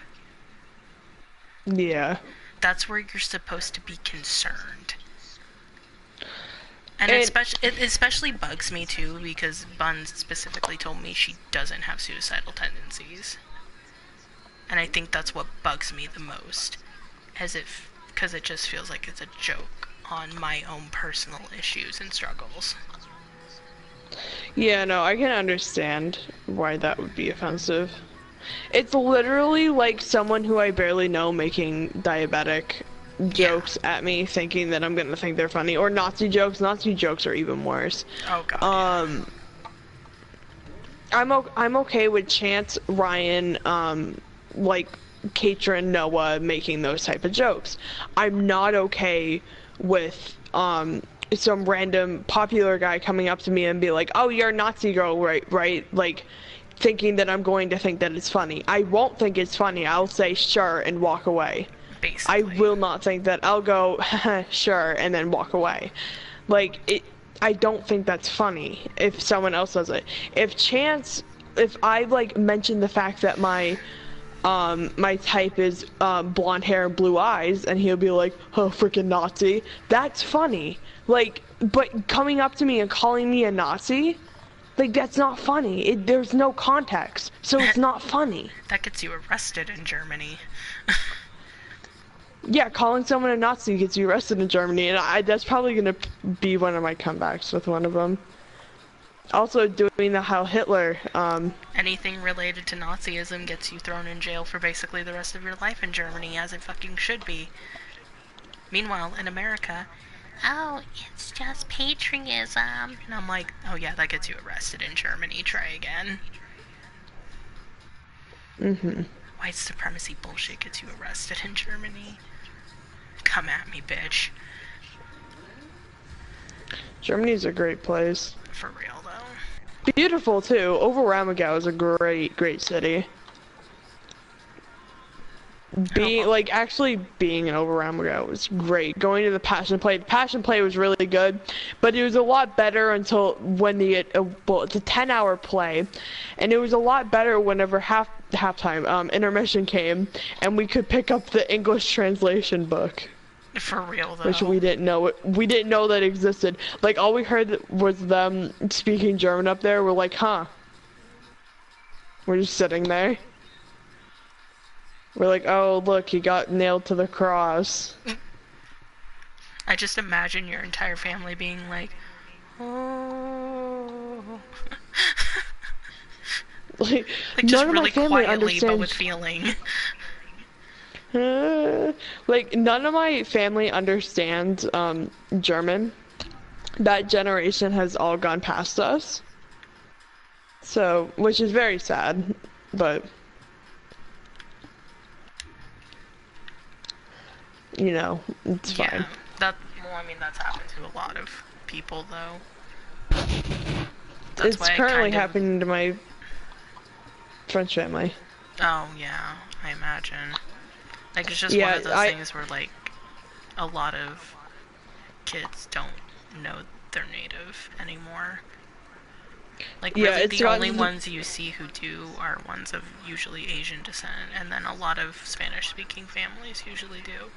D: Yeah.
B: That's where you're supposed to be concerned. And it especially bugs me too, because Bun specifically told me she doesn't have suicidal tendencies. And I think that's what bugs me the most. Because it just feels like it's a joke on my own personal issues and struggles.
D: Yeah, no, I can understand why that would be offensive. It's literally like someone who I barely know making diabetic jokes at me, thinking that I'm gonna think they're funny, or Nazi jokes. Nazi jokes are even worse.
B: Oh god.
D: I'm okay with Chance, Ryan, like Katrin, Noah making those type of jokes. I'm not okay with some random popular guy coming up to me and be like, "Oh, you're a Nazi girl, right?" Like, thinking that I'm going to think that it's funny. I won't think it's funny. I'll say sure and walk away.
B: Basically.
D: I will not think that. I'll go sure and then walk away. Like, I don't think that's funny if someone else does it. If I like mention the fact that my type is blonde hair and blue eyes, and he'll be like, "Oh, freaking Nazi," that's funny. Like, but coming up to me and calling me a Nazi, like, that's not funny. There's no context, so it's not funny.
B: That gets you arrested in Germany.
D: Yeah, calling someone a Nazi gets you arrested in Germany, and that's probably gonna be one of my comebacks with one of them. Also, doing the Heil Hitler.
B: Anything related to Nazism gets you thrown in jail for basically the rest of your life in Germany, as it fucking should be. Meanwhile, in America, oh, it's just patriotism. And I'm like, oh yeah, that gets you arrested in Germany. Try again. White supremacy bullshit gets you arrested in Germany. Come at me, bitch.
D: Germany's a great place.
B: For real, though.
D: Beautiful, too. Overramagau is a great city. Actually being in Overramagau was great. Going to the Passion Play was really good, but it was a lot better until when it's a 10-hour play, and it was a lot better whenever halftime intermission came, and we could pick up the English translation book.
B: For real, though.
D: Which we didn't know. We didn't know that existed. Like, all we heard was them speaking German up there. We're like, huh. We're just sitting there. We're like, oh, look, he got nailed to the cross.
B: I just imagine your entire family being like, oh.
D: like
B: just really quietly, but with feeling.
D: Like, none of my family understands German. That generation has all gone past us. So, which is very sad, but you know, it's fine.
B: Well, I mean, that's happened to a lot of people, though. That's
D: It's
B: why
D: currently happening to my French family.
B: Oh, yeah, I imagine. Like, it's just
D: Yeah,
B: one of those things where, like, a lot of kids don't know they're native anymore. Like,
D: Yeah,
B: really,
D: it's
B: the only
D: gotten-
B: ones you see who do are ones of usually Asian descent, and then a lot of Spanish-speaking families usually do.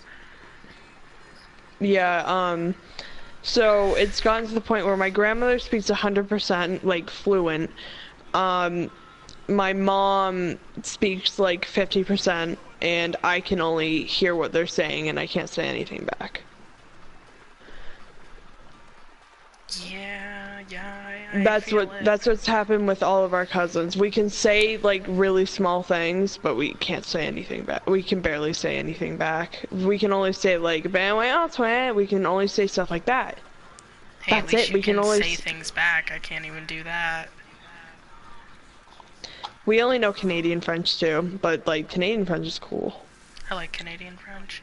D: Yeah, so it's gotten to the point where my grandmother speaks 100% like fluent. My mom speaks like 50%, and I can only hear what they're saying and I can't say anything back.
B: Yeah,
D: That's what's happened with all of our cousins. We can say like really small things, but we can't say anything back. We can barely say anything back. We can only say like "ben ouais, Antoine." We can only say stuff like that.
B: Hey,
D: That's
B: at least
D: it.
B: you
D: We can only
B: say things back. I can't even do that.
D: We only know Canadian French too, but like Canadian French is cool.
B: I like Canadian French.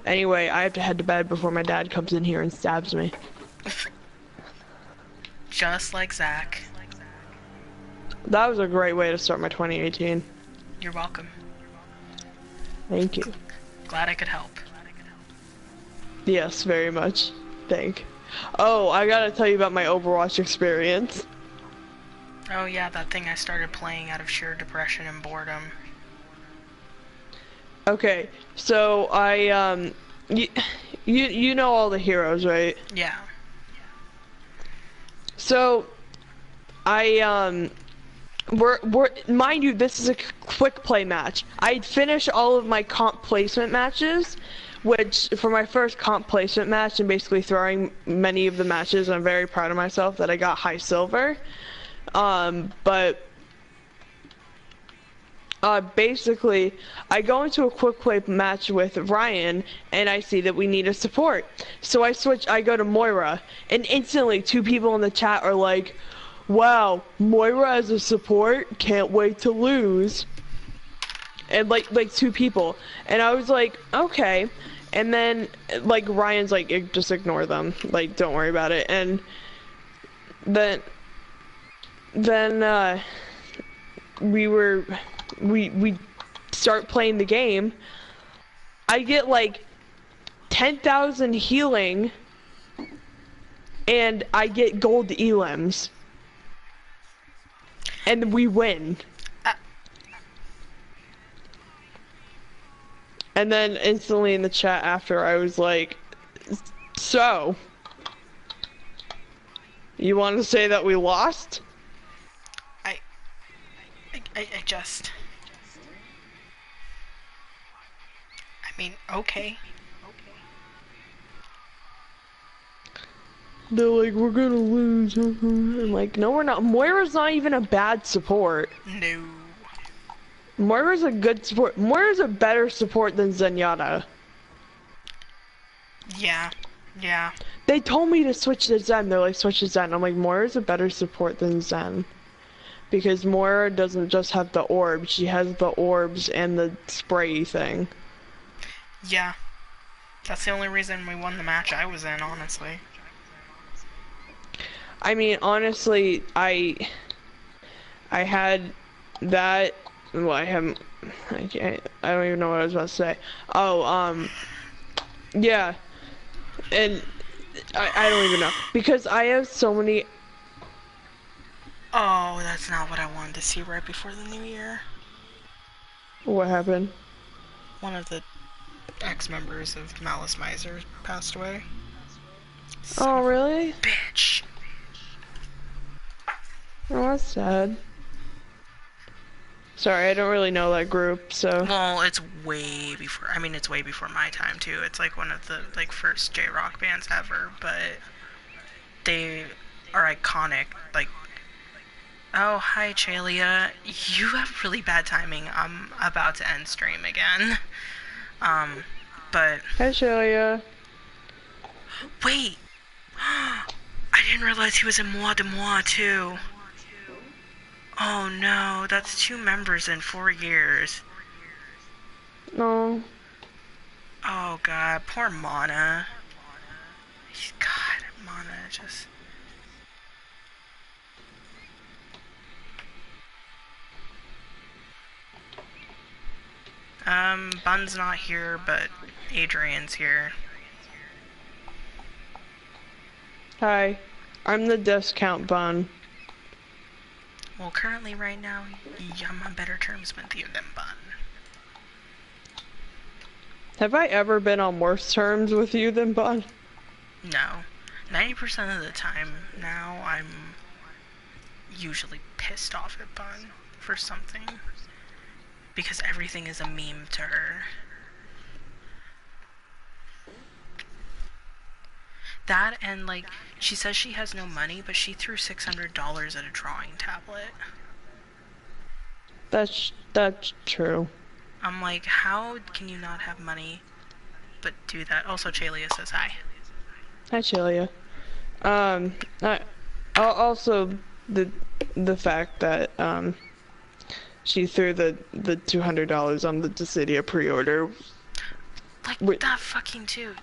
D: Anyway, I have to head to bed before my dad comes in here and stabs me.
B: Just like Zach.
D: That was a great way to start my 2018.
B: You're welcome.
D: Thank you.
B: Glad I could help.
D: Yes, very much. Oh, I gotta tell you about my Overwatch experience.
B: Oh yeah, that thing I started playing out of sheer depression and boredom.
D: Okay, so you know all the heroes, right?
B: Yeah.
D: So, mind you, this is a quick play match. I'd finished all of my comp placement matches, which, for my first comp placement match, and basically throwing many of the matches, I'm very proud of myself that I got high silver. Basically, I go into a quick play match with Ryan, and I see that we need a support. So I go to Moira, and instantly 2 people in the chat are like, wow, Moira as a support, can't wait to lose. And like 2 people. And I was like, okay. And then, like, Ryan's like, just ignore them. Like, don't worry about it. And then we start playing the game. I get like 10,000 healing, and I get gold elims, and we win. And then instantly in the chat after, I was like, so you want to say that we lost?
B: I mean, okay.
D: They're like, we're gonna lose. I'm like, no, we're not. Moira's not even a bad support.
B: No.
D: Moira's a good support. Moira's a better support than Zenyatta.
B: Yeah.
D: They told me to switch to Zen. They're like, switch to Zen. I'm like, Moira's a better support than Zen. Because Moira doesn't just have the orbs, she has the orbs and the spray thing.
B: Yeah. That's the only reason we won the match I was in, honestly.
D: I mean, honestly, I had that. Well, I don't even know what I was about to say. Oh, yeah. And I don't even know. Because I have so many.
B: Oh, that's not what I wanted to see right before the new year.
D: What happened?
B: One of the ex-members of Malice Miser passed away.
D: Oh, really?
B: Bitch.
D: Oh, that's sad. Sorry, I don't really know that group, so.
B: Well, it's way before. I mean, it's way before my time too. It's like one of the first J-rock bands ever, but they are iconic. Like, oh hi Chalia, you have really bad timing. I'm about to end stream again. But
D: Hi, Shelia.
B: wait, I didn't realize he was in Moi de Moi too. Oh no, that's 2 members in 4 years.
D: No.
B: Oh god, poor Mana. God, Mana just... Bun's not here, but Adrian's here.
D: Hi, I'm the discount Bun.
B: Well, currently, right now, I'm on better terms with you than Bun.
D: Have I ever been on worse terms with you than Bun?
B: No. 90% of the time now, I'm usually pissed off at Bun for something. Because everything is a meme to her. That and, like, she says she has no money, but she threw $600 at a drawing tablet.
D: That's true.
B: I'm like, how can you not have money but do that? Also, Chalia says hi.
D: Hi, Chilia. Also the fact that she threw the $200 on the Dissidia pre-order.
B: Like that fucking too.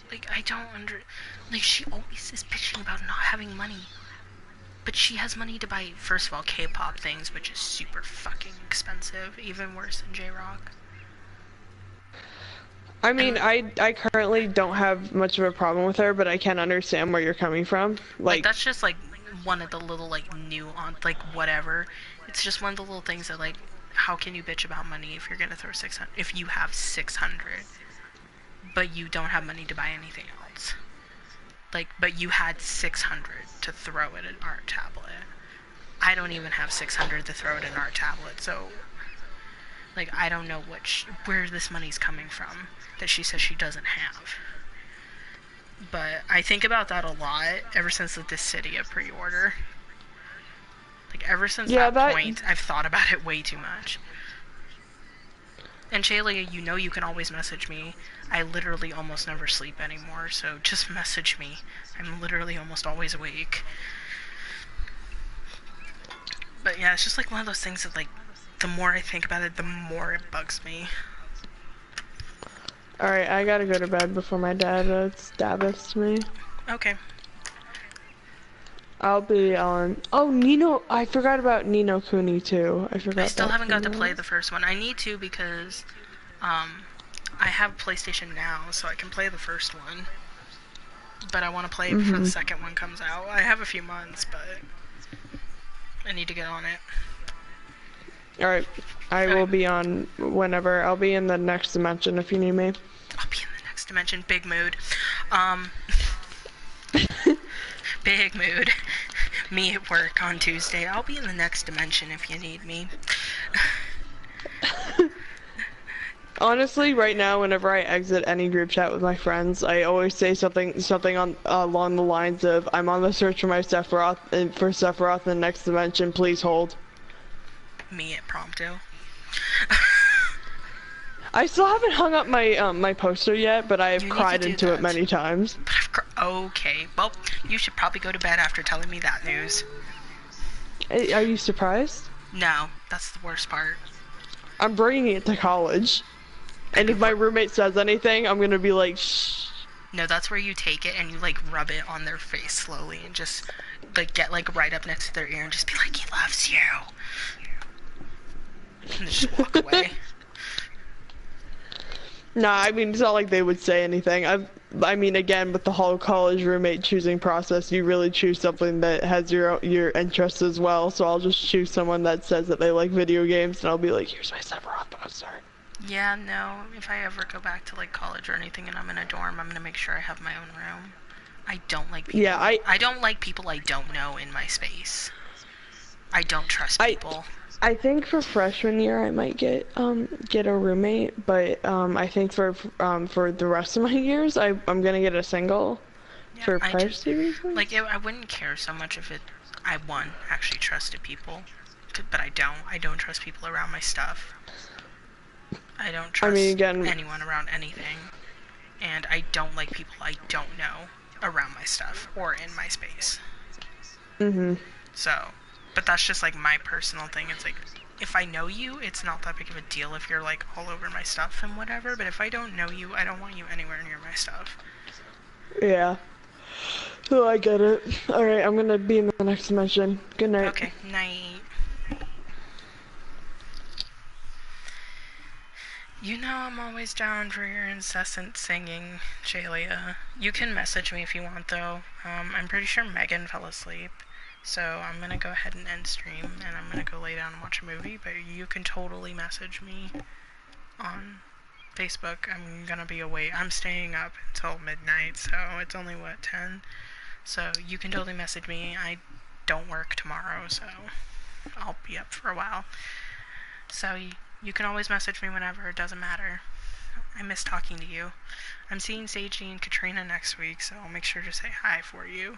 B: Like I don't like she always is bitching about not having money. But she has money to buy, first of all, K-pop things, which is super fucking expensive, even worse than J-Rock.
D: I mean, I currently don't have much of a problem with her, but I can understand where you're coming from.
B: Like that's just like one of the little like nuance, like whatever. It's just one of the little things that like, how can you bitch about money if you're gonna throw 600? If you have 600, but you don't have money to buy anything else. Like, but you had 600 to throw at an art tablet. I don't even have 600 to throw at an art tablet, so like I don't know where this money's coming from that she says she doesn't have. But I think about that a lot ever since the Dissidia pre-order. Like ever since that point, I've thought about it way too much. And Shayla, you know you can always message me. I literally almost never sleep anymore, so just message me. I'm literally almost always awake. But yeah, it's just like one of those things that like, the more I think about it, the more it bugs me.
D: Alright, I gotta go to bed before my dad stabs me.
B: Okay.
D: I'll be on... Oh, Nino... I forgot about Ni no Kuni too.
B: I still haven't got to play the first one. I need to because, I have PlayStation Now, so I can play the first one. But I want to play it before the second one comes out. I have a few months, but I need to get on it.
D: Alright, I will be on whenever. I'll be in the next dimension if you need me.
B: I'll be in the next dimension. Big mood. Big mood. Me at work on Tuesday. I'll be in the next dimension if you need me.
D: Honestly, right now, whenever I exit any group chat with my friends, I always say something on along the lines of, "I'm on the search for my Sephiroth in the next dimension. Please hold."
B: Me at Prompto.
D: I still haven't hung up my my poster yet, but I have cried into it many times.
B: Okay, well, you should probably go to bed after telling me that news.
D: Are you surprised?
B: No, that's the worst part.
D: I'm bringing it to college, and if my roommate says anything, I'm gonna be like, shh.
B: No, that's where you take it and you like rub it on their face slowly and just like get like right up next to their ear and just be like, "He loves you," and just walk away.
D: Nah, I mean, it's not like they would say anything. I mean, again, with the whole college roommate choosing process, you really choose something that has your interests as well. So I'll just choose someone that says that they like video games, and I'll be like, "Here's my Sephiroth poster."
B: Yeah, no. If I ever go back to like college or anything, and I'm in a dorm, I'm gonna make sure I have my own room. I don't like people.
D: Yeah,
B: I don't like people I don't know in my space. I don't trust people.
D: I think for freshman year I might get a roommate, but I think for the rest of my years I'm gonna get a single for privacy reasons.
B: Like I wouldn't care so much if I actually trusted people, but I don't trust people around my stuff. I don't trust anyone around anything, and I don't like people I don't know around my stuff or in my space. So. But that's just like my personal thing. It's like if I know you, it's not that big of a deal if you're like all over my stuff and whatever, but if I don't know you, I don't want you anywhere near my stuff.
D: Yeah. Oh, I get it. Alright, I'm gonna be in the next mission. Good night.
B: Okay, night. You know I'm always down for your incessant singing, Jalia. You can message me if you want, though. I'm pretty sure Megan fell asleep. So I'm gonna go ahead and end stream, and I'm gonna go lay down and watch a movie, but you can totally message me on Facebook. I'm gonna be awake. I'm staying up until midnight, so it's only, what, 10? So you can totally message me. I don't work tomorrow, so I'll be up for a while. So you can always message me whenever, it doesn't matter. I miss talking to you. I'm seeing Seiji and Katrina next week, so I'll make sure to say hi for you.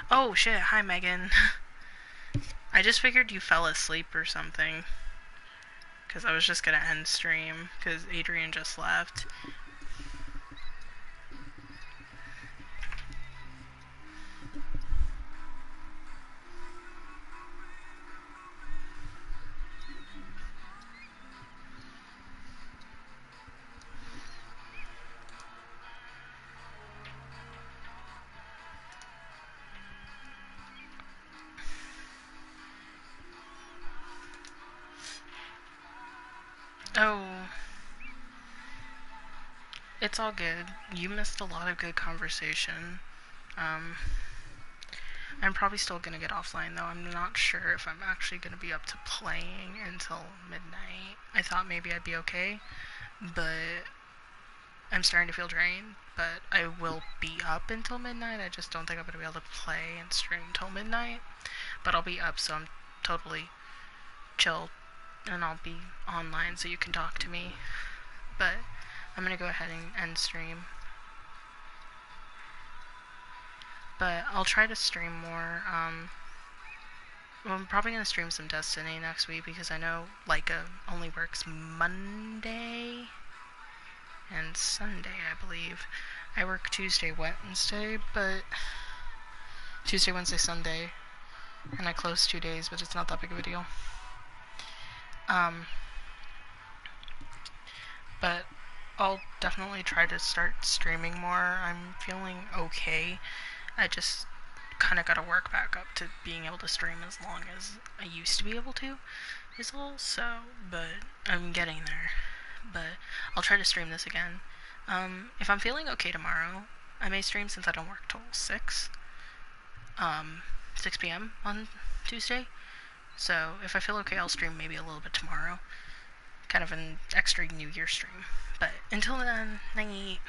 B: Oh shit, hi Megan. I just figured you fell asleep or something. Because I was just gonna end stream, because Adrian just left. Oh. It's all good. You missed a lot of good conversation. I'm probably still gonna get offline, though. I'm not sure if I'm actually gonna be up to playing until midnight. I thought maybe I'd be okay, but I'm starting to feel drained. But I will be up until midnight. I just don't think I'm gonna be able to play and stream until midnight. But I'll be up, so I'm totally chill, and I'll be online so you can talk to me. But I'm gonna go ahead and end stream. But I'll try to stream more. Well, I'm probably gonna stream some Destiny next week because I know Leica only works Monday and Sunday, I believe. I work Tuesday, Wednesday, but Tuesday, Wednesday, Sunday, and I close 2 days, but it's not that big of a deal. But I'll definitely try to start streaming more. I'm feeling okay. I just kind of got to work back up to being able to stream as long as I used to be able to, is all. So, but I'm getting there. But I'll try to stream this again. If I'm feeling okay tomorrow, I may stream since I don't work till 6 p.m. on Tuesday. So if I feel okay, I'll stream maybe a little bit tomorrow. Kind of an extra New Year stream. But until then, night.